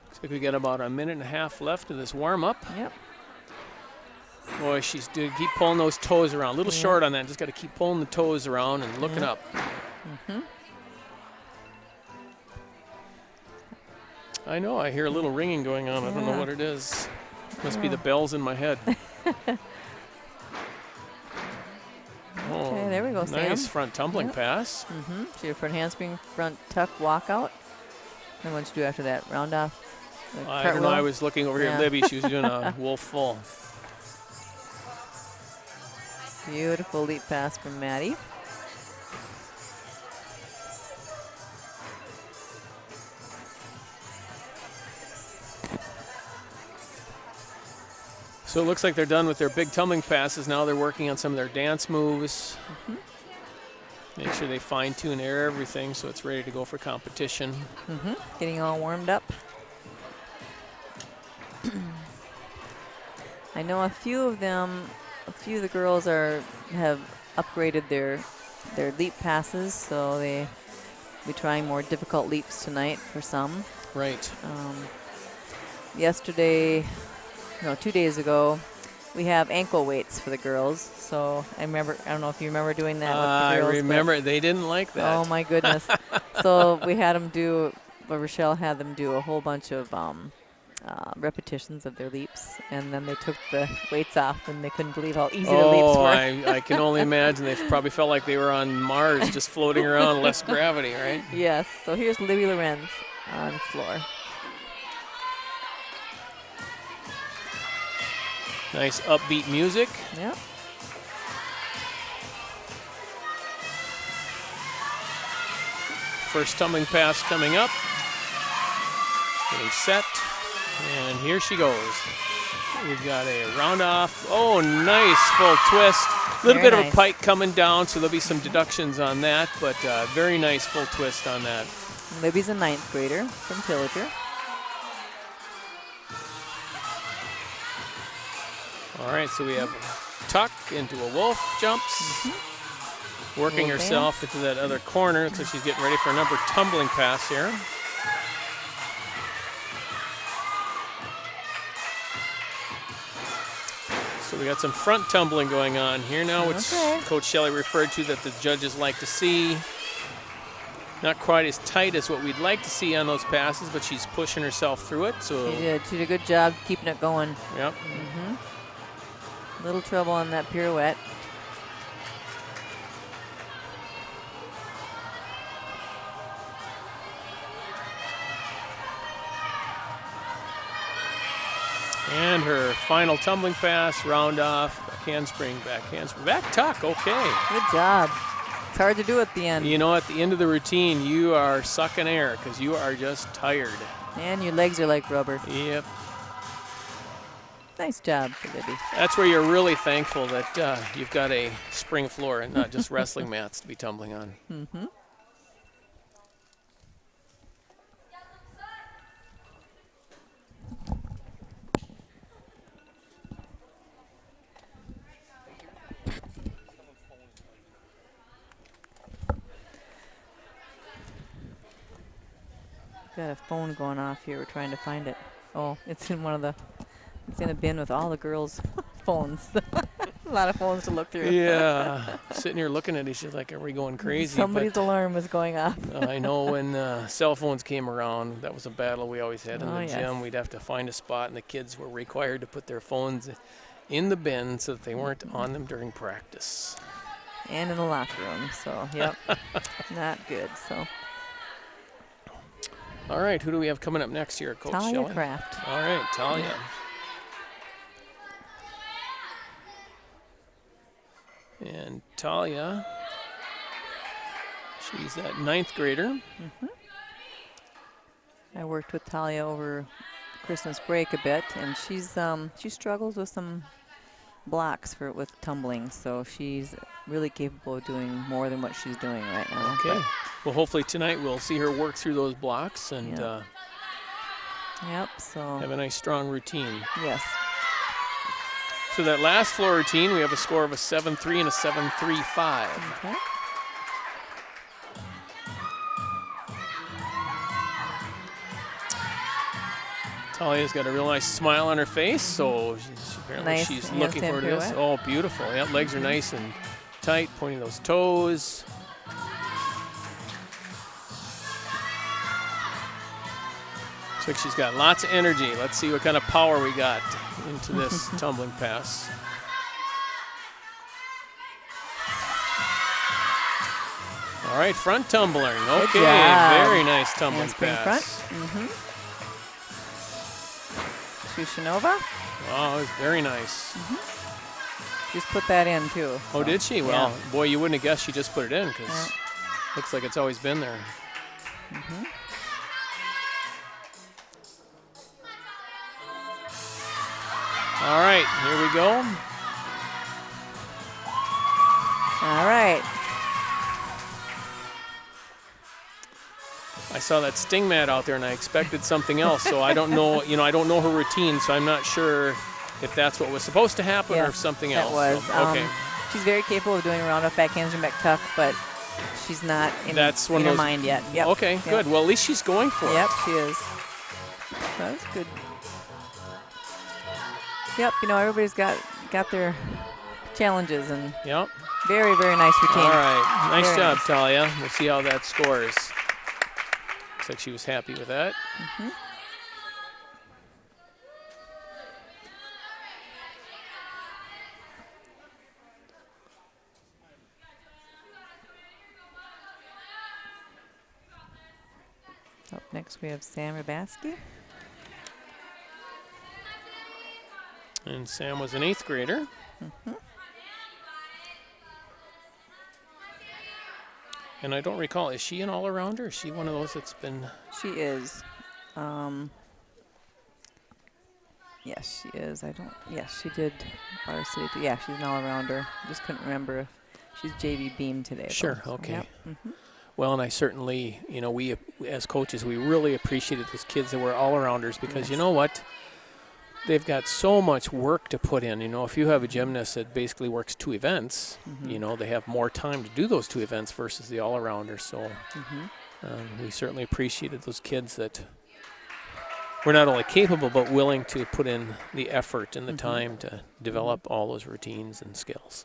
Looks like we got about 1.5 minutes left of this warm-up. Yep. Boy, she's doing, keep pulling those toes around. A little short on that. Just got to keep pulling the toes around and looking up. I know. I hear a little ringing going on. I don't know what it is. Must be the bells in my head. Okay, there we go, Sam. Nice front tumbling pass. So your front handspring, front tuck, walkout. And what you do after that? Round off. the I don't know. cartwheel? I was looking over here at Yeah. Libby. She was doing a wolf full. Beautiful leap pass from Maddie. So it looks like they're done with their big tumbling passes. Now they're working on some of their dance moves. Make sure they fine-tune everything so it's ready to go for competition. Getting all warmed up. I know a few of the girls have upgraded their leap passes, so they'll be trying more difficult leaps tonight for some. Right. Yesterday, no, 2 days ago, we have ankle weights for the girls. So I don't know if you remember doing that with the girls. I remember. They didn't like that. Oh my goodness. So we had them Rochelle had them do a whole bunch of repetitions of their leaps, and then they took the weights off, and they couldn't believe how easy the leaps were. I can only imagine. They probably felt like they were on Mars, just floating around, less gravity, right? Yes. So here's Libby Lorenz on the floor. Nice upbeat music. Yep. First tumbling pass coming up. Getting set. And here she goes. We've got a round off. Oh, nice full twist. A little Very bit of a nice. pike coming down, so there'll be some deductions on that, but very nice full twist on that. Libby's a 9th grader from Pillager. All right, so we have tuck into a wolf jumps. Working Wolf herself into that other corner. Looks like she's getting ready for another tumbling pass here. So we got some front tumbling going on here now, which Okay. Coach Shelley referred to that the judges like to see. Not quite as tight as what we'd like to see on those passes, but she's pushing herself through it. So, She did a good job keeping it going. yep. Little trouble on that pirouette. And her final tumbling pass, round off, handspring, back tuck, okay. Good job. It's hard to do at the end. You know, at the end of the routine, you are sucking air because you are just tired. And your legs are like rubber. Yep. Nice job, Libby. That's where you're really thankful that you've got a spring floor and not just wrestling mats to be tumbling on. Mm-hmm. Got a phone going off here. We're trying to find it. Oh, it's in it's in a bin with all the girls' phones. A lot of phones to look through. Yeah. Sitting here looking at each other like, are we going crazy? Somebody's alarm was going off. I know when cell phones came around, that was a battle we always had in the gym. We'd have to find a spot, and the kids were required to put their phones in the bin so that they weren't on them during practice. And in the locker room. So, yep, not good. So. All right, who do we have coming up next here, Coach Talia Shelley? Kraft. All right, Talia. And Talia, she's that 9th grader. Mm-hmm. I worked with Talia over Christmas break a bit, and she struggles with some blocks with tumbling, so she's really capable of doing more than what she's doing right now. Okay. Well, hopefully tonight we'll see her work through those blocks and so have a nice strong routine. Yes. So that last floor routine, we have a score of a 7-3 and a 7-3-5. Okay. Talia's got a real nice smile on her face, so apparently she's looking forward to this. Oh, beautiful. Yeah, legs are nice and tight, pointing those toes. Looks like she's got lots of energy. Let's see what kind of power we got into this tumbling pass. All right, front tumbling. Okay, very nice tumbling pass. Front. Mm-hmm. Shushinova. Oh, it was very nice. Mm-hmm. Just put that in, too. Oh, did she? Well, boy, you wouldn't have guessed she just put it in because looks like it's always been there. Mm-hmm. All right, here we go. All right. I saw that sting mat out there, and I expected something else. So I don't know. I don't know her routine, so I'm not sure if that's what was supposed to happen or if something else. That was. So, okay. She's very capable of doing round off back handspring back tuck, but she's not in her mind yet. Yep. Okay, good. Well, at least she's going for it. Yep, she is. That's good. Yep, everybody's got their challenges, and very, very nice routine. All right, nice job, Talia. We'll see how that scores. Looks like she was happy with that. Mm-hmm. Up next we have Sam Rabatsky. And Sam was an 8th grader. Mm-hmm. And I don't recall, is she an all-arounder? Is she one of those that's been... She is. Yes, she is. Yes, she did varsity. Yeah, she's an all-arounder. Just couldn't remember if she's JV beam today. Sure, though. okay. Yep. Mm-hmm. Well, and I certainly, we as coaches, we really appreciated those kids that were all-arounders because you know what? They've got so much work to put in. If you have a gymnast that basically works 2 events, they have more time to do those 2 events versus the all-arounder. So we certainly appreciated those kids that were not only capable but willing to put in the effort and the time to develop all those routines and skills.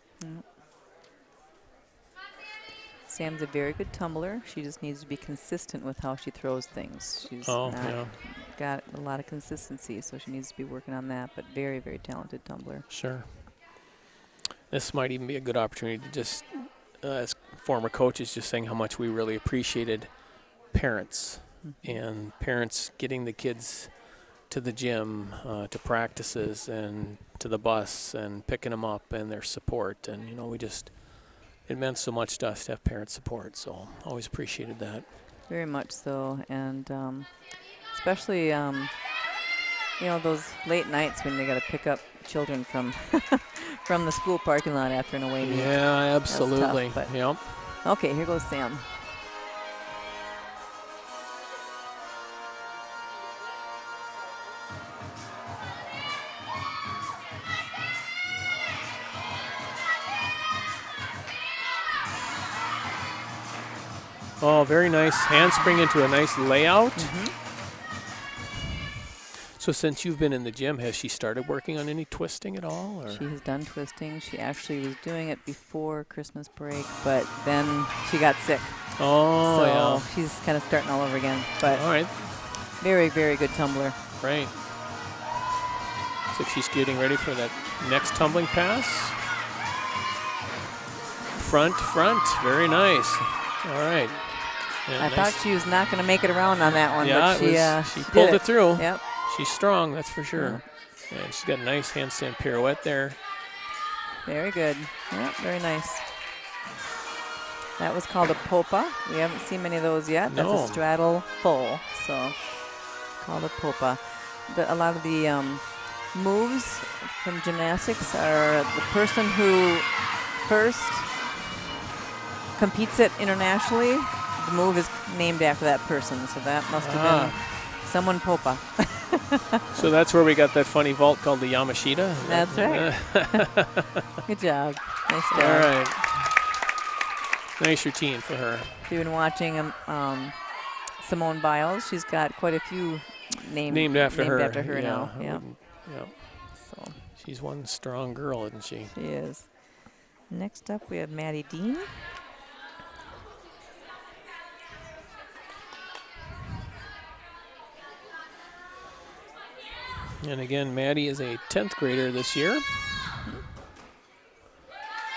Sam's a very good tumbler. She just needs to be consistent with how she throws things. She's got a lot of consistency, so she needs to be working on that, but very, very talented tumbler. Sure. This might even be a good opportunity to just, as former coaches, just saying how much we really appreciated parents and parents getting the kids to the gym, to practices, and to the bus, and picking them up, and their support. And, you know, it meant so much to us to have parent support, so always appreciated that. Very much so, and especially, you know, those late nights when they got to pick up children from from the school parking lot after an away meet. Yeah, absolutely. Tough, but Yep. okay, here goes Sam. Oh, very nice handspring into a nice layout. So since you've been in the gym, has she started working on any twisting at all? Or? She has done twisting. She actually was doing it before Christmas break, but then she got sick. Oh, so yeah. she's kind of starting all over again. But All right. very, very good tumbler. Right. Looks like she's getting ready for that next tumbling pass. Front. Very nice. All right. And I thought she was not going to make it around on that one, yeah, but she did pulled it through. Yep. She's strong, that's for sure. And she's got a nice handstand pirouette there. Very good. Yep, very nice. That was called a popa. We haven't seen many of those yet. No. That's a straddle full, so called a popa. A lot of the moves from gymnastics are the person who first competes it internationally. The move is named after that person, so that must have been someone popa. So that's where we got that funny vault called the Yamashita. That's right. Good job. Nice job. All right. Nice routine for her. If you've been watching Simone Biles, she's got quite a few named after her. Now. Yeah. Yeah. So she's one strong girl, isn't she? she is. Next up, we have Maddie Dean. And again, Maddie is a 10th grader this year.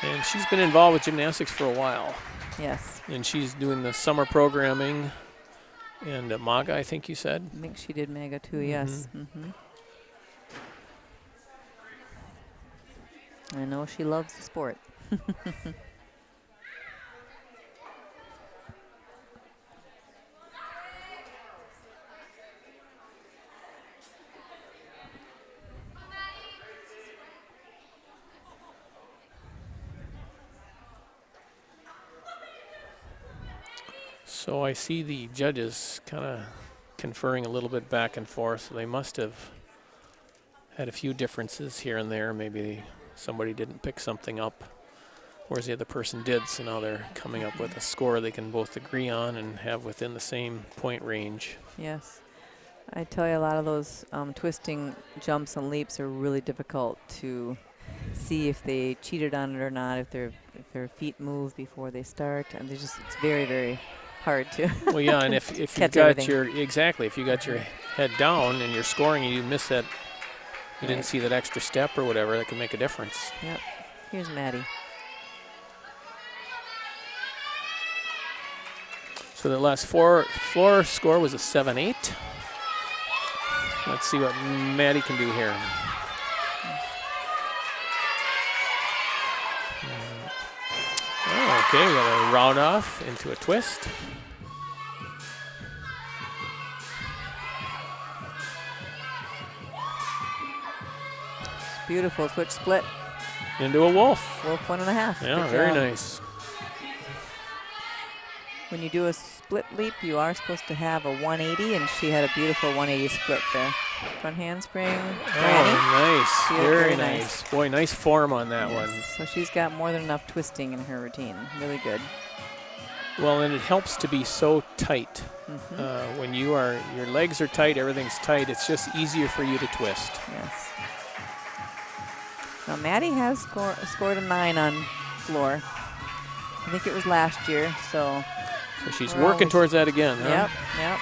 And she's been involved with gymnastics for a while. Yes. And she's doing the summer programming and MAGA, I think you said. I think she did MAGA too, yes. I know she loves the sport. So I see the judges kind of conferring a little bit back and forth. So they must have had a few differences here and there. Maybe somebody didn't pick something up, whereas the other person did. So now they're coming up with a score they can both agree on and have within the same point range. Yes. I tell you, a lot of those twisting jumps and leaps are really difficult to see if they cheated on it or not, if their feet move before they start. And it's very, very hard to Well, yeah, and if you got if you got your head down and you're scoring and you miss that, you didn't see that extra step or whatever, that can make a difference. Yep. Here's Maddie. So the last floor score was a 7-8. Let's see what Maddie can do here. Oh, okay, we got a round off into a twist. Beautiful switch split. Into a wolf. Wolf 1.5. Yeah, Good very job. nice. When you do a split leap, you are supposed to have a 180, and she had a beautiful 180 split there. Front handspring. Oh, nice. Very nice. Boy, nice form on that one. So she's got more than enough twisting in her routine. Really good. Well, and it helps to be so tight. When your legs are tight, everything's tight, it's just easier for you to twist. Yes. Now, Maddie has scored a 9 on floor. I think it was last year, so she's working towards that again, huh? Yep.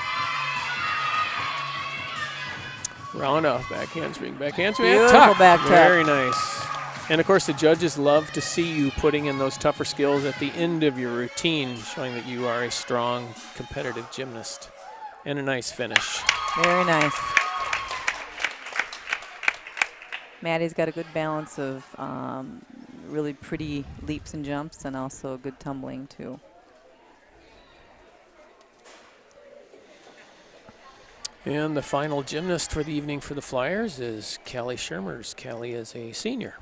Round off, back handspring, Beautiful tuck. back tuck. Very nice. And of course, the judges love to see you putting in those tougher skills at the end of your routine, showing that you are a strong, competitive gymnast. And a nice finish. Very nice. Maddie's got a good balance of really pretty leaps and jumps and also good tumbling too. And the final gymnast for the evening for the Flyers is Callie Schermers. Callie is a senior.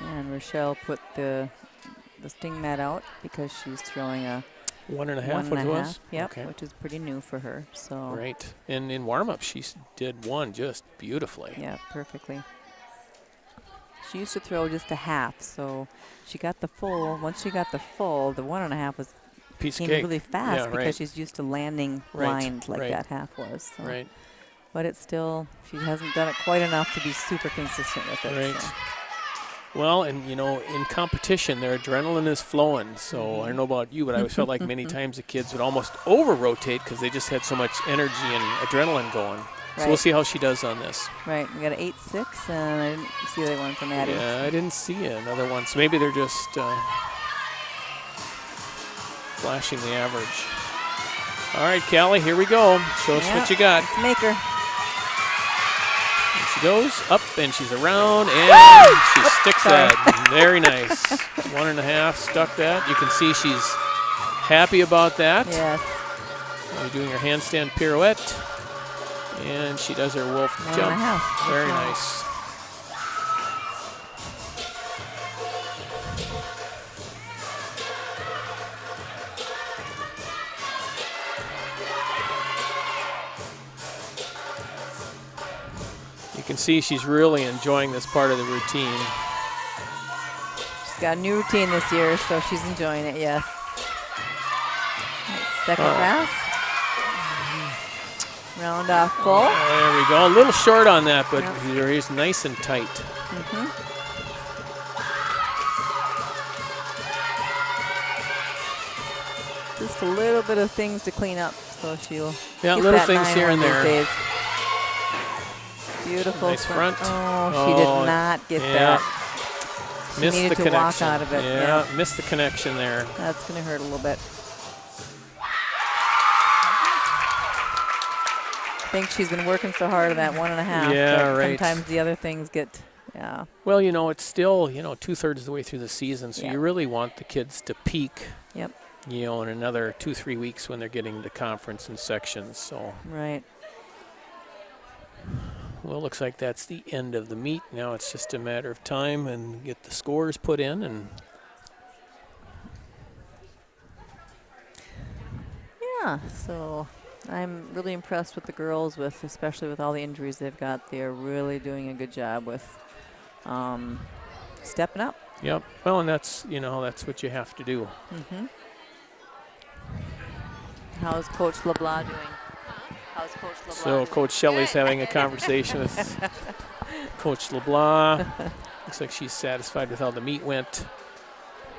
And Rochelle put the sting mat out because she's throwing a 1.5, what it was? Yep, Okay. which is pretty new for her. So Right. And in warm-up, she did one just beautifully. yeah, perfectly. She used to throw just a half, so she got the full. Once she got the full, the 1.5 was Piece of came cake. really fast Yeah, because right. she's used to landing Right, blind like right. that half was. So. Right. But it's still, she hasn't done it quite enough to be super consistent with it. Right. So. Well, and you know, in competition, their adrenaline is flowing. So I don't know about you, but I always felt like many times the kids would almost over-rotate because they just had so much energy and adrenaline going. So we'll Right. see how she does on this. Right, we got an 8-6, and I didn't see the other one from Maddie. Yeah, I didn't see another one. So maybe they're just flashing the average. All right, Callie, here we go. Show us what you got. Let's make her. And she goes up, and she's around, and she sticks sorry. that. Very nice. 1.5, stuck that. You can see she's happy about that. Yes. You're doing her handstand pirouette, and she does her wolf 1.5. jump. Very Okay. nice. You can see she's really enjoying this part of the routine. She's got a new routine this year, so she's enjoying it, yes. Second pass. Round off full. There we go. A little short on that, but Yep. he's nice and tight. Just a little bit of things to clean up, so she'll Yeah, get little that things 9 here and one of there. these days. Beautiful Nice front. Oh, she did not get yeah. that. She Missed needed the to connection. walk out of it. Yeah, missed the connection there. That's going to hurt a little bit. I think she's been working so hard on that 1.5. Yeah, but right. Sometimes the other things get, yeah. Well, you know, it's still, 2/3 of the way through the season, so Yeah. you really want the kids to peak, Yep, in another 2-3 weeks when they're getting to conference and sections. So, right. well, looks like that's the end of the meet. Now it's just a matter of time and get the scores put in. And Yeah, so I'm really impressed with the girls, especially with all the injuries they've got. They're really doing a good job with stepping up. yep. Well, and that's that's what you have to do. How's Coach LeBlanc doing? How's Coach LeBlanc So doing? Coach Shelley's having a conversation with Coach LeBlanc. Looks like she's satisfied with how the meet went.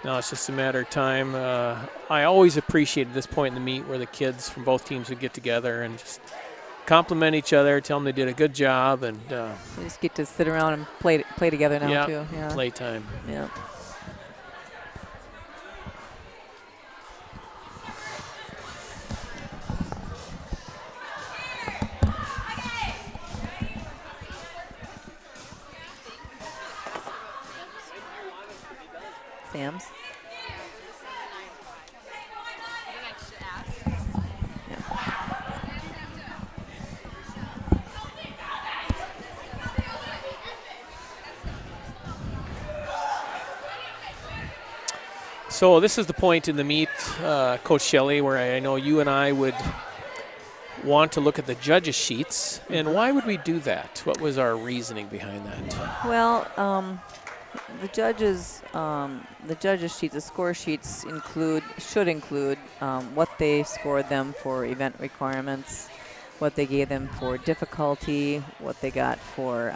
Now it's just a matter of time. I always appreciated this point in the meet where the kids from both teams would get together and just compliment each other, tell them they did a good job, and We just get to sit around and play together now yeah, too. Yeah. playtime. Yeah. Sam's. So this is the point in the meet, Coach Shelley, where I know you and I would want to look at the judges' sheets. And why would we do that? What was our reasoning behind that? Well, the judges' sheets, the score sheets should include what they scored them for event requirements, what they gave them for difficulty, what they got for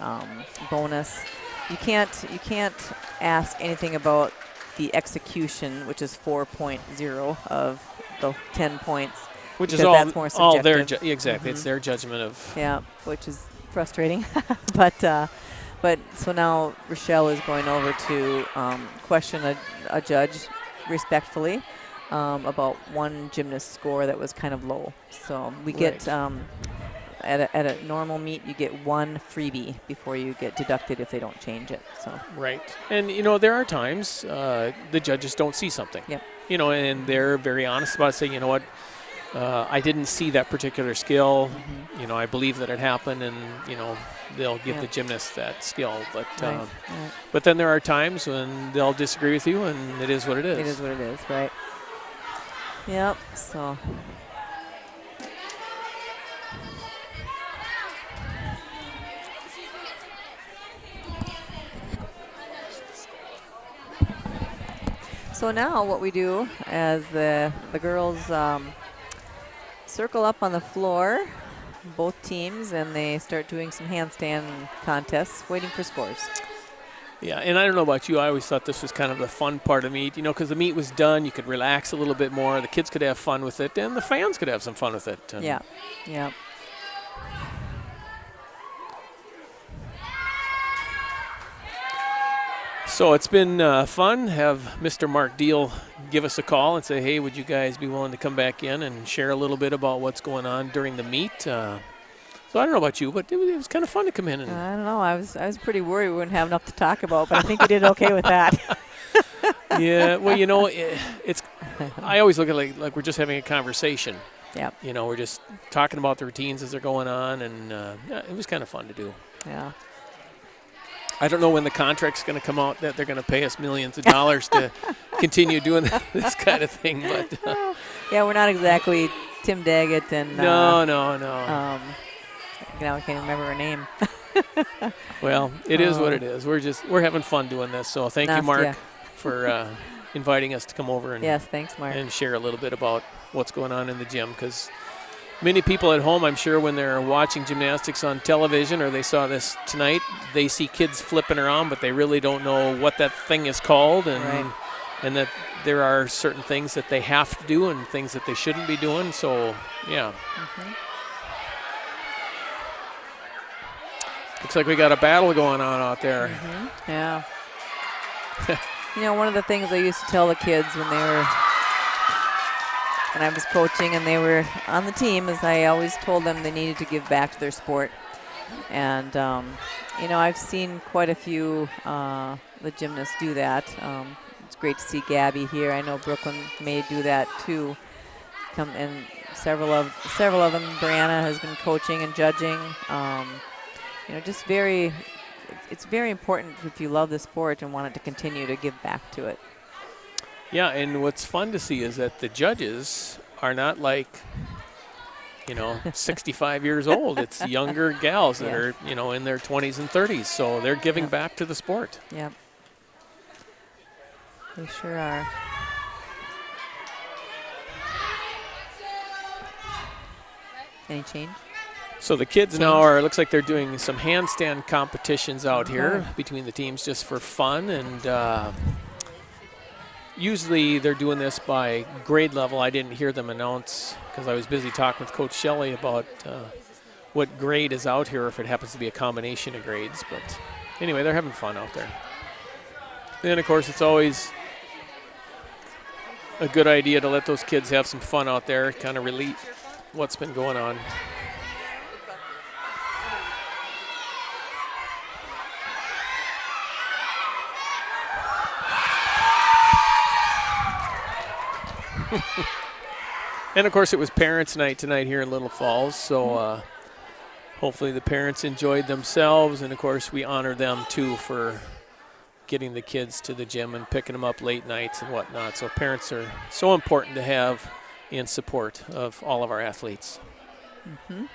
bonus. You can't ask anything about the execution, which is 4.0 of the 10 points. Which is because all, that's more all their subjective. exactly. It's their judgment of. Yeah, which is frustrating. But so now Rochelle is going over to question a judge respectfully about one gymnast score that was kind of low. So we get at a normal meet, you get one freebie before you get deducted if they don't change it. So Right. And, there are times the judges don't see something. Yep. And they're very honest about it, saying, you know what, I didn't see that particular skill. I believe that it happened, and, they'll give the gymnast that skill. But right. but then there are times when they'll disagree with you, and it is what it is. It is what it is, right? Yep. So. So now what we do as the girls circle up on the floor, both teams, and they start doing some handstand contests, waiting for scores. Yeah, and I don't know about you. I always thought this was kind of the fun part of meet, because the meet was done. You could relax a little bit more. The kids could have fun with it, and the fans could have some fun with it. And Yeah. So it's been fun. Have Mr. Mark Deal give us a call and say, hey, would you guys be willing to come back in and share a little bit about what's going on during the meet? So I don't know about you, but it was kind of fun to come in. And I don't know. I was pretty worried we wouldn't have enough to talk about, but I think we did okay with that. Yeah, well, it's. I always look at it like we're just having a conversation. Yep. We're just talking about the routines as they're going on, and it was kind of fun to do. Yeah. I don't know when the contract's going to come out that they're going to pay us millions of dollars to continue doing this kind of thing, but yeah, we're not exactly Tim Daggett and no. Now I can't remember her name. Well, it is what it is. We're having fun doing this. So thank you, Mark, Nastya. for inviting us to come over and Yes, thanks, Mark. and share a little bit about what's going on in the gym, because many people at home, I'm sure, when they're watching gymnastics on television or they saw this tonight, they see kids flipping around, but they really don't know what that thing is called, and that there are certain things that they have to do and things that they shouldn't be doing. So, yeah. Looks like we got a battle going on out there. Yeah. One of the things I used to tell the kids when I was coaching and they were on the team is I always told them they needed to give back to their sport. And, I've seen quite a few the gymnasts do that. It's great to see Gabby here. I know Brooklyn may do that too. And several of them, Brianna has been coaching and judging. It's very important if you love the sport and want it to continue to give back to it. Yeah, and what's fun to see is that the judges are not like, 65 years old. It's younger gals that are, in their 20s and 30s. So they're giving back to the sport. Yep. They sure are. Any change? So the kids now looks like they're doing some handstand competitions out here between the teams just for fun. And usually they're doing this by grade level. I didn't hear them announce because I was busy talking with Coach Shelley about what grade is out here, if it happens to be a combination of grades. But anyway, they're having fun out there. And, of course, it's always a good idea to let those kids have some fun out there, kind of relieve what's been going on. And, of course, it was Parents' Night tonight here in Little Falls, so hopefully the parents enjoyed themselves. And, of course, we honor them, too, for getting the kids to the gym and picking them up late nights and whatnot. So parents are so important to have in support of all of our athletes. Mm-hmm.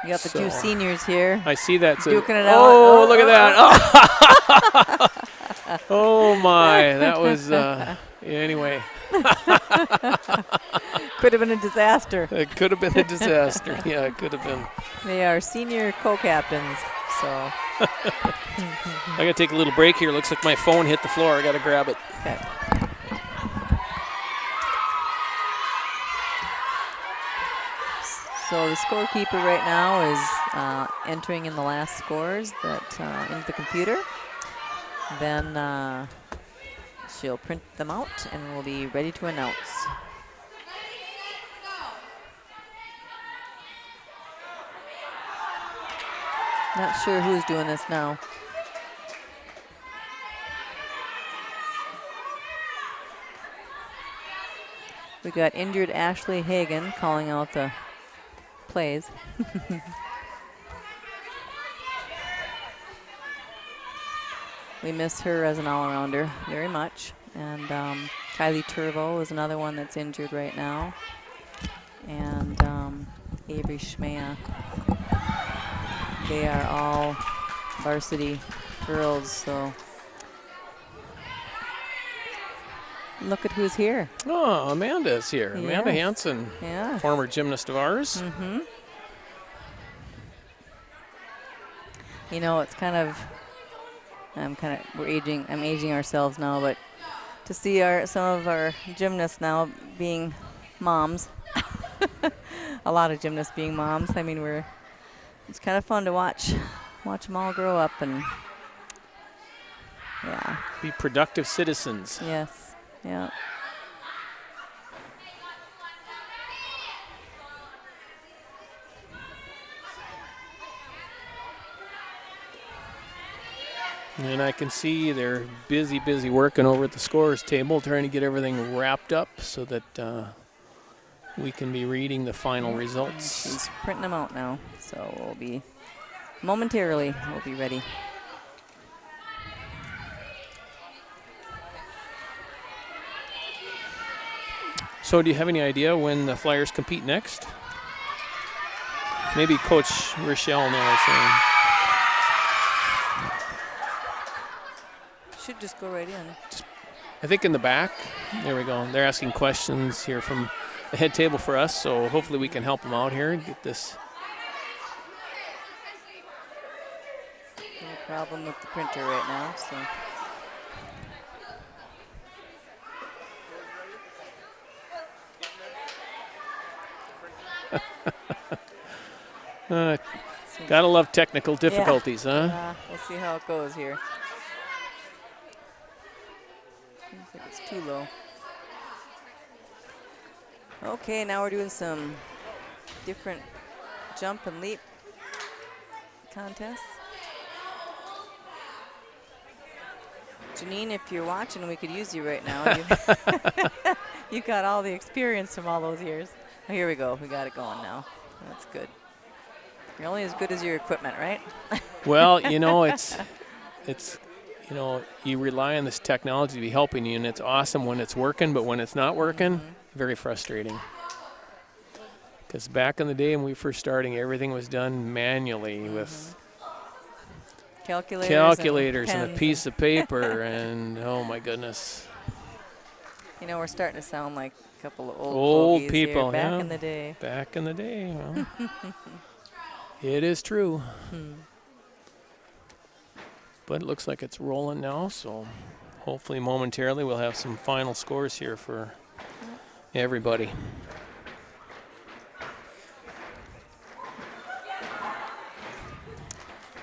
You got the two seniors here. I see that. Duking it out. Oh, look at that. Oh, my. That was, anyway. Could have been a disaster. It could have been a disaster. Yeah, it could have been. They are senior co-captains, so So, I got to take a little break here. Looks like my phone hit the floor. I got to grab it. okay. So the scorekeeper right now is entering in the last scores that into the computer. Then she'll print them out and we'll be ready to announce. Not sure who's doing this now. We got injured Ashley Hagan calling out the plays. We miss her as an all-arounder very much. And Kylie Turvo is another one that's injured right now. And Avery Schmea. They are all varsity girls, so look at who's here. Oh, Amanda's here. Yes. Amanda Hansen, Yeah. former gymnast of ours. Mm-hmm. You know, it's kind of, I'm aging ourselves now, but to see some of our gymnasts now being moms, a lot of gymnasts being moms. I mean, it's kind of fun to watch them all grow up and, yeah. Be productive citizens. Yes, yeah. And I can see they're busy working over at the scorers table, trying to get everything wrapped up so that we can be reading the final results. She's printing them out now, so we'll be momentarily, we'll be ready. So do you have any idea when the Flyers compete next? Maybe Coach Rochelle knows. Should just go right in. I think in the back. There we go. They're asking questions here from the head table for us, so hopefully we can help them out here and get this. No problem with the printer right now, so. Gotta love technical difficulties, huh? Yeah, we'll see how it goes here. Seems like it's too low. Okay, now we're doing some different jump and leap contests. Janine, if you're watching, we could use you right now. You got all the experience from all those years. Oh, here we go. We got it going now. That's good. You're only as good as your equipment, right? Well, you know, it's you know, you rely on this technology to be helping you, and it's awesome when it's working, but when it's not working, very frustrating. Because back in the day when we first starting, everything was done manually with calculators and a piece of paper, and oh my goodness. You know, we're starting to sound like a couple of old fogies people, here. yeah. Back in the day. Back in the day, well, it is true. But it looks like it's rolling now, so hopefully momentarily we'll have some final scores here for everybody.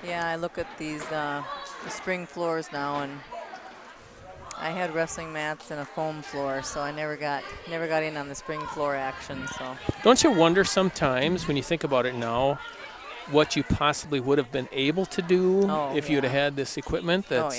Yeah, I look at these the spring floors now, and I had wrestling mats and a foam floor, so I never got in on the spring floor action. So Don't you wonder sometimes when you think about it now, what you possibly would have been able to do if you'd have had this equipment that's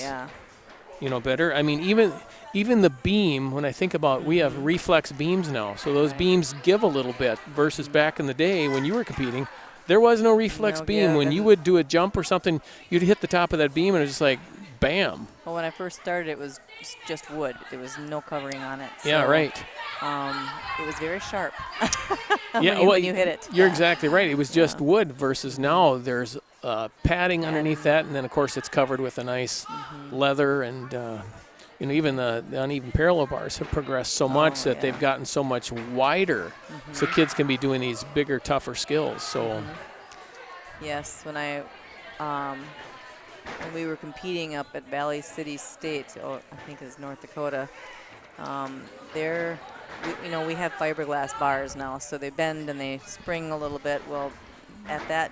you know, better? I mean, even the beam, when I think about, we have reflex beams now, so those beams give a little bit versus back in the day when you were competing, there was no reflex beam. When you would do a jump or something, you'd hit the top of that beam and it was just like, bam. Well, when I first started, it was just wood. There was no covering on it. So, yeah, right. It was very sharp Yeah, when you hit it. You're exactly right. It was just wood versus now there's padding underneath that, and then, of course, it's covered with a nice leather. And, you know, even the uneven parallel bars have progressed so much that they've gotten so much wider, so kids can be doing these bigger, tougher skills. So yes, when I when we were competing up at Valley City State, I think it's North Dakota, there, we have fiberglass bars now, so they bend and they spring a little bit. Well, at that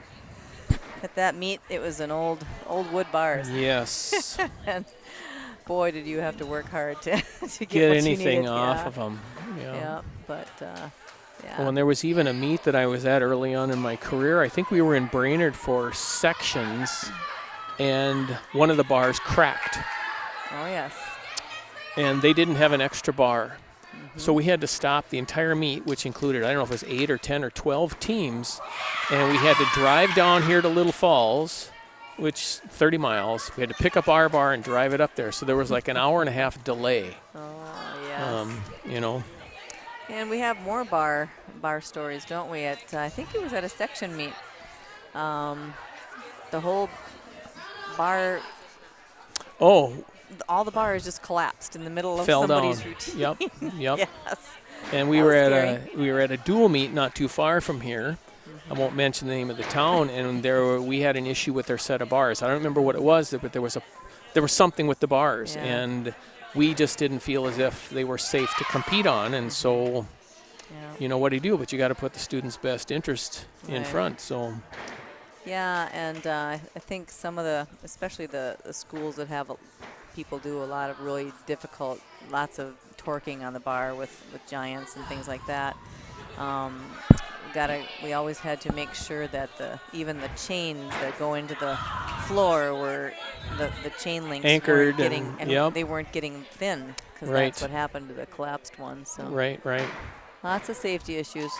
meet, it was an old wood bars. Yes. And boy, did you have to work hard to Get what anything you needed. off of them. Yeah, but yeah. Well, and there was even a meet that I was at early on in my career. I think we were in Brainerd for sections, and one of the bars cracked. Oh, yes. And they didn't have an extra bar. So we had to stop the entire meet, which included, I don't know if it was 8 or 10 or 12 teams, and we had to drive down here to Little Falls, which 30 miles. We had to pick up our bar and drive it up there. So there was like an hour and a half delay. Oh, yes. And we have more bar stories, don't we? I think it was at a section meet. The whole bar. Oh. All the bars just collapsed in the middle of fell somebody's down. routine. Yep. Yes. And we were at a dual meet not too far from here. I won't mention the name of the town, and we had an issue with their set of bars. I don't remember what it was, but there was something with the bars, and we just didn't feel as if they were safe to compete on, and so what do you do? But you got to put the students' best interest in front. So. Yeah, and I think some of especially the schools that have people do a lot of really difficult, lots of torquing on the bar with giants and things like that. We always had to make sure that even the chains that go into the floor were the chain links anchored, they weren't getting thin, because that's what happened to the collapsed one. So right. Lots of safety issues.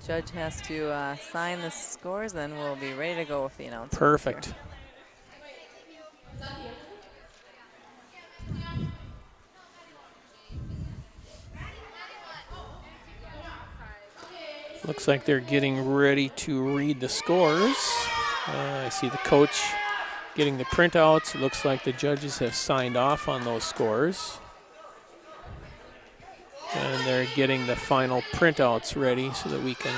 Judge has to sign the scores, then we'll be ready to go with the announcement. Perfect. Here. Looks like they're getting ready to read the scores. I see the coach getting the printouts. It looks like the judges have signed off on those scores. And they're getting the final printouts ready so that we can,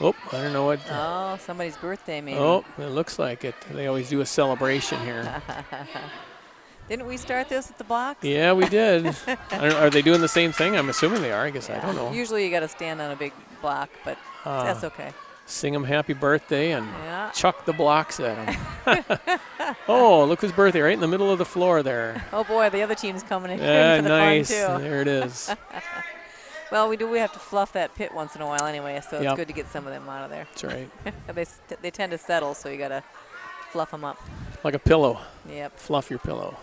I don't know what. Somebody's birthday maybe. Oh, it looks like it. They always do a celebration here. Didn't we start this with the blocks? Yeah, we did. Are they doing the same thing? I'm assuming they are. I guess I don't know. Usually you got to stand on a big block, but that's okay. Sing them happy birthday and chuck the blocks at them. Oh, look whose birthday, right in the middle of the floor there. Oh, boy, the other team's coming in for the nice. fun, too. There it is. Well, we have to fluff that pit once in a while anyway, so it's good to get some of them out of there. That's right. They tend to settle, so you got to fluff them up. Like a pillow. Yep. Fluff your pillow.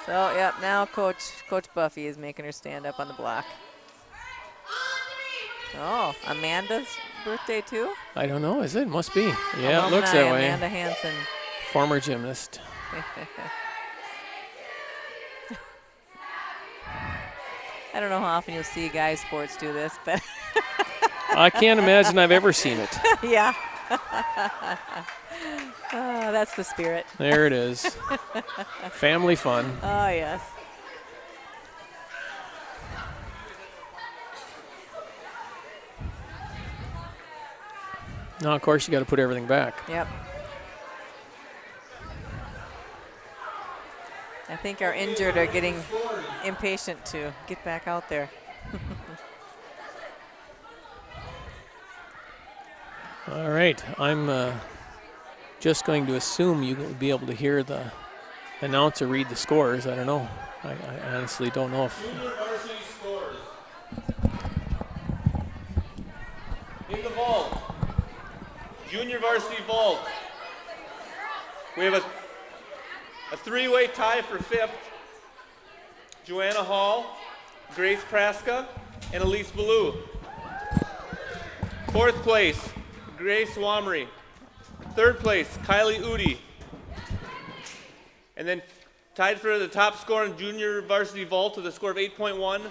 So, now Coach Buffy is making her stand up on the block. Oh, Amanda's birthday too? I don't know. Is it? Must be. Yeah, Alumni, it looks that way. Amanda Hansen. Former gymnast. I don't know how often you'll see guys sports do this, but I can't imagine I've ever seen it. Yeah. That's the spirit. There it is. Family fun. Oh, yes. Now, of course, you got to put everything back. Yep. I think our injured are getting impatient to get back out there. All right. I'm just going to assume you will be able to hear the announcer read the scores. I don't know. I honestly don't know if. Junior varsity scores. In the vault. Junior varsity vault. We have a three-way tie for fifth. Joanna Hall, Grace Praska, and Elise Ballou. Fourth place, Grace Wamry. Third place, Kylie Udi. And then tied for the top score in junior varsity vault with a score of 8.1,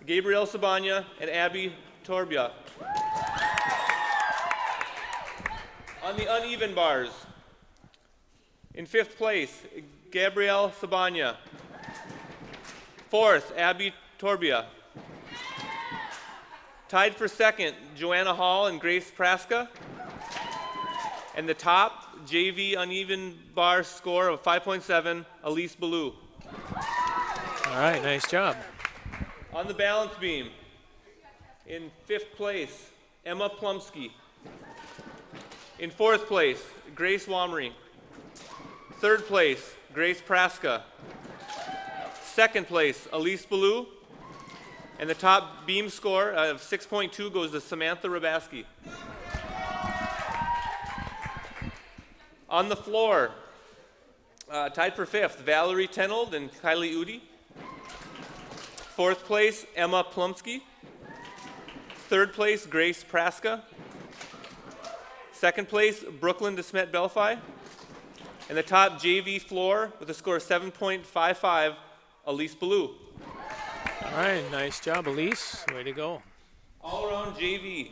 Gabrielle Sabanya and Abby Torbia. On the uneven bars, in 5th place, Gabrielle Sabanya. 4th, Abby Torbia. Tied for 2nd, Joanna Hall and Grace Praska. And the top JV uneven bar score of 5.7, Elise Ballou. All right, nice job. On the balance beam, in 5th place, Emma Plumsky. In 4th place, Grace Wamry. 3rd place, Grace Praska. 2nd place, Elise Ballou. And the top beam score of 6.2 goes to Samantha Rabaski. On the floor, tied for 5th, Valerie Tenold and Kylie Udi. 4th place, Emma Plumsky. 3rd place, Grace Praska. 2nd place, Brooklyn DeSmet Belfi. And the top JV floor with a score of 7.55, Elise Ballou. All right, nice job, Elise. Way to go. All around JV,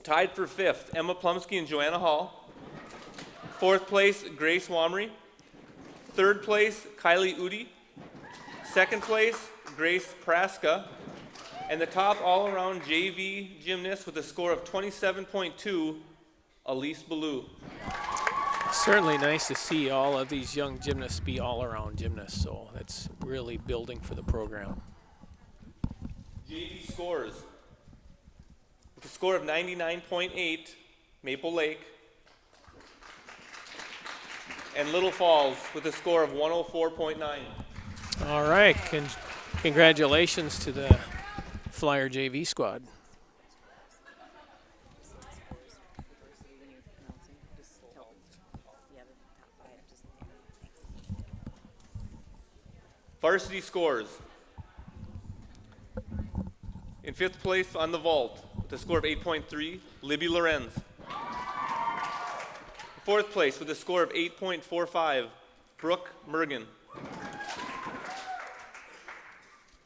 tied for 5th, Emma Plumsky and Joanna Hall. 4th place, Grace Wamry. 3rd place, Kylie Udi. 2nd place, Grace Praska. And the top all-around JV gymnast with a score of 27.2, Elise Ballou. Certainly nice to see all of these young gymnasts be all-around gymnasts, so that's really building for the program. JV scores. With a score of 99.8, Maple Lake. And Little Falls with a score of 104.9. All right, congratulations to the Flyer JV squad. Varsity scores. In 5th place on the vault with a score of 8.3, Libby Lorenz. 4th place with a score of 8.45, Brooke Mergen.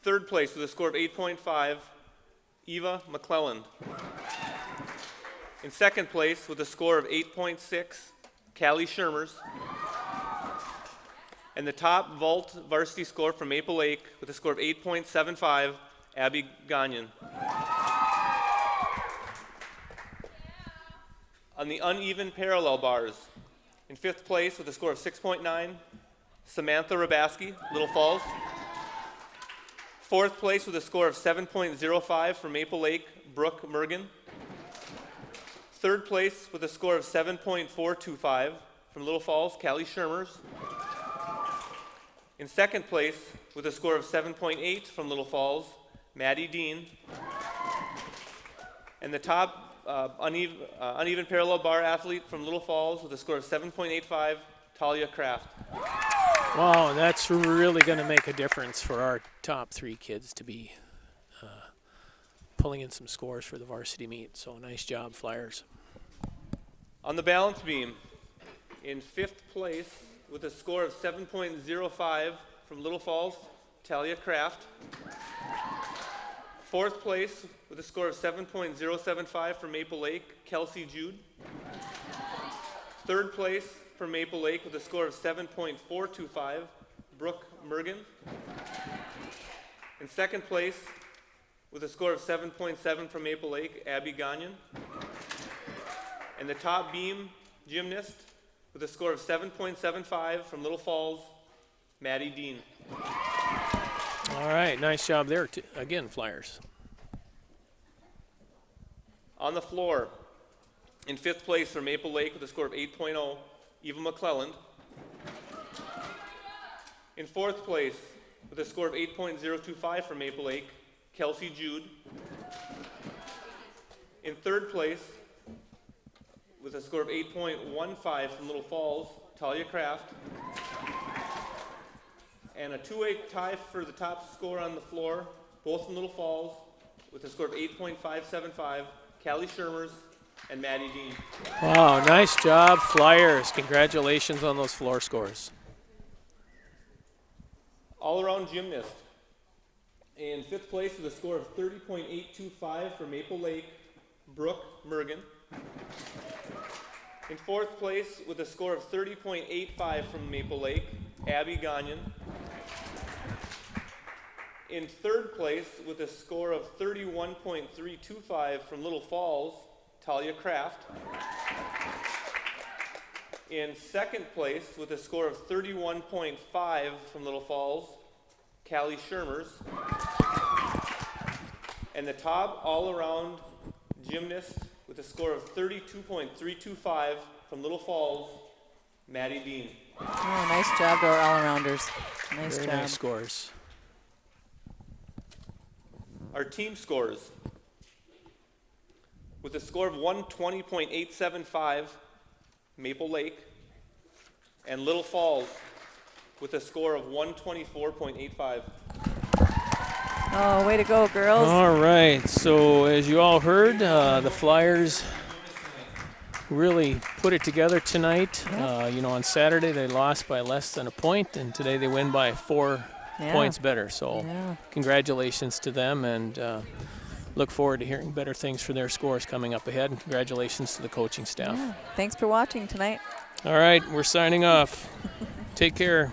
3rd place with a score of 8.5, Eva McClelland. In 2nd place with a score of 8.6, Callie Shermers. And the top vault varsity score from Maple Lake with a score of 8.75, Abby Gagnon. On the uneven parallel bars, in 5th place with a score of 6.9, Samantha Rabaski, Little Falls. 4th place with a score of 7.05 from Maple Lake, Brooke Mergen. 3rd place with a score of 7.425 from Little Falls, Callie Shermers. In 2nd place with a score of 7.8 from Little Falls, Maddie Dean. And the top uneven parallel bar athlete from Little Falls with a score of 7.85, Talia Kraft. Wow, that's really going to make a difference for our top 3 kids to be pulling in some scores for the varsity meet. So nice job, Flyers. On the balance beam, in 5th place with a score of 7.05 from Little Falls, Talia Kraft. 4th place with a score of 7.075 from Maple Lake, Kelsey Jude. 3rd place from Maple Lake with a score of 7.425, Brooke Mergen. In 2nd place with a score of 7.7 from Maple Lake, Abby Gagnon. And the top beam gymnast with a score of 7.75 from Little Falls, Maddie Dean. All right, nice job there, again, Flyers. On the floor, in 5th place for Maple Lake with a score of 8.0, Eva McClelland. In 4th place with a score of 8.025 for Maple Lake, Kelsey Jude. In 3rd place with a score of 8.15 from Little Falls, Talia Kraft. And a 2-way tie for the top score on the floor, both from Little Falls, with a score of 8.575, Callie Shermers and Maddie Dean. Wow, nice job, Flyers. Congratulations on those floor scores. All-around gymnast. In 5th place with a score of 30.825 for Maple Lake, Brooke Mergen. In fourth place with a score of 30.85 from Maple Lake, Abby Gagnon. In third place with a score of 31.325 from Little Falls, Talia Kraft. In second place with a score of 31.5 from Little Falls, Callie Shermers. And the top all-around gymnast with a score of 32.325 from Little Falls, Maddie Dean. Oh, nice job to our all-arounders. Nice Very job. nice scores. Our team scores. With a score of 120.875, Maple Lake, and Little Falls with a score of 124.85. Oh, way to go, girls. All right, so as you all heard, the Flyers really put it together tonight. On Saturday they lost by less than a point, and today they win by 4 points better. So congratulations to them, and look forward to hearing better things for their scores coming up ahead, and congratulations to the coaching staff. Thanks for watching tonight. All right, we're signing off. Take care.